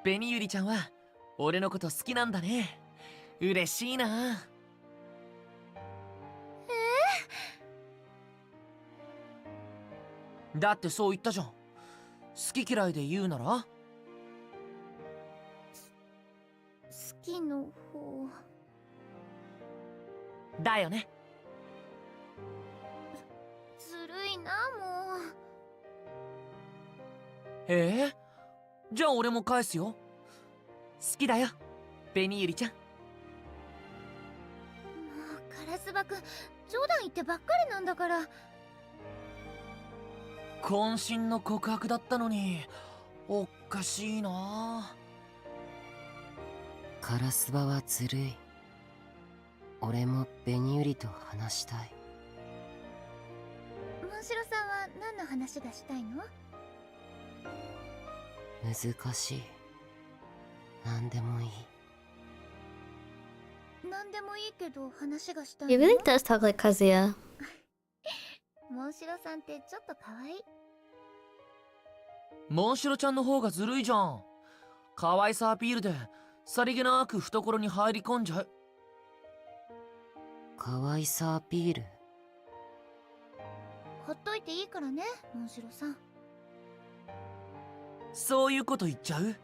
紅ゆりちゃんは俺のこと好きなんだね。嬉しいな。だってそう言ったじゃん。好き嫌いで言うなら好きの方だよね。ずるいな。もうじゃあ俺も返すよ。好きだよ紅ゆりちゃん。もうカラスバくん冗談言ってばっかりなんだから。渾身の告白だったのにおかしいな。カラスバはずるい。俺も紅ゆりと話したい。モンシロさんは何の話がしたいの？難しい。何でもいい。何でもいいけど話がしたい he の？ really does talk like Kazuya. モンシロさんってちょっと可愛い。モンシロちゃんの方がずるいじゃん。可愛さアピールでさりげなく懐に入り込んじゃう。可愛さアピール？ほっといていいからね、モンシロさん。そういうこと言っちゃう？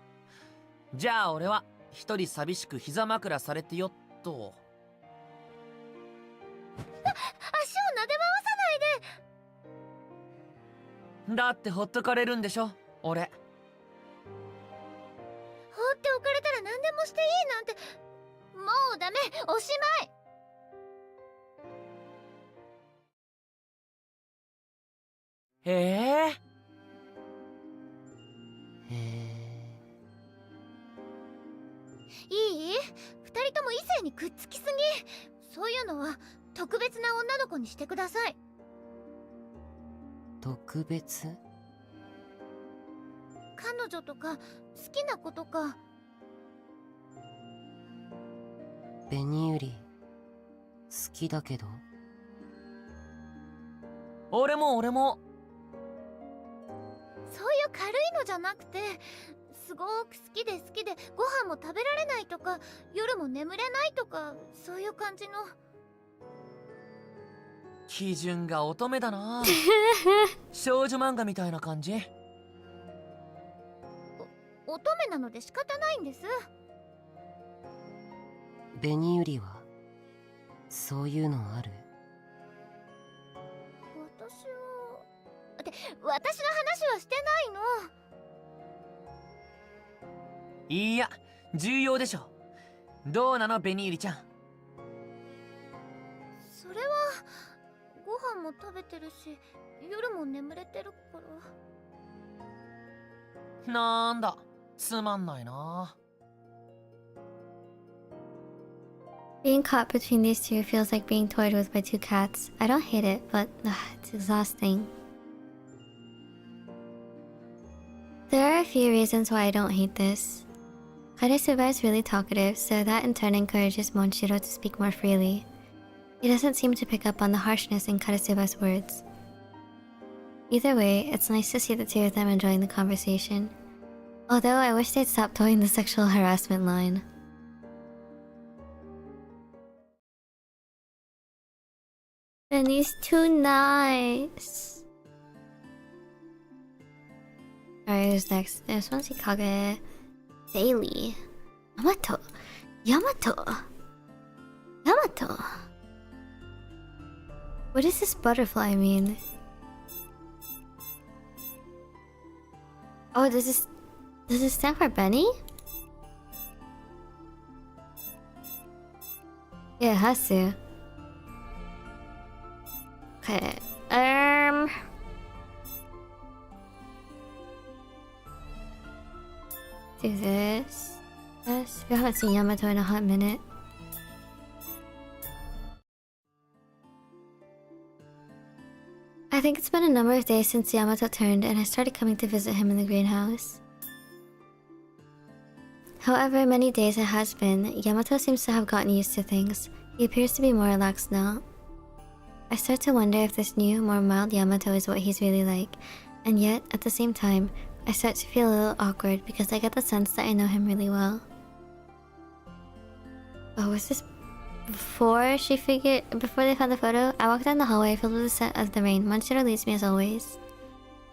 じゃあ俺は一人寂しく膝枕されてよっと。足を撫で回さないで。だってほっとかれるんでしょ俺。放っておかれたら何でもしていいなんて。もうダメ、おしまい。いい？二人とも異性にくっつきすぎ。そういうのは特別な女の子にしてください。特別？彼女とか好きな子とか。紅ゆり好きだけど。俺もそういう軽いのじゃなくて、すごく好きでご飯も食べられないとか夜も眠れないとか、そういう感じの。基準が乙女だな。少女漫画みたいな感じ。乙女なので仕方ないんです。紅ゆりはそういうのある？私の話はしてないの。いや重要でしょ。どうなの紅ゆりちゃん。それはご飯も食べてるし夜も眠れてるから。なんだつまんないな。Being caught between these two feels like being toyed with by two cats. I don't hate it, but it's exhausting. There are a few reasons why I don't hate this. Karasuba is really talkative, so that in turn encourages Monshiro to speak more freely. He doesn't seem to pick up on the harshness in Karasuba's words. Either way, it's nice to see the two of them enjoying the conversation. Although I wish they'd stop towing the sexual harassment line. And he's too nice. Alright, who's next? This one's Hikage. Daily. Yamato. What does this butterfly mean? Oh, does it stand for Benny? Yeah, it has to. Okay. Do this. Yes, we haven't seen Yamato in a hot minute. I think it's been a number of days since Yamato turned and I started coming to visit him in the greenhouse. However many days it has been, Yamato seems to have gotten used to things. He appears to be more relaxed now. I start to wonder if this new, more mild Yamato is what he's really like, and yet, at the same time, I start to feel a little awkward because I get the sense that I know him really well. Oh, was this before they found the photo? I walk down the hallway filled with the scent of the rain. Monchiro leads me as always.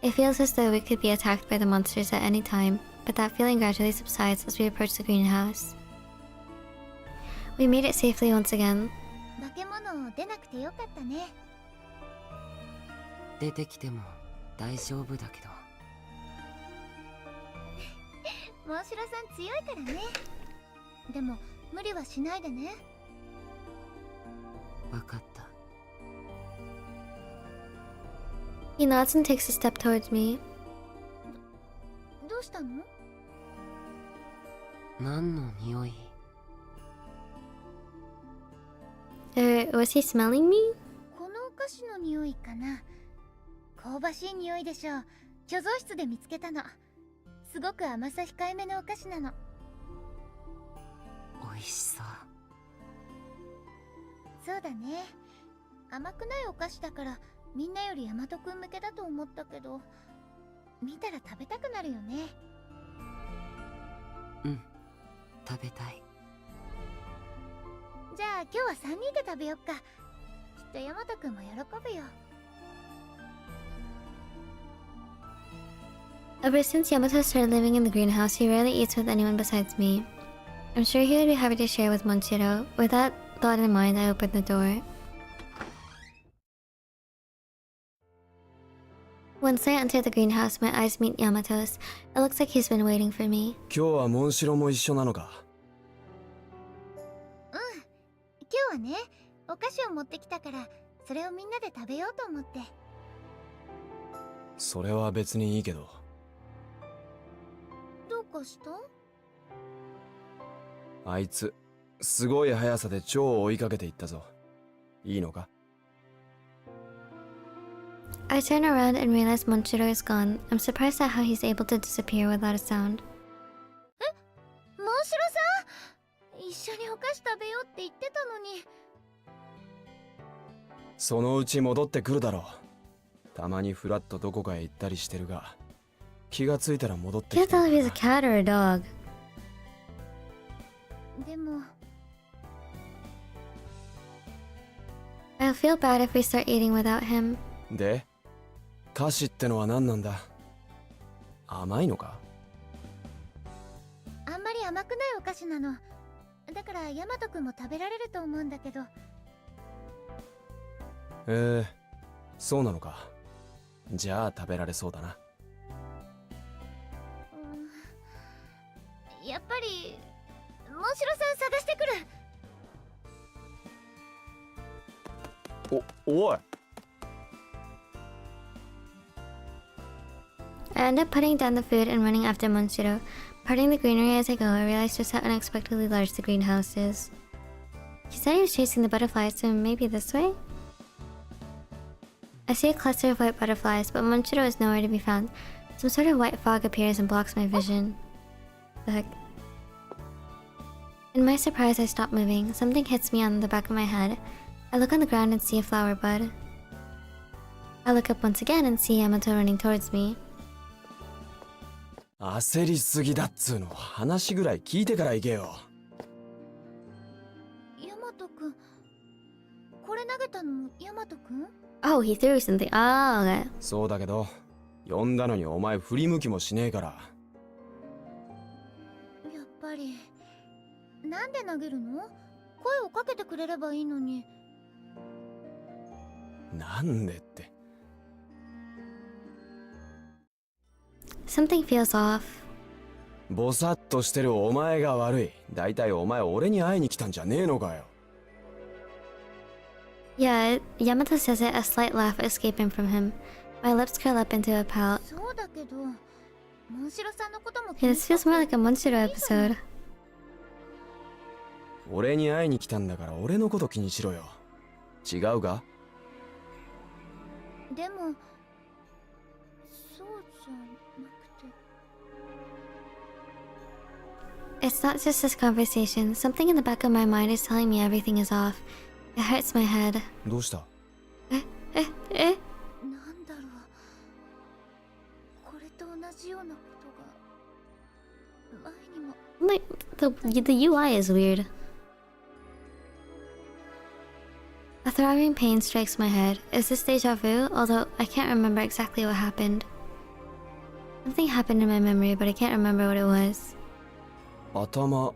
It feels as though we could be attacked by the monsters at any time, but that feeling gradually subsides as we approach the greenhouse. We made it safely once again. 化け物出なくてよかったね。出てきても大丈夫だけど。モンシロさん強いからね。でも無理はしないでね。わかった。He nods and takes a step towards me. どうしたの？何の匂い？Was he smelling me? このお菓子の匂いかな。香ばしい匂いでしょう。貯蔵室で見つけたの。すごく甘さ控えめのお菓子なの。美味しそう。そうだね。甘くないお菓子だからみんなよりヤマトくん向けだと思ったけど、見たら食べたくなるよね。うん、食べたい。じゃあ今日は3人で食べよっか。きっとヤマトくんも喜ぶよ。Ever since Yamato started living in the greenhouse, he rarely eats with anyone besides me. I'm sure he would be happy to share with Monchiro. With that thought in mind, I opened the door. Once I enter the greenhouse, my eyes meet Yamato's. It looks like he's been waiting for me. 今日はモンシロも一緒なのか？今日はね、お菓子を持ってきたから、それをみんなで食べようと思って。それは別にいいけど。どうかした？あいつ、すごい速さで蝶を追いかけていったぞ。いいのか？ I turn around and realize Monchiro is gone. I'm surprised at how he's able to disappear without a sound. モンシロさん、一緒にお菓子食べようって言ってたのに。そのうち戻ってくるだろう。たまにフラッとどこかへ行ったりしてるが、気がついたら戻ってき Can't て tell る if he's a cat or a dog. でも I'll feel bad if we start eating without him. で、菓子ってのは何なんだ？甘いのか？あんまり甘くないお菓子なの。だからヤマトくんも食べられると思うんだけど。そうなのか。じゃあ食べられそうだな。やっぱりモンシロさん探してくる。おい。I end up putting down the food and running after Monchiro. Parting the greenery as I go, I realize just how unexpectedly large the greenhouse is. He said he was chasing the butterflies, so maybe this way? I see a cluster of white butterflies, but Monchiro is nowhere to be found. Some sort of white fog appears and blocks my vision. The heck? In my surprise, I stop moving. Something hits me on the back of my head. I look on the ground and see a flower bud. I look up once again and see Yamato running towards me. 焦りすぎだっつうの。話ぐらい聞いてから行けよ。ヤマトくん、これ投げたのヤマトくん？ Oh, he threw something. Oh, okay. そうだけど、呼んだのにお前振り向きもしねえから。やっぱりなんで投げるの？声をかけてくれればいいのに。なんでって。Something feels off. ぼさっとしてるお前が悪い。だいたいお前俺に会いに来たんじゃねえのかよ。Yeah, Yamato says it, a slight laugh escaping from him. My lips curl up into a pout. そうだけど、モンシロさんのことも Yeah, this feels more like a Monshiro episode. 俺に会いに来たんだから俺のこと気にしろよ。違うか？でも、そうじゃなくて。It's not just this conversation. Something in the back of my mind is telling me everything is off. It hurts my head. どうした？なんだろう。これと同じようなことが前にも。Like, the UI is weird. A throbbing pain strikes my head. Is this deja vu? Although I can't remember exactly what happened. Something happened in my memory, but I can't remember what it was. 頭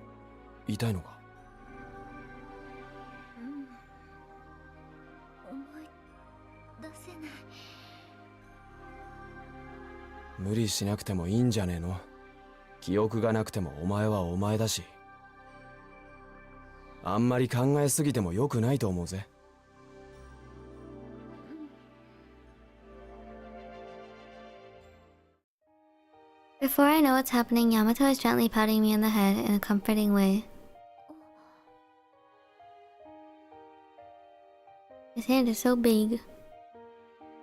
痛いのか？思い出せない。無理しなくてもいいんじゃねえの？記憶がなくてもお前はお前だし。あんまり考えすぎても良くないと思うぜ。Before I know what's happening, Yamato is gently patting me on the head in a comforting way. His hand is so big.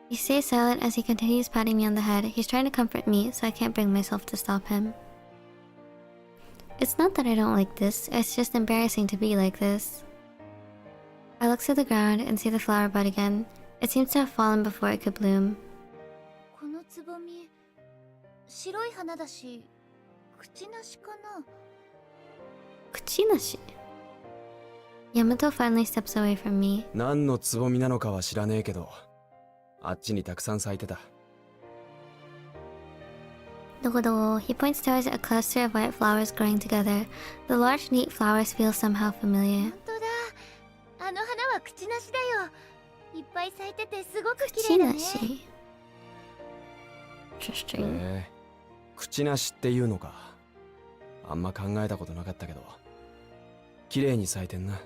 He stays silent as he continues patting me on the head. He's trying to comfort me, so I can't bring myself to stop him. It's not that I don't like this, it's just embarrassing to be like this. I look to the ground and see the flower bud again. It seems to have fallen before it could bloom. このつぼみ、白い花だし、口なしかな。口なし? Yamato finally steps away from me. 何のつぼみなのかは知らねえけど、あっちにたくさん咲いてた。He points towards a cluster of white flowers growing together. The large, neat flowers feel somehow familiar. 本当だ。あの花は口なしだよ。いっぱい咲いててすごく綺麗だね。口なし。Interesting. 口なしっていうのか。あんま考えたことなかったけど、綺麗に咲いてんな。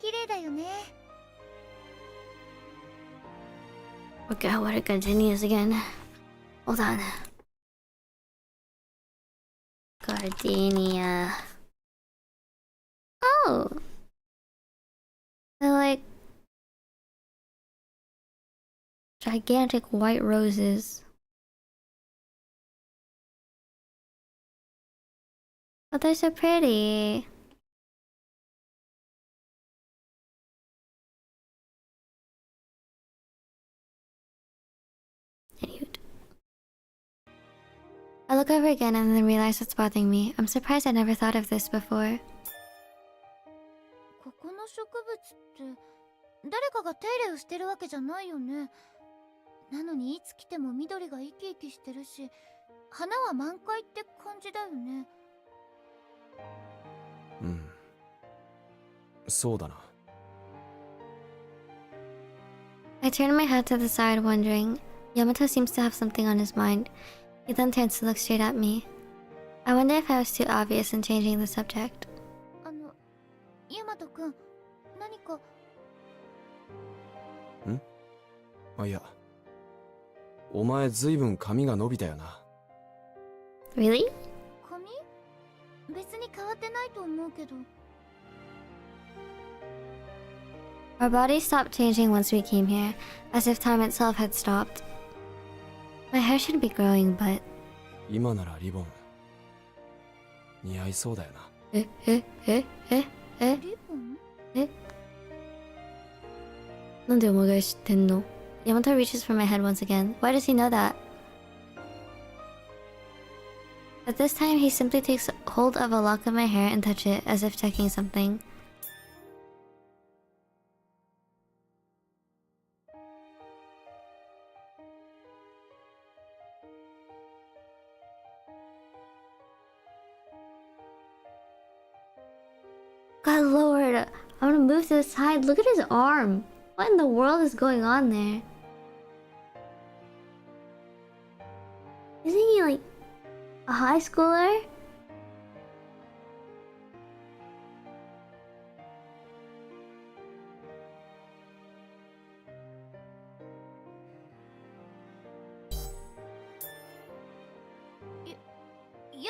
綺麗だよね。Okay, what it continues again. Hold on. Gardenia. Oh! They're like gigantic white roses. Oh, they're so pretty. I look over again and then realize what's bothering me. I'm surprised I never thought of this before. ここの植物って誰かが手入れをしてるわけじゃないよね。なのにいつ来ても緑が生き生きしてるし、花は満開って感じだよね。うん。そうだな。I turn my head to the side, wondering. Yamato seems to have something on his mind. He then turns to look straight at me. I wonder if I was too obvious in changing the subject. ヤマト君、何か。ん？あ、いや。お前ずいぶん髪が伸びたよな。Really? 髪？別に変わってないと思うけど。Our bodies stopped changing once we came here, as if time itself had stopped. My hair should be growing, but... 今ならリボン似合いそうだよな。リボン？なんでお前が知ってんの? Yamato reaches for my head once again. Why does he know that? But this time he simply takes hold of a lock of my hair and touches it as if checking something. God lord, I'm gonna move to the side. Look at his arm. What in the world is going on there? Isn't he like a high schooler?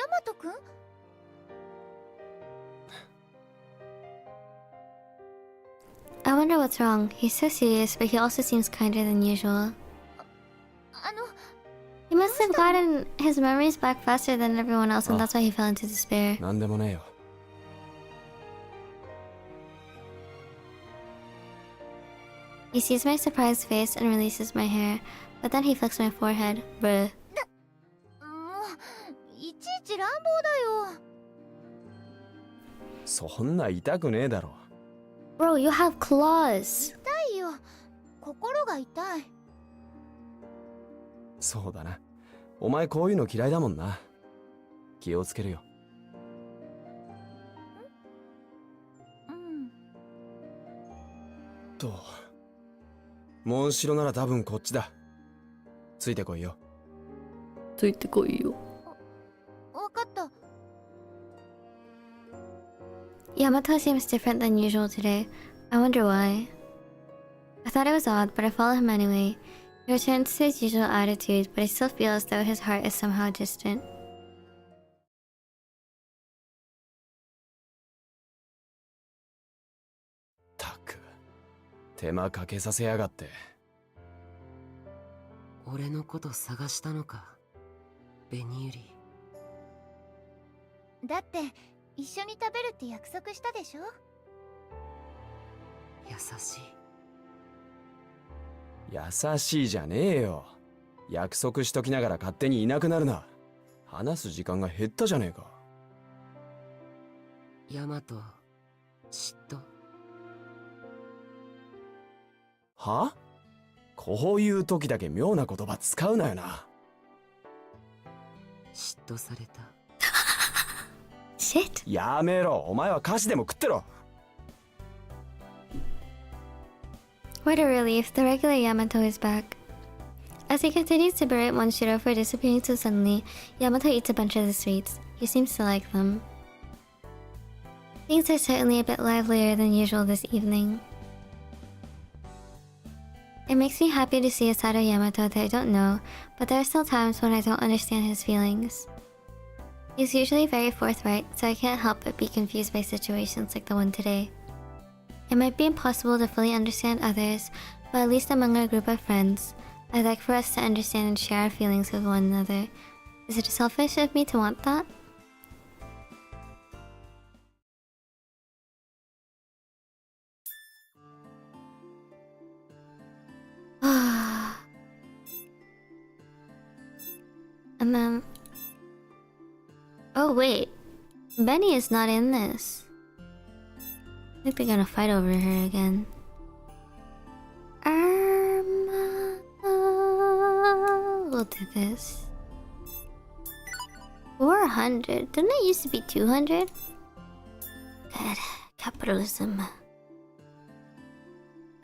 ヤマトくん？I wonder what's wrong. He's so serious, but he also seems kinder than usual. He must have gotten his memories back faster than everyone else, and that's why he fell into despair. なんでもねえよ。He sees my surprised face and releases my hair, but then he flicks my forehead. Bruh. もういちいち乱暴だよ。そんな痛くねえだろ。Bro, you have claws. 痛いよ。心が痛い。そうだな。お前こういうの嫌いだもんな。気をつけるよ。と。モンシロなら多分こっちだ。ついてこいよ。ついてこいよ。わかった。Yamato seems different than usual today. I wonder why. I thought it was odd, but I follow him anyway. He returns to his usual attitude, but I still feel as though his heart is somehow distant. たく、手間かけさせやがって。俺のこと探したのか、紅百合。だって一緒に食べるって約束したでしょ。優しい。優しいじゃねえよ。約束しときながら勝手にいなくなるな。話す時間が減ったじゃねえか。ヤマト、嫉妬。は？こういう時だけ妙な言葉使うなよな。嫉妬された。Shit. やめろ。お前は菓子でも食ってろ。What a relief, the regular Yamato is back. As he continues to berate Monshiro for disappearing so suddenly, Yamato eats a bunch of the sweets. He seems to like them. Things are certainly a bit livelier than usual this evening. It makes me happy to see a side of Yamato that I don't know, but there are still times when I don't understand his feelings. He's usually very forthright, so I can't help but be confused by situations like the one today. It might be impossible to fully understand others, but at least among our group of friends, I'd like for us to understand and share our feelings with one another. Is it selfish of me to want that? And then... Oh wait, Benny is not in this. I think they're gonna fight over her again. We'll do this. 400. Didn't it used to be 200? God, capitalism.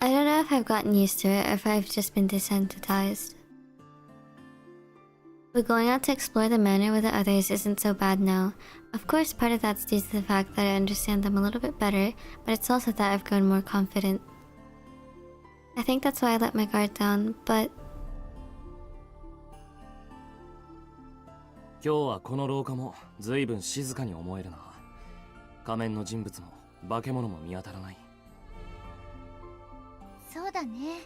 I don't know if I've gotten used to it or if I've just been desensitized. But going out to explore the manor with the others isn't so bad now. Of course, part of that's due to the fact that I understand them a little bit better, but it's also that I've grown more confident. I think that's why I let my guard down, but... 今日はこの廊下も随分静かに思えるな。仮面の人物も化け物も見当たらない。そうだね。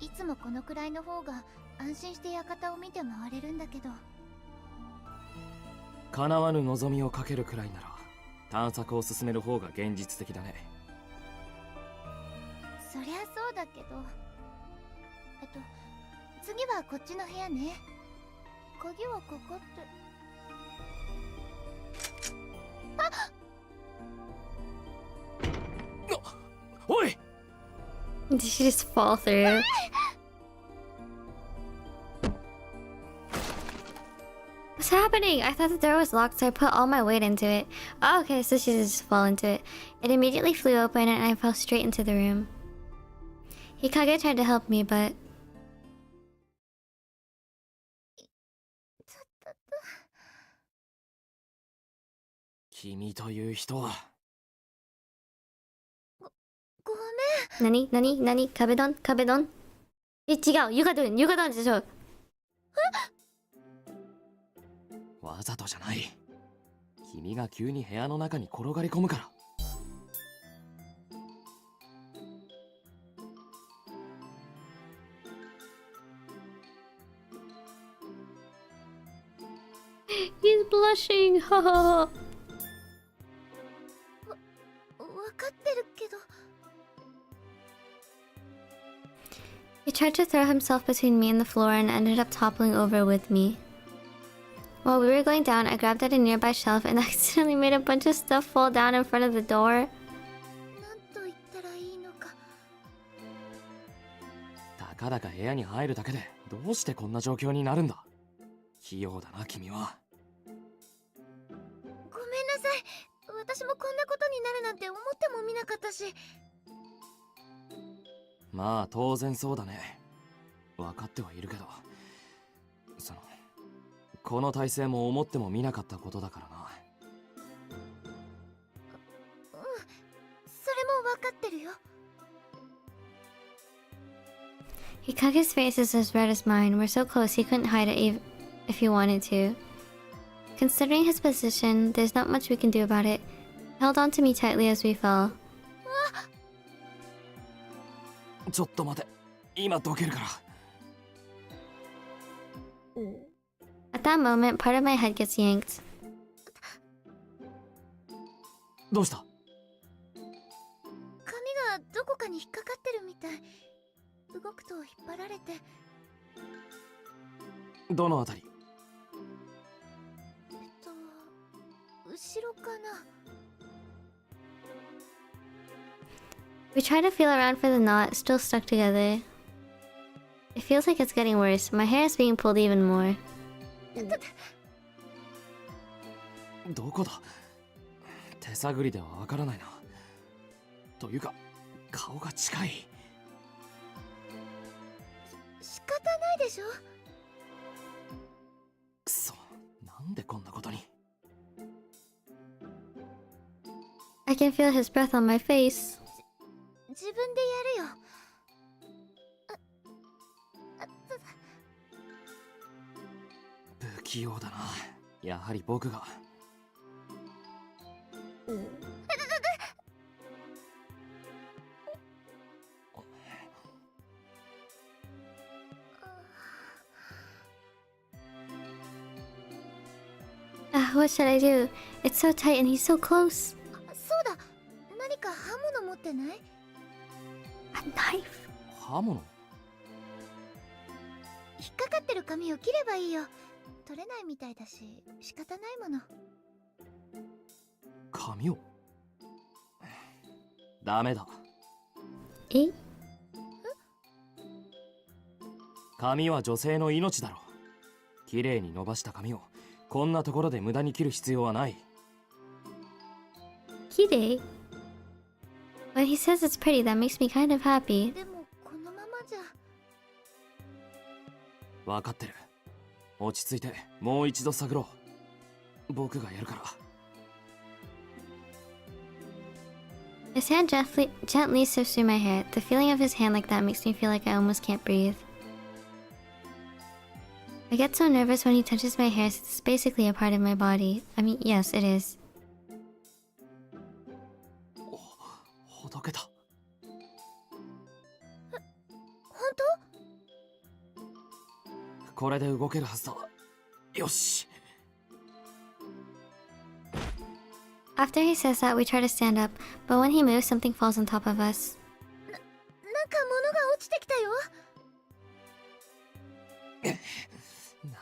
いつもこのくらいの方が安心して館を見て回れるんだけど。叶わぬ望みをかけるくらいなら探索を進める方が現実的だね。そりゃそうだけど。次はこっちの部屋ね。鍵はかかって。あっ！おい！ Did she just fall through? What's happening? I thought the door was locked, so I put all my weight into it. Oh, okay, so she just fall into it. It immediately flew open and I fell straight into the room. Hikage tried to help me, but... 君という人は。ごめん。何壁ドンえ、違う。You got done. でしょ。わざとじゃない。君が急に部屋の中に転がり込むから。He's blushing. わかってるけど。 He tried to throw himself between me and the floor and ended up toppling over with me. While we were going down, I grabbed at a nearby shelf and accidentally made a bunch of stuff fall down in front of the door. なんと言ったらいいのか。たかだか部屋に入るだけでどうしてこんな状況になるんだ。器用だな君は。ごめんなさい。私もこんなことになるなんて思ってもみなかったし。まあ当然そうだね。分かってはいるけど、この体勢も思ってもみなかったことだからな。それも分かってるよ。He cut his face as red as mine. We're so close he couldn't hide it if he wanted to. Considering his position, there's not much we can do about it. He held on to me tightly as we fell. ちょっと待て、今どけるから。At that moment, part of my head gets yanked. どうした？髪がどこかに引っかかってるみたい。動くと引っ張られて。どのあたり？後ろかな。We try to feel around for the knot, still stuck together. It feels like it's getting worse. My hair is being pulled even more. どこだ？手探りではわからないな。というか、顔が近い。仕方ないでしょ。くそ、なんでこんなことに。I can feel his breath on my face. 自分でやるよ。不器用だな。やはり僕が。What should I do? It's so tight and he's so close. そうだ。何か刃物持ってない？ A knife. 刃物？引っかかってる髪を切ればいいよ。取れないみたいだし、仕方ないもの。髪を？ダメだ。え？髪は女性の命だろ。綺麗に伸ばした髪をこんなところで無駄に切る必要はない。綺麗？ When he says it's pretty, that makes me kind of happy. でもこのままじゃ。分かってる。落ち着いてもう一度探ろう。僕がやるから。His hand gently sifts through my hair. The feeling of his hand like that makes me feel like I almost can't breathe. I get so nervous when he touches my hair since it's basically a part of my body. I mean, yes, it is. ほどけた。本当？これで動けるはずだ。よし。After he says that, we try to stand up, but when he moves, something falls on top of us. なんか物が落ちてきたよ。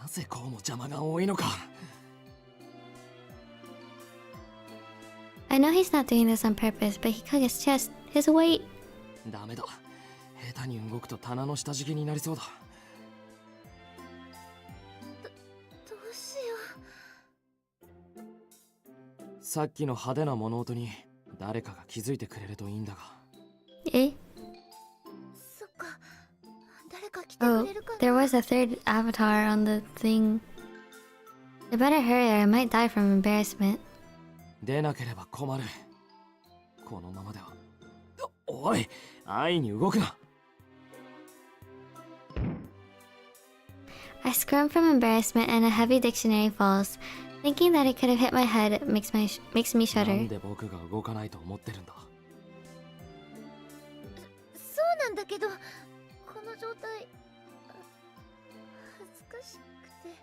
なぜこうも邪魔が多いのか。I know he's not doing this on purpose, but he cut his chest. His weight. ダメだ。下手に動くと棚の下敷きになりそうだ。どうしよう。さっきの派手な物音に誰かが気づいてくれるといいんだが。Eh? そっか。誰か来てく Oh, れるかな。 there was a third avatar on the thing. I better hurry or I might die from embarrassment. 出なければ困る。このままでは。おい、安易に動くな。I squirm from embarrassment and a heavy dictionary falls. Thinking that it could have hit my head makes me な shudder. んで僕が動かないと思ってるんだ。そうなんだけど、この状態恥ずかしくて。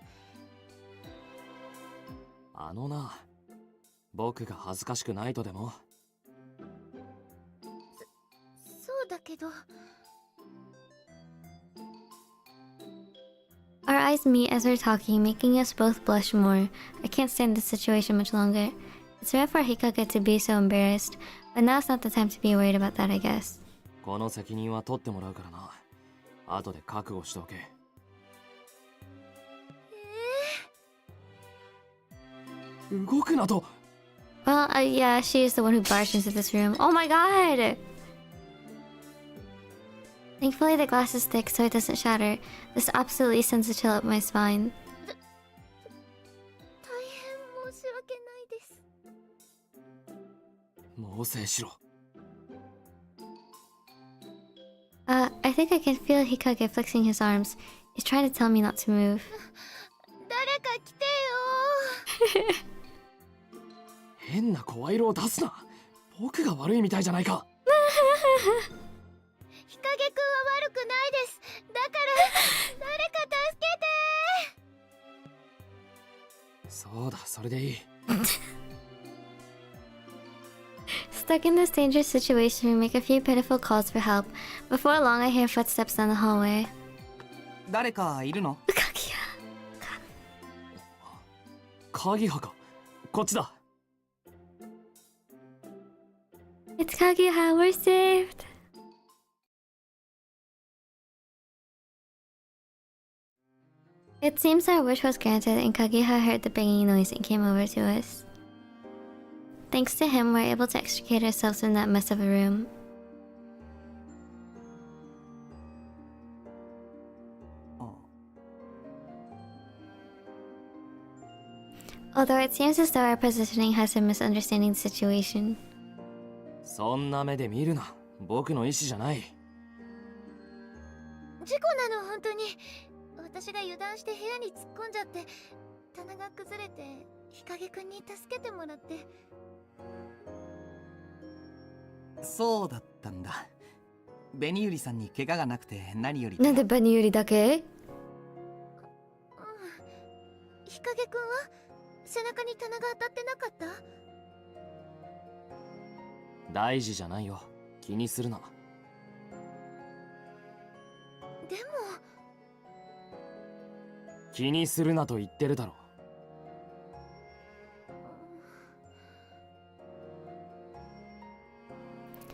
あのな、僕が恥ずかしくないとでも。そうだけど。Our eyes meet as we're talking, making us both blush more. I can't stand this situation much longer. It's rare for Hikage to be so embarrassed, but now it's not the time to be worried about that, I guess. この責任は取ってもらうからな。後で覚悟しておけ。動くなと。Well, yeah, she is the one who barged into this room. Oh my god! Thankfully, the glass is thick so it doesn't shatter. This absolutely sends a chill up my spine. 大変申し訳ないです。猛省しろ。I think I can feel Hikage flexing his arms. He's trying to tell me not to move. 誰か来てよ。変な声色を出すな。僕が悪いみたいじゃないか。日陰くんは悪くないです。だから誰か助けて。そうだ、それでいい。Stuck in this dangerous situation, we make a few pitiful calls for help. Before long, I hear footsteps down the hallway. 誰かいるの？鍵派か。こっちだ。It's Kaguya, we're saved! It seems our wish was granted and Kaguya heard the banging noise and came over to us. Thanks to him, we're able to extricate ourselves from that mess of a room. Although it seems as though our positioning has him misunderstanding the situation. そんな目で見るな。僕の意思じゃない。事故なの本当に。私が油断して部屋に突っ込んじゃって棚が崩れて日陰くんに助けてもらって。そうだったんだ。紅百合さんに怪我がなくて何より。なんで紅百合だけ？日陰くんは背中に棚が当たってなかった？大事じゃないよ。気にするな。でも気にするなと言ってるだろ。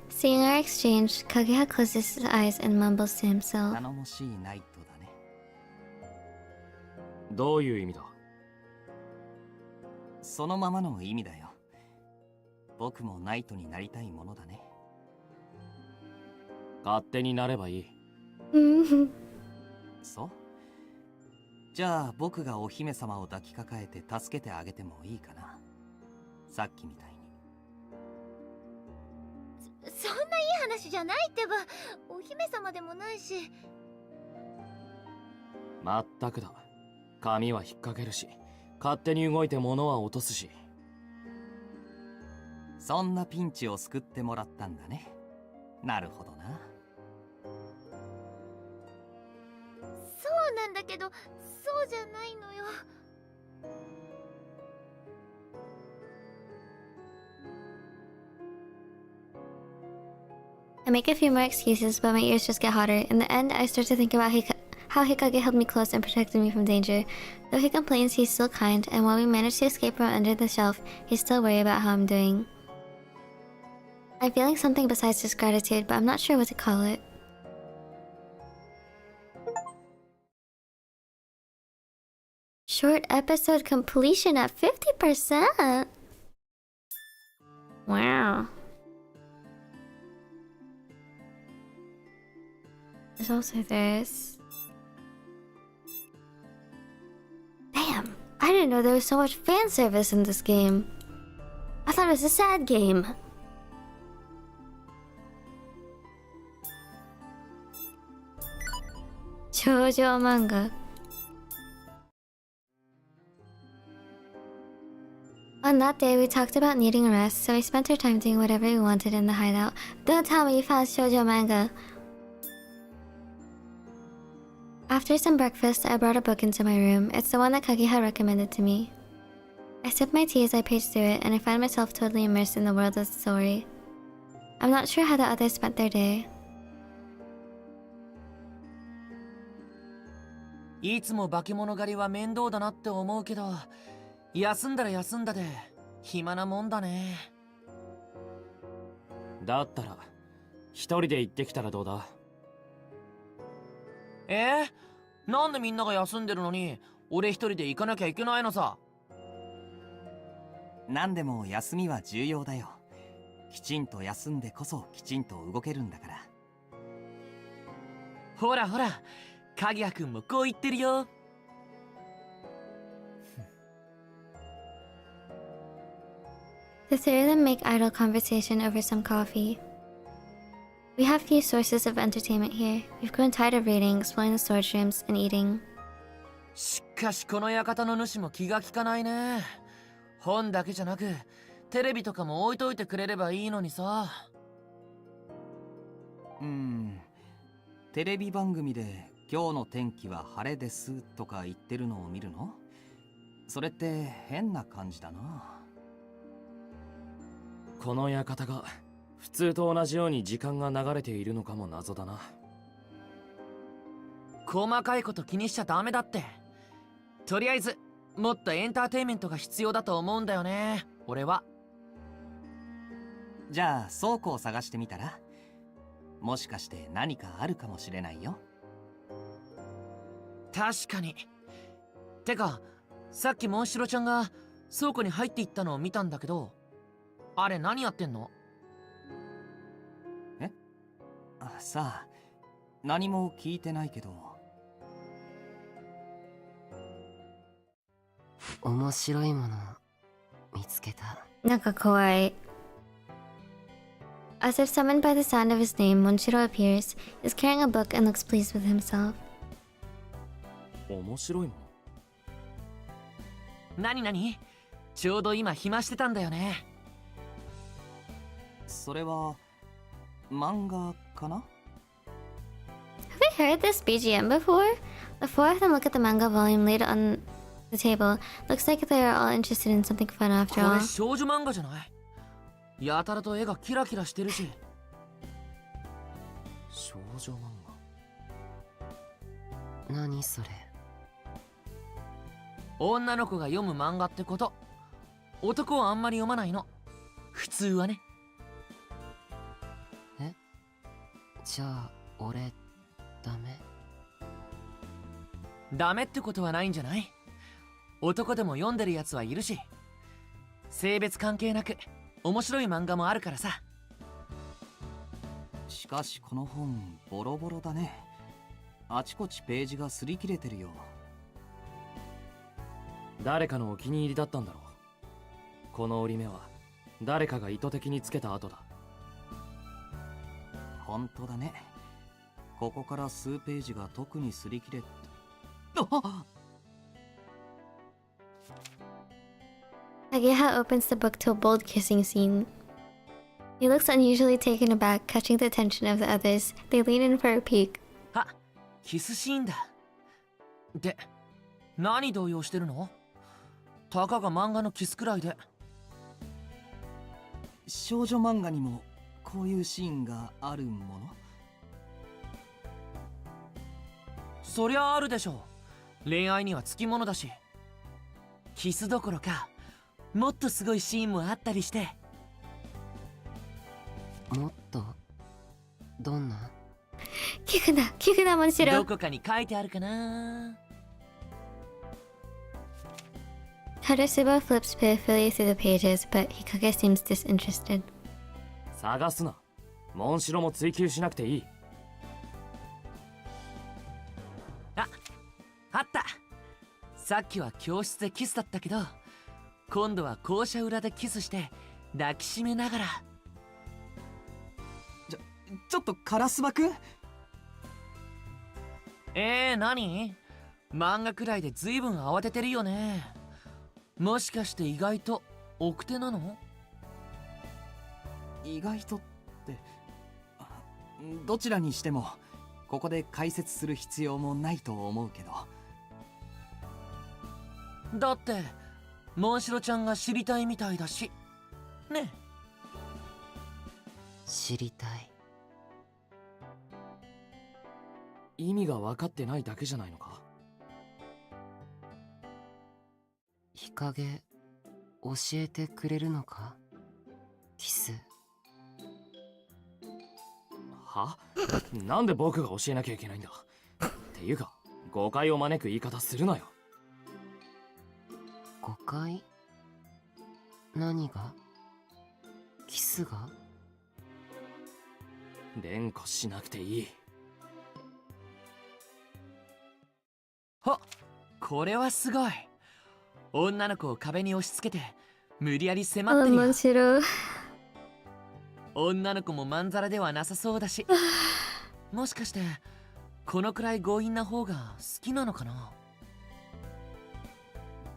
Seeing our exchange, Kaguya closes his eyes and mumbles to himself. 頼もしいナイトだね。どういう意味だ？そのままの意味だよ。僕もナイトになりたいものだね。勝手になればいい。そう？じゃあ僕がお姫様を抱きかかえて助けてあげてもいいかな。さっきみたいに。そんないい話じゃないってば。お姫様でもないし。まったくだ。髪は引っ掛けるし、勝手に動いて物は落とすし。そんなピンチを救ってもらったんだね。なるほどな。そうなんだけど、そうじゃないのよ。I make a few more excuses, but my ears just get hotter. In the end, I start to think about how Hikage held me close and protected me from danger. Though he complains, he's still kind, and while we manage to escape from under the shelf, he's still worried about how I'm doing. I'm feeling something besides just gratitude, but I'm not sure what to call it. Short episode completion at 50%! Wow. There's also this. Damn, I didn't know there was so much fan service in this game. I thought it was a sad game. Shoujo manga. On that day, we talked about needing a rest, so we spent our time doing whatever we wanted in the hideout. Don't tell me you found shoujo manga. After some breakfast, I brought a book into my room. It's the one that Kageha recommended to me. I sipped my tea as I paged through it, and I found myself totally immersed in the world of the story. I'm not sure how the others spent their day. いつも化け物狩りは面倒だなって思うけど、休んだら休んだで暇なもんだね。だったら一人で行ってきたらどうだ？なんでみんなが休んでるのに俺一人で行かなきゃいけないのさ。何でも休みは重要だよ。きちんと休んでこそきちんと動けるんだから。ほらほら、かぎやくんもこう言ってるよ。The three of them make idle conversation over some coffee. We have few sources of entertainment here. We've grown tired of reading, exploring the storage rooms, and eating. しかしこの館の主も気が利かないね。本だけじゃなくテレビとかも置いといてくれればいいのにさ。テレビ番組で今日の天気は晴れですとか言ってるのを見るの？それって変な感じだな。この館が普通と同じように時間が流れているのかも謎だな。細かいこと気にしちゃダメだって。とりあえずもっとエンターテインメントが必要だと思うんだよね、俺は。じゃあ倉庫を探してみたら？もしかして何かあるかもしれないよ。確かに。てかさっきモンシロちゃんが倉庫に入っていったのを見たんだけど、あれ何やってんの？さあ、何も聞いてないけど。面白いもの見つけた。なんか怖い。As if summoned by the sound of his name, Monshiro appears, is carrying a book and looks pleased with himself. 面白いもの？なになに？ちょうど今暇してたんだよね。それは漫画かな？ Have I heard this BGM before? The four of them look at the manga volume laid on the table. Looks like they are all interested in something fun after こ all. れ少女漫画じゃない？やたらと絵がキラキラしてるし。少女漫画？何それ？女の子が読む漫画ってこと。男はあんまり読まないの。普通はね。じゃあ俺ダメ？ダメってことはないんじゃない？男でも読んでるやつはいるし、性別関係なく面白い漫画もあるからさ。しかしこの本ボロボロだね。あちこちページが擦り切れてるよ。誰かのお気に入りだったんだろう。この折り目は誰かが意図的につけた跡だ。本当だね。ここから数ページが特に擦り切れて。Kageha opens the book to a bold kissing scene. He looks unusually taken aback, catching the attention of the others. They lean in for a peek. あ、キスシーンだ。で、何動揺してるの？たかが漫画のキスくらいで。少女漫画にもこういうシーンがあるもの？そりゃあるでしょ。恋愛にはつきものだし。キスどころかもっとすごいシーンもあったりして。もっとどんな？聞くな、モンシロ。どこかに書いてあるかな。Harusuba flips pitifully through the pages, but Hikage seems disinterested. 探すな。モンシロも追求しなくていい。あった。さっきは教室でキスだったけど、今度は校舎裏でキスして抱きしめながら。ちょっとカラスバくん？何？漫画くらいで随分慌ててるよね。もしかして意外と奥手なの？意外とってどちらにしてもここで解説する必要もないと思うけど。だってモンシロちゃんが知りたいみたいだしね。知りたい。意味が分かってないだけじゃないのか？日陰教えてくれるのか？キス。は？なんで僕が教えなきゃいけないんだ。っていうか誤解を招く言い方するなよ。誤解？何が？キスが？連呼しなくていい。あ、これはすごい。女の子を壁に押し付けて無理やり迫ってるよ。面白い。女の子もまんざらではなさそうだしもしかしてこのくらい強引な方が好きなのかな。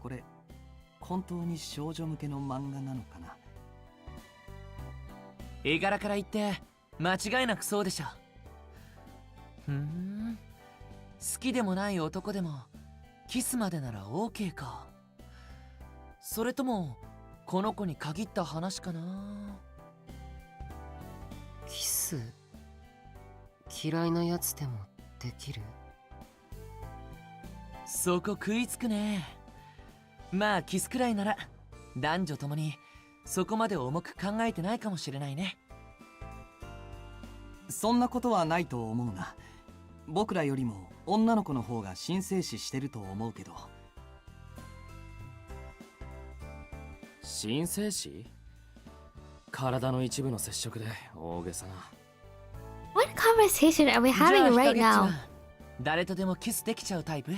これ本当に少女向けの漫画なのかな。絵柄から言って間違いなくそうでしょ。好きでもない男でもキスまでなら OK か。それともこの子に限った話かな。キス嫌いなやつでもできる？そこ食いつくね。まあキスくらいなら男女ともにそこまで重く考えてないかもしれないね。そんなことはないと思うな。僕らよりも女の子の方が神聖視してると思うけど。神聖視？体の一部の接触で大げさな。 What conversation are we having right じゃあ now? 日陰っちは誰とでもキスできちゃうタイプ？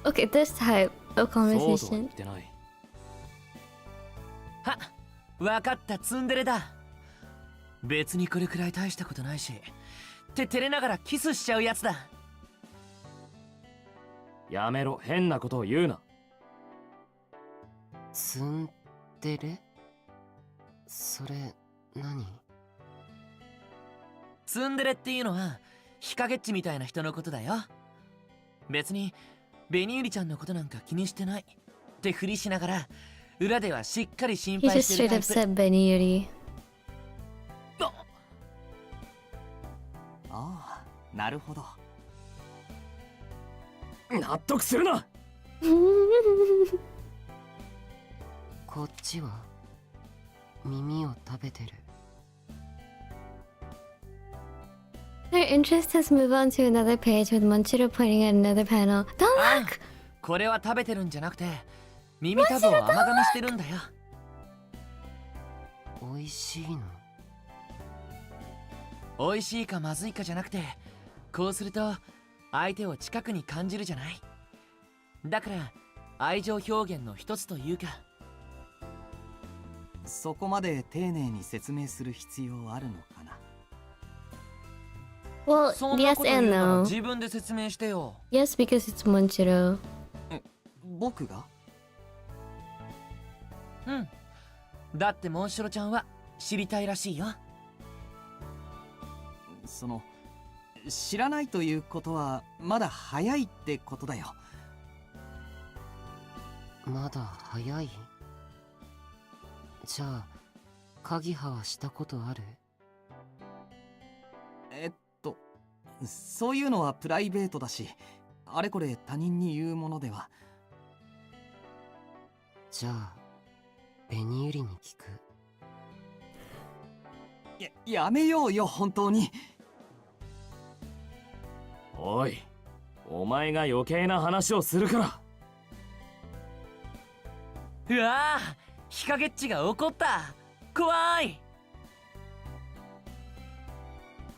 Okay, this type of そうとは言 conversation. ってない。はっ、わかった、ツンデレだ。別にこれくらい大したことないしって照れながらキスしちゃうやつだ。やめろ、変なことを言うな。ツンデレ？それ何？ツンデレっていうのは日陰っちみたいな人のことだよ。別に紅ゆりちゃんのことなんか気にしてないってふりしながら裏ではしっかり心 He 配 just してる straight タイ up プ。 said Benny Yuri. ああ、なるほど。納得するな。こっちは耳を食べてる。 Their interest has moved on to another page with Monchiro pointing at another panel. Don't あ look! これは食べてるんじゃなくて耳たぶを甘噛みしてるんだよ。おいしいの？美味しいかまずいかじゃなくてこうすると相手を近くに感じるじゃない。だから愛情表現の一つというか。そこまで丁寧に説明する必要あるのかな。 Well, そんな yes こと言う and なら no. 自分で説明してよ。 Yes, because it's Monchiro. 僕が？うん。だってモンシロちゃんは知りたいらしいよ。その知らないということはまだ早いってことだよ。まだ早い？じゃあ鍵派はしたことある？そういうのはプライベートだし、あれこれ他人に言うものでは。じゃあ紅ゆりに聞く。やめようよ本当に。おい、お前が余計な話をするから。うわあ、日陰っちが怒った。怖い。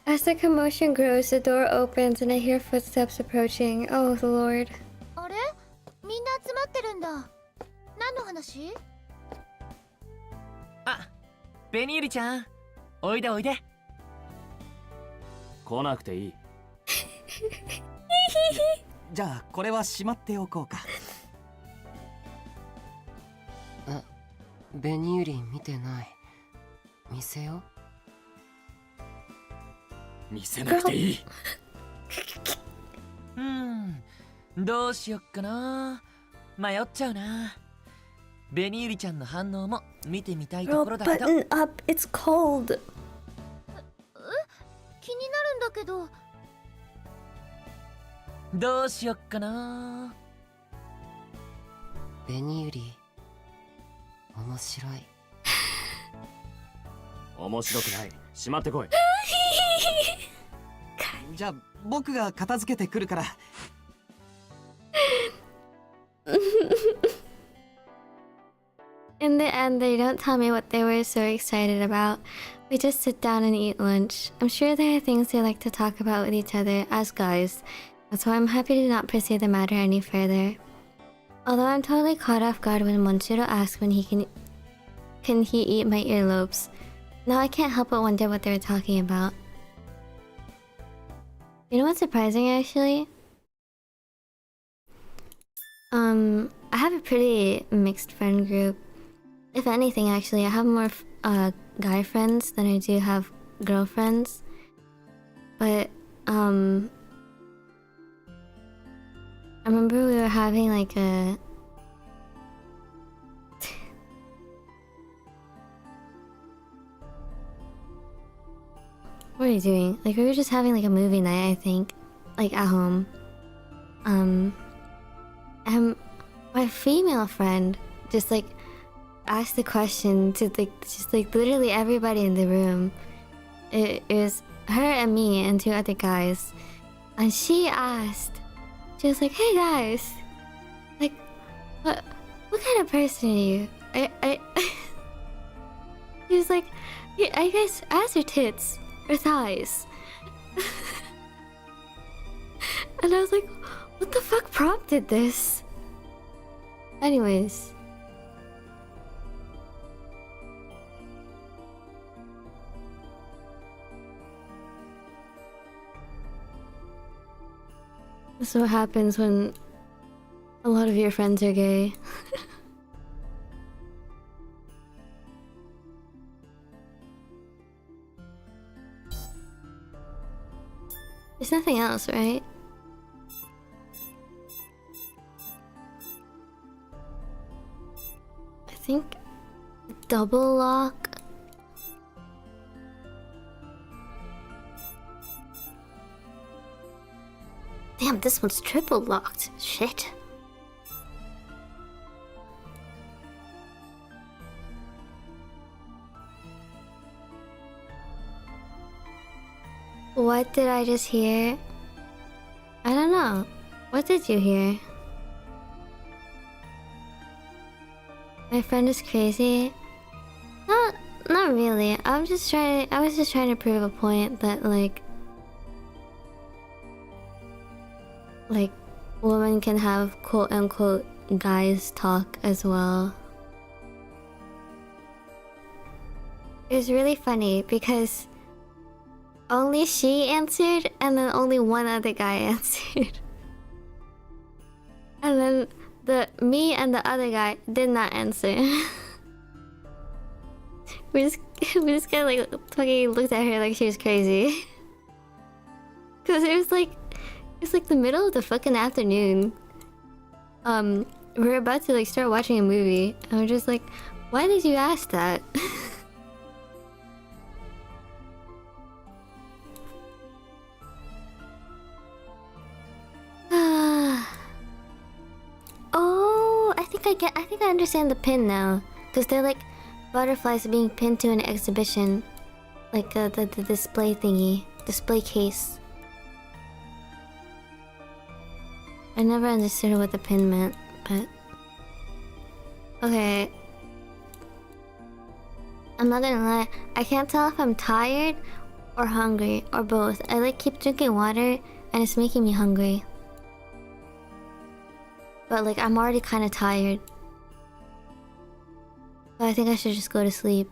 As the commotion grows, the door opens and I hear footsteps approaching. Oh, the Lord. あれ、みんな集まってるんだ。何の話？あ、紅ゆりちゃん、おいでおいで。来なくていい。じゃあこれはしまっておこうか。紅ゆり見てない。見せよ。見せなくていい。どうしよっかな。迷っちゃうな。紅ゆりちゃんの反応も見てみたいところだけど。Button up, it's cold. 気になるんだけど。どうしよっかな。紅ゆり面白い。面白くない。しまってこい。じゃあ僕が片付けてくるから。In the end, they don't tell me what they were so excited about. We just sit down and eat lunch. I'm sure there are things they like to talk about with each other as guys, so I'm happy to not pursue the matter any further. Although I'm totally caught off guard when Monshiro asks when can he eat my earlobes. Now I can't help but wonder what they were talking about. You know what's surprising actually? I have a pretty mixed friend group. If anything, actually, I have more guy friends than I do have girlfriends. But I remember we were having like a what are you doing? Like we were just having like a movie night, I think, like at home. And my female friend just like asked the question to just literally everybody in the room. It was her and me and two other guys, and she was like, "Hey guys, like, what kind of person are you?" He was like, "Yeah, I guess ass or tits or thighs." And I was like, "What the fuck prompted this?" Anyways. This is what happens when a lot of your friends are gay. There's nothing else, right? I think double lock. Damn, this one's triple locked. Shit. What did I just hear? I don't know. What did you hear? My friend is crazy? Not really. I was just trying to prove a point that like women can have quote unquote guys talk as well. It was really funny because only she answered and then only one other guy answered. And then me and the other guy did not answer. we just kind of like fucking looked at her like she was crazy. Cause it was like the middle of the fucking afternoon. We're about to like start watching a movie and we're just like, why did you ask that? Oh, I think I understand the pin now. Cause they're like butterflies being pinned to an exhibition, like the display thingy, display case. I never understood what the pin meant, but okay. I'm not gonna lie, I can't tell if I'm tired or hungry or both. I like keep drinking water and it's making me hungry. But like I'm already kind of tired. So I think I should just go to sleep.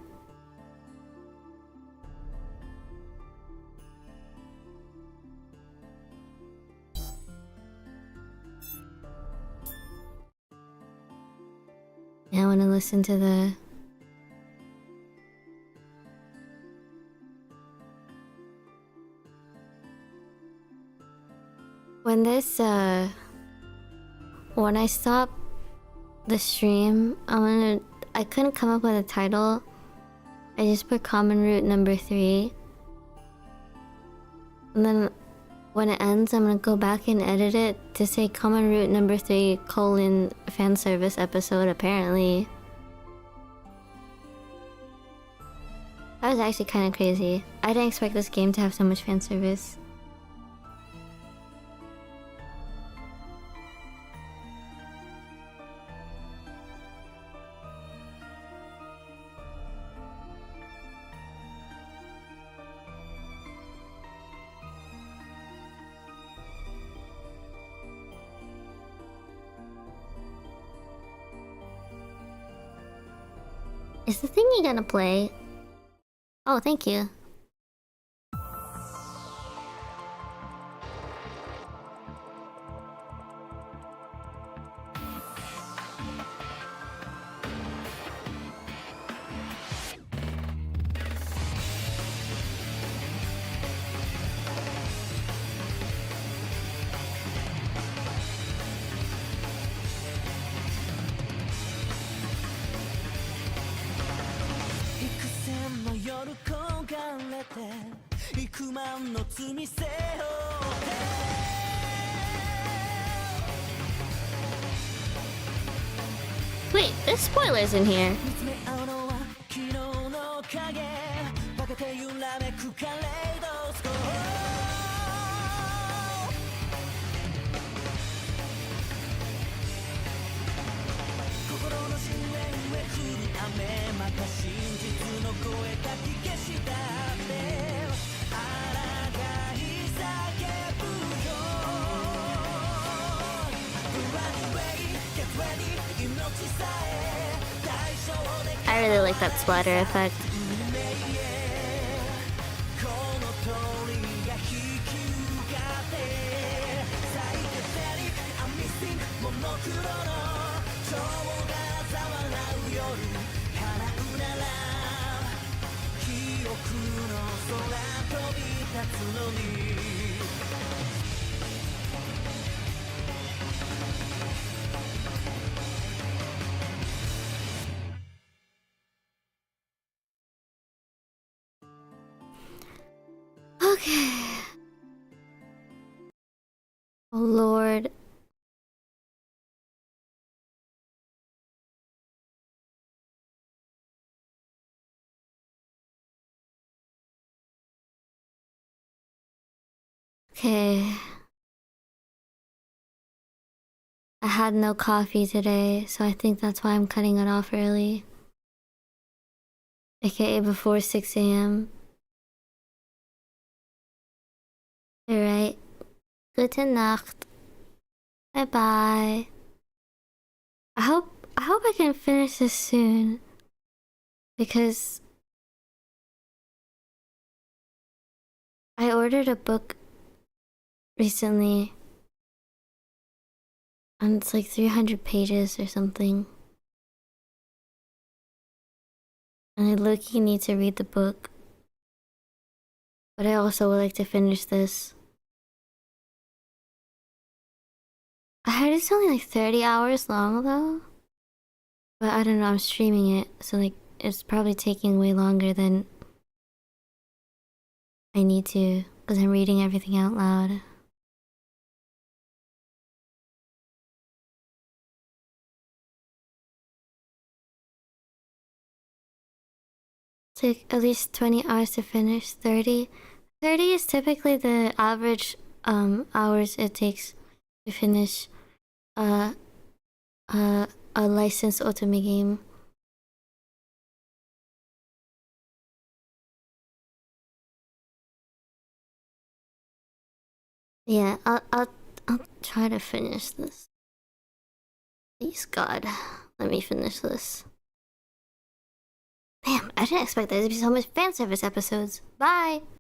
Yeah, I want to listen to the when when I stop the stream, I couldn't come up with a title. I just put common root number 3. And then when it ends, I'm gonna go back and edit it to say common root number 3 fan service episode, apparently. That was actually kind of crazy. I didn't expect this game to have so much fan service. Is the thingy gonna play? Oh, thank you. Wait, there's spoilers in here. I really like that splatter effect. Okay. Oh Lord. Okay. I had no coffee today, so I think that's why I'm cutting it off early. AKA before 6 a.m. Alright. Gute Nacht. Bye bye. I hope I can finish this soon. Because I ordered a book recently. And it's like 300 pages or something. And I low-key need to read the book. But I also would like to finish this. I heard it's only like 30 hours long though. But I don't know, I'm streaming it. So like, it's probably taking way longer than I need to. Because I'm reading everything out loud. Take at least 20 hours to finish. 30 is typically the average hours it takes to finish a licensed otome game. Yeah, I'll try to finish this. Please God, let me finish this. Damn, I didn't expect there to be so much fan service episodes. Bye!